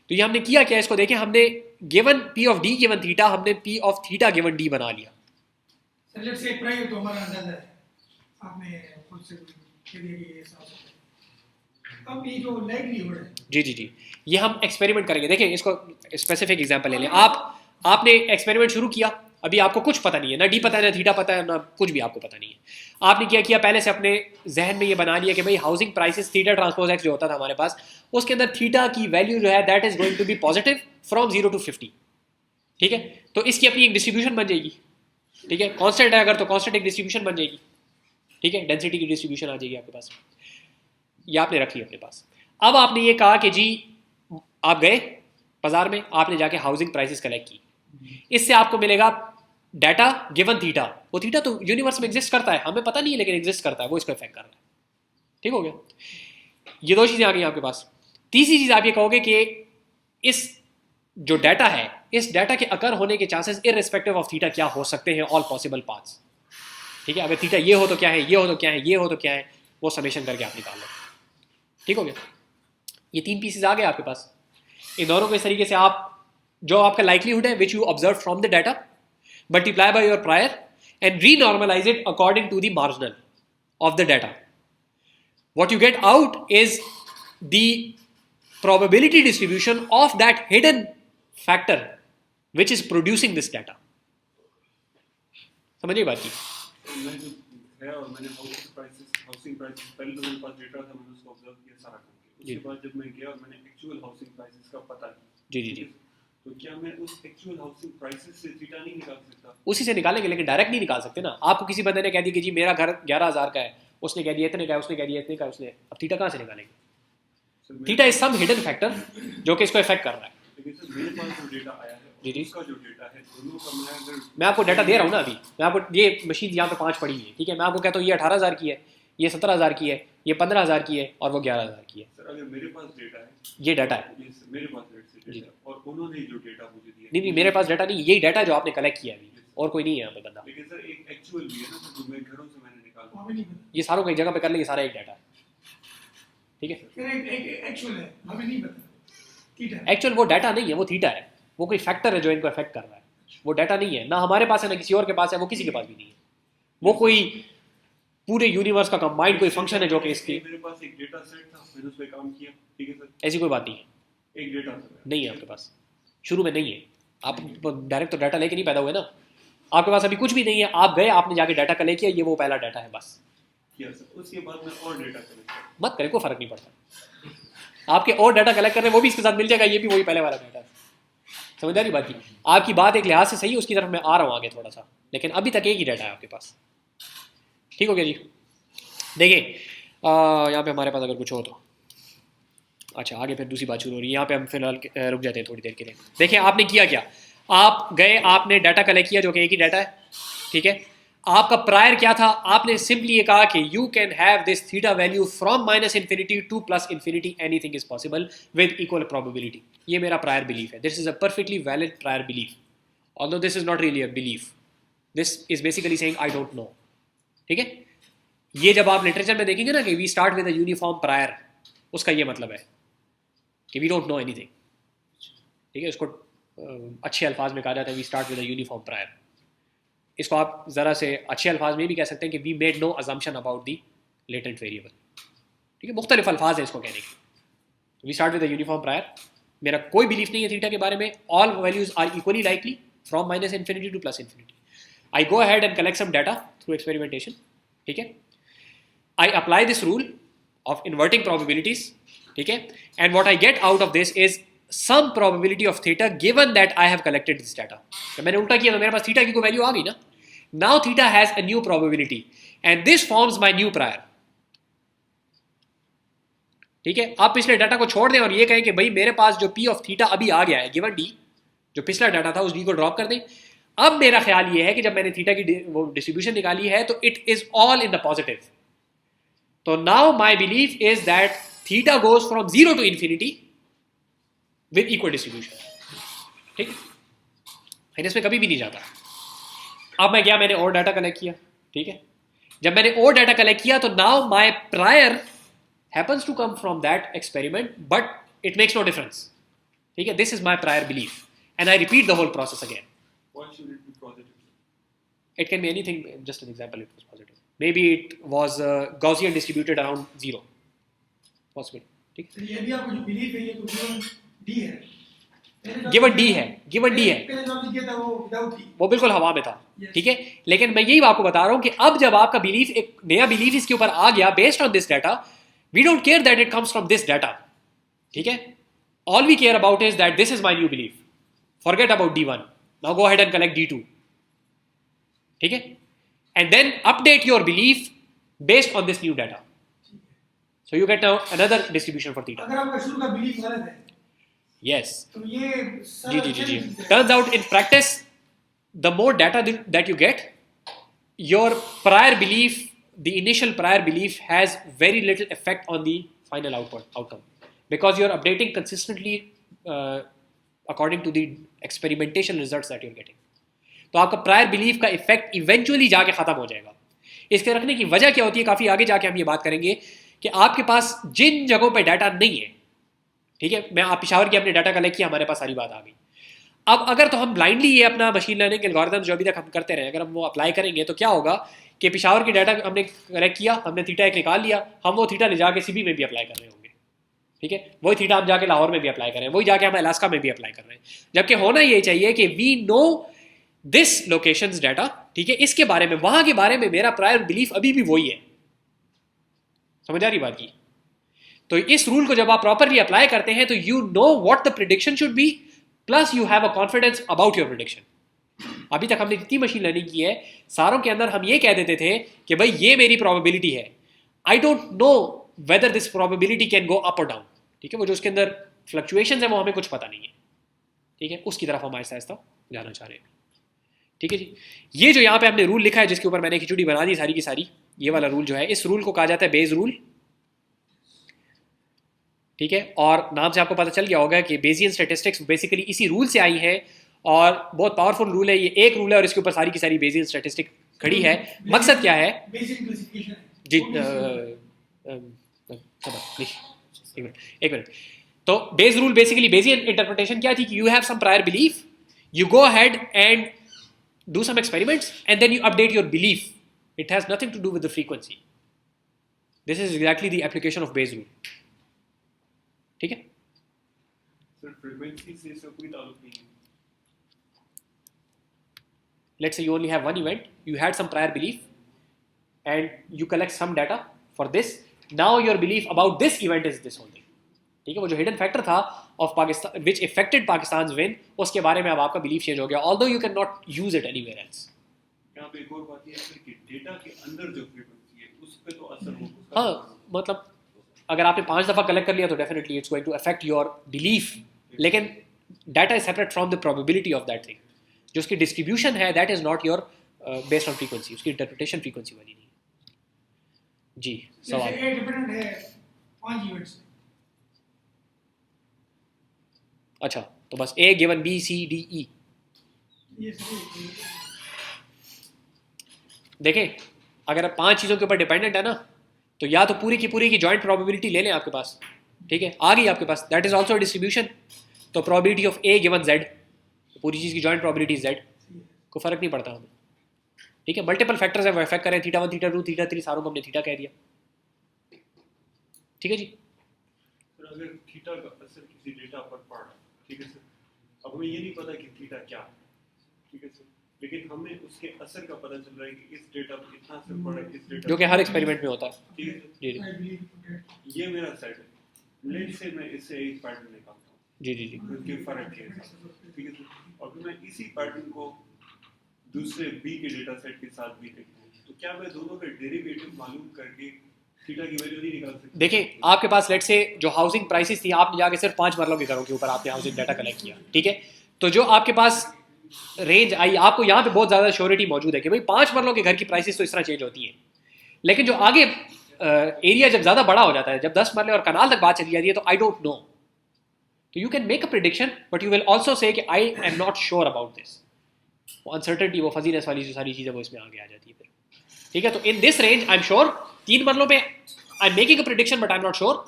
तो ये हमने किया क्या, इसको देखें, हमने given P of D given theta, हमने P of theta given D बना लिया। सर लेट्स से प्राइस तो हमारा अंदाजा है, आपने खुद से कह दिया कि ये हिसाब से। अब ये जो लाइक्लीहुड है, जी जी जी, ये हम एक्सपेरिमेंट करेंगे। देखें इसको स्पेसिफिक एग्जांपल ले लें। आपने एक्सपेरिमेंट शुरू किया, अभी आपको कुछ पता नहीं है, ना डी पता है ना थीटा पता है ना कुछ भी आपको पता नहीं है। आपने क्या किया, पहले से अपने जहन में ये बना लिया कि भाई housing prices theta transpose x जो होता था हमारे पास, उसके अंदर थीटा की वैल्यू जो है that is going to be positive from 0 to 50। ठीक है, तो इसकी अपनी एक डिस्ट्रीब्यूशन बन जाएगी। ठीक है, कांस्टेंट है अगर तो कांस्टेंट एक डिस्ट्रीब्यूशन बन जाएगी। ठीक है, डेंसिटी की डिस्ट्रीब्यूशन आ जाएगी आपके पास, ये आपने रख ली अपने पास। अब आपने ये कहा कि जी आप गए बाजार में, आपने जाके हाउसिंग प्राइसेस कलेक्ट की, इससे आपको मिलेगा डाटा गिवन थीटा। वो थीटा तो यूनिवर्स में एग्जिस्ट करता है, हमें पता नहीं है लेकिन एग्जिस्ट करता है, वो इसको इफेक्ट कर रहा है। ठीक हो गया, ये दो चीजें आ गई आपके पास। तीसरी चीज आप ये कहोगे कि इस जो डाटा है, इस डाटा के अकर होने के चांसेस इररिस्पेक्टिव ऑफ थीटा क्या हो सकते हैं, ऑल पॉसिबल पाथ्स। ठीक है, अगर थीटा ये हो तो क्या है, ये हो तो क्या है, ये हो तो क्या है, वो समेशन करके आप निकाल लो। ठीक हो गया, ये तीन पीसेज आ गए आपके पास। इन दोनों को इस तरीके से आप जो आपका लाइक्लीहुड है which you observe from the data multiply by your prior and renormalize it according to the marginal of the data. What you get out is the probability distribution of that hidden factor which is producing this data. समझिए बात की। मैं जो है और मैंने housing prices पहले तो मेरे पास डेटा था, मैंने उसको ऑब्जर्व किया सारा करके। उसके बाद जब मैं गया और मैंने एक्चुअल हाउसिंग प्राइसेस का पता किया, जी जी जी, तो क्या मैं उस एक्चुअल हाउसिंग प्राइसेस से थीटा नहीं निकाल सकता? उसी से निकालेंगे, लेकिन डायरेक्ट नहीं निकाल सकते ना। आपको किसी बंदे ने कह दिया कि जी मेरा घर 11,000 का है, उसने कह दिया इतने का है, उसने कह दिया इतने का है, उसने, अब थीटा कहाँ से निकालेंगे? Sir, theta is some hidden factor जो कि इसको इफेक्ट कर रहा है। लेकिन सर मेरे पास जो डेटा आया है जी जी, उसका जो डेटा है दोनों का मैं अगर मैं आपको डाटा दे रहा हूँ ना अभी। मैं आपको, ये मशीन यहाँ पे 5 पड़ी है, ठीक है, मैं आपको कहता हूँ ये 18,000 की है, ये 17,000 की है, ये 15,000 की है और वो 11,000 की है। सर अगर मेरे पास डेटा है, ये डाटा है। ये सर मेरे पास डेटा है और उन्होंने जो डेटा मुझे दिया नहीं नहीं, मेरे पास डाटा नहीं, यही डाटा जो आपने कलेक्ट किया अभी, और कोई नहीं है यहाँ पे बंदा। लेकिन सर एक एक्चुअल भी है ना सर, जो मैं घरों से मैंने निकाला। वहाँ पे नहीं पता। ये सारों को एक जगह पे कर ले, ये सारा एक डाटा है, ठीक है। फिर एक एक्चुअल है, हमें नहीं पता। थीटा एक्चुअल वो डाटा नहीं है, वो थीटा है, वो कोई फैक्टर है जो इनको इफेक्ट कर रहा है। वो डाटा नहीं है, ना हमारे पास है ना किसी और के पास है, वो किसी के पास भी नहीं है। वो कोई पूरे यूनिवर्स का कंबाइंड कोई फंक्शन है जो कि इसकी, मेरे पास एक डेटा सेट था, मैंने उस पे काम किया, ठीक है सर, ऐसी कोई बात नहीं है। एक डेटा था नहीं है आपके पास, शुरू में नहीं है। आप डायरेक्ट तो डाटा लेके नहीं पैदा हुए ना, आपके पास अभी कुछ भी नहीं है। आप गए, आपने जाके डाटा कलेक्ट किया, ये वो पहला डाटा है बस। किया सर। उसके बाद मैं और डेटा कलेक्ट किया। मत करे, कोई फर्क नहीं पड़ता। आपके और डाटा कलेक्ट करने वो भी इसके साथ मिल जाएगा, ये भी वही पहले वाला डाटा है। समझदारी बात की, आपकी बात एक लिहाज से सही है, उसकी तरफ मैं आ रहा हूँ आगे थोड़ा सा, लेकिन अभी तक एक ही डाटा है आपके पास। ठीक हो गया जी। देखिए यहाँ पे हमारे पास अगर कुछ हो तो, अच्छा आगे फिर दूसरी बात शुरू हो रही है। यहाँ पे हम फिलहाल रुक जाते हैं थोड़ी देर के लिए। देखिए आपने किया क्या, आप गए, आपने डाटा कलेक्ट किया जो कि एक ही डाटा है, ठीक है। आपका प्रायर क्या था, आपने सिंपली ये कहा कि you can have this theta value from -∞ to +∞, anything is possible with equal probability. ये मेरा प्रायर बिलीफ है, this is a perfectly valid prior belief, although this is not really a belief, this is basically saying I don't know, ठीक है। ये जब आप literature में देखेंगे ना कि we start with a uniform prior, उसका ये मतलब है कि वी डोंट नो एनीथिंग, ठीक है। इसको अच्छे अल्फाज में कहा जाता है we start with a uniform prior. इसको आप ज़रा से अच्छे अल्फाज में भी कह सकते हैं कि we made no assumption about the latent variable, ठीक है। मुख्तलिफ अल्फाज है इसको कहने के। We start with a uniform prior, मेरा कोई बिलीफ नहीं है थीटा के बारे में, all values are equally likely from -∞ to +∞। I go ahead and collect some data through experimentation, ठीक है। I apply this rule of inverting probabilities, ठीक है, and what I get out of this is some probability of theta given that I have collected this data। तो मैंने उल्टा किया तो मेरे पास थीटा की कोई वैल्यू आ गई ना। Now theta has a new probability and this forms my new prior, ठीक है। आप पिछले डाटा को छोड़ दें और ये कहें कि भाई मेरे पास जो p of theta अभी आ गया है गिवन d, जो पिछला डाटा था उस d को ड्रॉप कर दें। अब मेरा ख्याल ये है कि जब मैंने थीटा की वो डिस्ट्रीब्यूशन निकाली है तो it is all in the positive. तो now my belief is that theta goes from 0 to infinity with equal distribution, ठीक है। इसमें कभी भी नहीं जाता। अब मैं गया, मैंने और डाटा कलेक्ट किया, ठीक है। जब मैंने और डाटा कलेक्ट किया तो now my prior happens to come from that experiment but it makes no difference, ठीक है। This is my prior belief and I repeat the whole process again. Why should it be positive? It can be anything, just an example, it was positive. Maybe it was Gaussian distributed around 0. Possible, ठीक है। ये भी आपको जो belief है ये तो given D है। गिवन डी है, गिवन डी है, पहले जो आपने किया था वो विदाउट डी। वो बिल्कुल हवा में था, Yes. ठीक है। लेकिन मैं यही आपको बता रहा हूं कि अब जब आपका बिलीफ, एक नया बिलीफ इसके ऊपर आ गया based on this data, we don't care that it comes from this data, ठीक है। All we care about is that this is my new belief, forget about D1, now go ahead and collect D2, ठीक है। And then update your belief based on this new data, so you get now another distribution for theta। अगर आपका शुरू का belief गलत है yes, तो ये जी जी जी जी। turns out in practice the more data that you get, your prior belief, the initial prior belief has very little effect on the final outcome because you are updating consistently according to the experimentation results that you are getting। तो आपका prior belief का effect eventually जाके खत्म हो जाएगा। इसके रखने की वजह क्या होती है, काफी आगे जाके हम ये बात करेंगे कि आपके पास जिन जगहों पे डाटा नहीं है, ठीक है, मैं आप पिशावर की अपने डाटा कलेक्ट किया, हमारे पास सारी बात आ गई। अब अगर तो हम ब्लाइंडली ये अपना मशीन लर्निंग एल्गोरिथम जो अभी तक हम करते रहे, अगर हम वो अप्लाई करेंगे तो क्या होगा कि पिशावर की डाटा हमने कलेक्ट किया, हमने थीटा एक निकाल लिया, हम वो थीटा ले जाके सीबी में भी अप्लाई कर रहे होंगे, ठीक है, वही थीटा हम जाके लाहौर में भी अप्लाई कर रहे हैं, वही जाके हम अलास्का में भी अप्लाई कर रहे हैं, जबकि होना ये चाहिए कि we know this locations data, ठीक है, इसके बारे में, वहां के बारे में मेरा प्रायर बिलीफ अभी भी वही है। समझ आ रही बात की? तो इस रूल को जब आप प्रॉपरली अप्लाई करते हैं तो you know what the prediction should be, plus you have a confidence about your prediction. अभी तक हमने जितनी मशीन लर्निंग की है सारों के अंदर हम ये कह देते थे कि भाई ये मेरी प्रोबेबिलिटी है, आई don't know whether this probability can go up और डाउन, ठीक है, वो जो उसके अंदर फ्लक्चुएशन है वो हमें कुछ पता नहीं है, ठीक है, उसकी तरफ हम आहिस्ता आहिस्ता जाना चाह रहे हैं, ठीक है जी। ये जो यहाँ पे हमने रूल लिखा है जिसके ऊपर मैंने खिचड़ी बना दी सारी की सारी, ये वाला रूल जो है, इस रूल को कहा जाता है बेज रूल, ठीक है, और नाम से आपको पता चल गया होगा कि बेसियन स्टैटिस्टिक्स बेसिकली इसी रूल से आई है और बहुत पावरफुल रूल है, ये एक रूल है और इसके ऊपर सारी की सारी बेसियन स्टैटिस्टिक खड़ी है। मकसद क्या है बेसिक क्लासिफिकेशन जी, एक मिनट, तो Bayes rule basically Bayesian interpretation क्या थी कि you have some prior belief, you go ahead and do some experiments and then you update your belief, it has nothing to do with the frequency, this is exactly the application of Bayes rule, ठीक है। Sir frequency से इसका कोई ताल्लुक नहीं है। Let's say you only have one event, you had some prior belief and you collect some data for this, now your belief about this event is this whole thing, ठीक है, वो जो हिडन फैक्टर था of Pakistan which affected Pakistan win, उसके बारे में अब आपका बिलीफ चेंज हो गया, although you can not use it anywhere else. यहाँ पे एक और बात ये है कि डेटा के अंदर जो फ्रीक्वेंसी है उस पे तो असर हो, हाँ, मतलब अगर आपने 5 दफ़ा कलेक्ट कर लिया तो definitely it's going to affect your belief, लेकिन data is separate from the probability of that thing, जो उसकी डिस्ट्रीब्यूशन है that is not your based on frequency, उसकी इंटरप्रिटेशन फ्रीक्वेंसी वाली नहीं है जी। सवाल जैसे ए डिपेंडेंट है 5 इवेंट्स, अच्छा, तो बस A given B C D E, ये सही देखें अगर आप 5 चीज़ों के ऊपर डिपेंडेंट है ना, तो या तो पूरी की जॉइंट प्रोबेबिलिटी ले लें आपके पास, ठीक है, आ गई आपके पास, दैट इज ऑल्सो डिस्ट्रीब्यूशन, तो probability of A given Z, पूरी चीज़ की जॉइंट प्रोबेबिलिटी जेड, को फर्क नहीं पड़ता हमें, ठीक है, मल्टीपल फैक्टर्स है वो इफेक्ट करें, थीटा 1 थीटा 2 थीटा 3 सारों को हमने थीटा कह दिया, ठीक है जी। सर अगर थीटा का असर किसी डेटा पर पड़ रहा है, ठीक है सर, अब हमें ये नहीं पता कि थीटा क्या है, ठीक है सर, लेकिन हमें उसके असर का पता चल रहा है कि इस डेटा पर कितना असर पड़ रहा है, इस डेटा जो कि हर एक्सपेरिमेंट में होता है, ठीक है sir, ji ji I believe ये मेरा सेट है, लेट से मैं इससे एक पैटर्न निकालता हूँ, जी जी जी, उनके फर्क के साथ, ठीक है सर, और फिर मैं इसी पैटर्न को दूसरे बी के डेटा सेट के साथ भी देखता हूँ, तो क्या मैं दोनों का डेरिवेटिव मालूम करके थीटा की वैल्यू नहीं निकाल सकता? देखिए आपके पास लेट से जो हाउसिंग प्राइसेस थी, आपने जाके सिर्फ 5 मरलों के घरों के ऊपर आपने हाउसिंग डाटा कलेक्ट किया, ठीक है, तो जो आपके पास रेंज आई, आपको यहाँ पे बहुत ज़्यादा श्योरिटी मौजूद है कि भाई 5 मरलों के घर की प्राइसेस तो इस तरह चेंज होती हैं, लेकिन जो आगे एरिया जब ज़्यादा बड़ा हो जाता है, जब 10 मरले और कनाल तक बात चली जाती है, तो आई डोंट नो, तो you can make a prediction but you will also say कि I am not sure about this, वो अनसर्टेनिटी, वो फजीनेस वाली जो सारी चीज़ें वो इसमें आगे आ जाती है फिर, ठीक है। तो in this range I am sure, 3 मरलों पे I am making a prediction but I am not sure,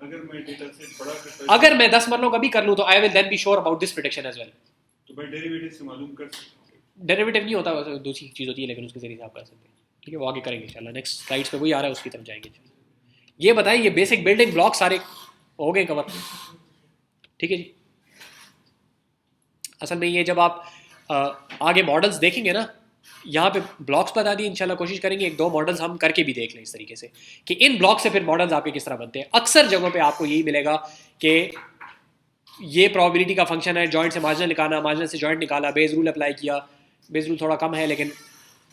अगर मैं डेटा सेट बड़ा करता अगर मैं 10 मरलों का भी कर लूँ तो I will then be sure about this prediction as well. तो मैं डेरिवेटिव से मालूम कर सकता हूँ। डेरिवेटिव नहीं होता, दूसरी चीज़ होती है, लेकिन उसके जरिए से आप कर सकते हैं, ठीक है, वो आगे करेंगे इंशाल्लाह, नेक्स्ट स्लाइड्स पे वही आ रहा है उसकी तरफ जाएंगे। ये बताएं, ये बेसिक बिल्डिंग ब्लॉक सारे हो गए कवर, ठीक है जी। असल में ये जब आप आगे मॉडल्स देखेंगे ना, यहाँ पे ब्लॉक्स बता दिए, इंशाल्लाह कोशिश करेंगे 1-2 मॉडल्स हम करके भी देख लें इस तरीके से कि इन ब्लॉक से फिर मॉडल्स आपके किस तरह बनते हैं। अक्सर जगहों पे आपको यही मिलेगा कि ये प्रोबेबिलिटी का फंक्शन है, जॉइंट से मार्जिनल निकाला, मार्जिनल से जॉइंट निकाला, बेस रूल अप्लाई किया, बेस रूल थोड़ा कम है, लेकिन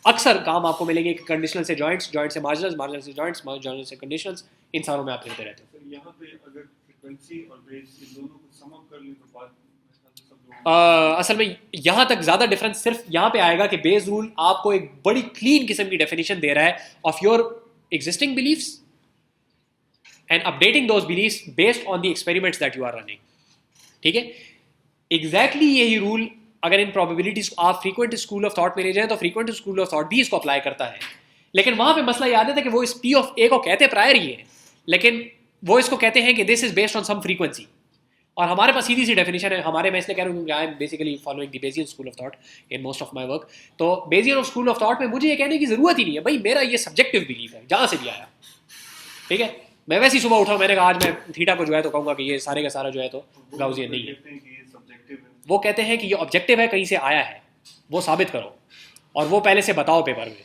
अक्सर काम आपको मिलेंगे कि कंडीशनल से जॉइंट्स, जॉइंट से मार्जिनल, मार्जिनल से जॉइंट्स, जॉइंट से कंडीशनल्स, इन सारों में आप फिरते रहते हैं। सर यहाँ पे अगर फ्रीक्वेंसी और बेस इन दोनों को सम अप कर लें तो बात असल में यहाँ तक ज़्यादा डिफरेंस सिर्फ यहाँ पे आएगा कि बेस रूल आपको एक बड़ी क्लीन किस्म की डेफिनेशन दे रहा है of your existing beliefs and updating those beliefs based on the experiments that you are running, ठीक है। एग्जैक्टली यही रूल अगर इन प्रोबेबिलिटीज को आप फ्रीक्वेंट स्कूल ऑफ थॉट में ले जाएं तो फ्रीक्वेंट स्कूल ऑफ थॉट भी इसको अप्लाई करता है, लेकिन वहाँ पे मसला याद है कि वो इस पी ऑफ ए को कहते प्रायर ही है, लेकिन वो इसको कहते हैं कि this is based on some frequency, और हमारे पास सीधी सी डेफिनेशन है। हमारे मैं इसलिए कह रहा हूँ क्योंकि I am basically following the Bayesian school of thought in most of my work, तो बेसियन स्कूल ऑफ थॉट में मुझे ये कहने की ज़रूरत ही नहीं है भाई, मेरा ये सब्जेक्टिव बिलीफ है जहाँ से भी आया, ठीक है, मैं वैसे ही सुबह उठा, मैंने कहा आज मैं थीटा को जो है तो कहूँगा कि ये सारे का सारा जो है तो गाउसियन नहीं है। कहते हैं कि ये सब्जेक्टिव है। वो कहते हैं कि ये ऑब्जेक्टिव है, कहीं से आया है, वो साबित करो और वो पहले से बताओ पेपर में,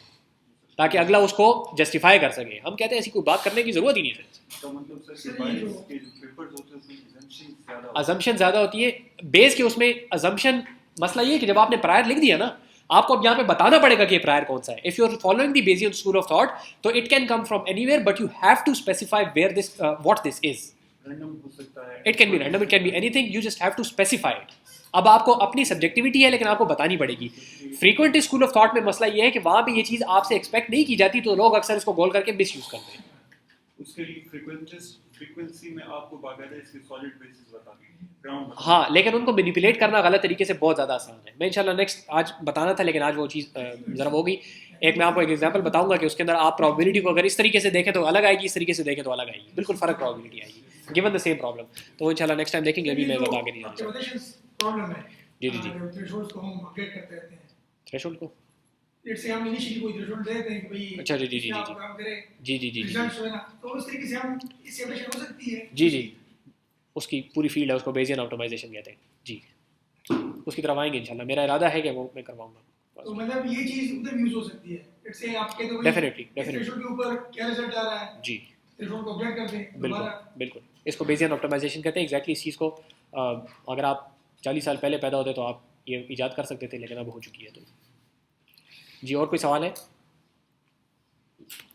ताकि अगला उसको जस्टिफाई कर सके। हम कहते हैं ऐसी कोई बात करने की ज़रूरत ही नहीं है। इसका मतलब सर कि बायस के जो पेपर्स होते हैं उसमें assumptions ज़्यादा होते हैं। अजम्पशन ज़्यादा होती है बेस के उसमें। अजम्पशन मसला ये है कि जब आपने प्रायर लिख दिया ना, आपको अब यहाँ पे बताना पड़ेगा कि प्रायर कौन सा है। If you are following the Bayesian school of thought तो it can come from anywhere, but you have to specify where this what this is. Random हो सकता है। It can be random, it can be anything, you just have to specify it. अब आपको अपनी subjectivity है लेकिन आपको बतानी पड़ेगी। फ्रीक्वेंट स्कूल ऑफ थॉट में मसला ये है कि वहाँ पे ये चीज़ आपसे एक्सपेक्ट नहीं की जाती, तो लोग अक्सर इसको गोल करके मिस यूज़ करते हैं। उसके लिए फ्रीक्वेंसी में आपको बाकायदा इसके सॉलिड बेसिस बता देंगे, ग्राउंड बता हाँ, लेकिन उनको मैनिपुलेट करना गलत तरीके से बहुत ज़्यादा आसान है। मैं इंशाल्लाह नेक्स्ट आज बताना था लेकिन आज वो चीज़ ज़रा हो गई। एक मैं आपको एक एग्जांपल बताऊंगा कि उसके अंदर आप प्रोबेबिलिटी को अगर इस तरीके से देखें तो अलग आएगी, इस तरीके से देखें तो अलग आएगी, बिल्कुल फ़र्क प्रोबेबिलिटी आएगी गिवन द सेम प्रॉब्लम। तो इंशाल्लाह नेक्स्ट टाइम देखेंगे। अभी मैं ज़्यादा आगे नहीं जाना चाहता। प्रॉब्लम है जी, जी, जी। थ्रेशोल्ड्स को हम अपडेट करते रहते हैं। थ्रेशोल्ड को, लेट्स से हम इनिशियली कोई थ्रेशोल्ड देते हैं कि भाई अच्छा, जी, जी, जी, इसमें आप जी, काम करें, जी, जी, जी, जी, रिजल्ट्स हो ना, तो उस तरीके से हम इससे अपडेशन हो सकती है। जी, जी, उसकी पूरी फील्ड है, उसको बेसियन ऑप्टिमाइजेशन कहते हैं जी। उसकी तरफ आएंगे इंशाल्लाह, मेरा इरादा है कि वो मैं करवाऊंगा। तो मतलब ये चीज उधर यूज हो सकती है। लेट्स से आप कहते हो भाई डेफिनेटली, डेफिनेटली थ्रेशोल्ड के ऊपर क्या रिजल्ट आ रहा है, जी, थ्रेशोल्ड को अपडेट कर दें बिल्कुल दोबारा। बिल्कुल। इसको बेसियन ऑप्टिमाइजेशन कहते हैं एग्जैक्टली इस चीज़ को। अगर आप 40 साल पहले पैदा होते तो आप ये ईजाद कर सकते थे, लेकिन अब हो चुकी है। तो जी, और कोई सवाल है?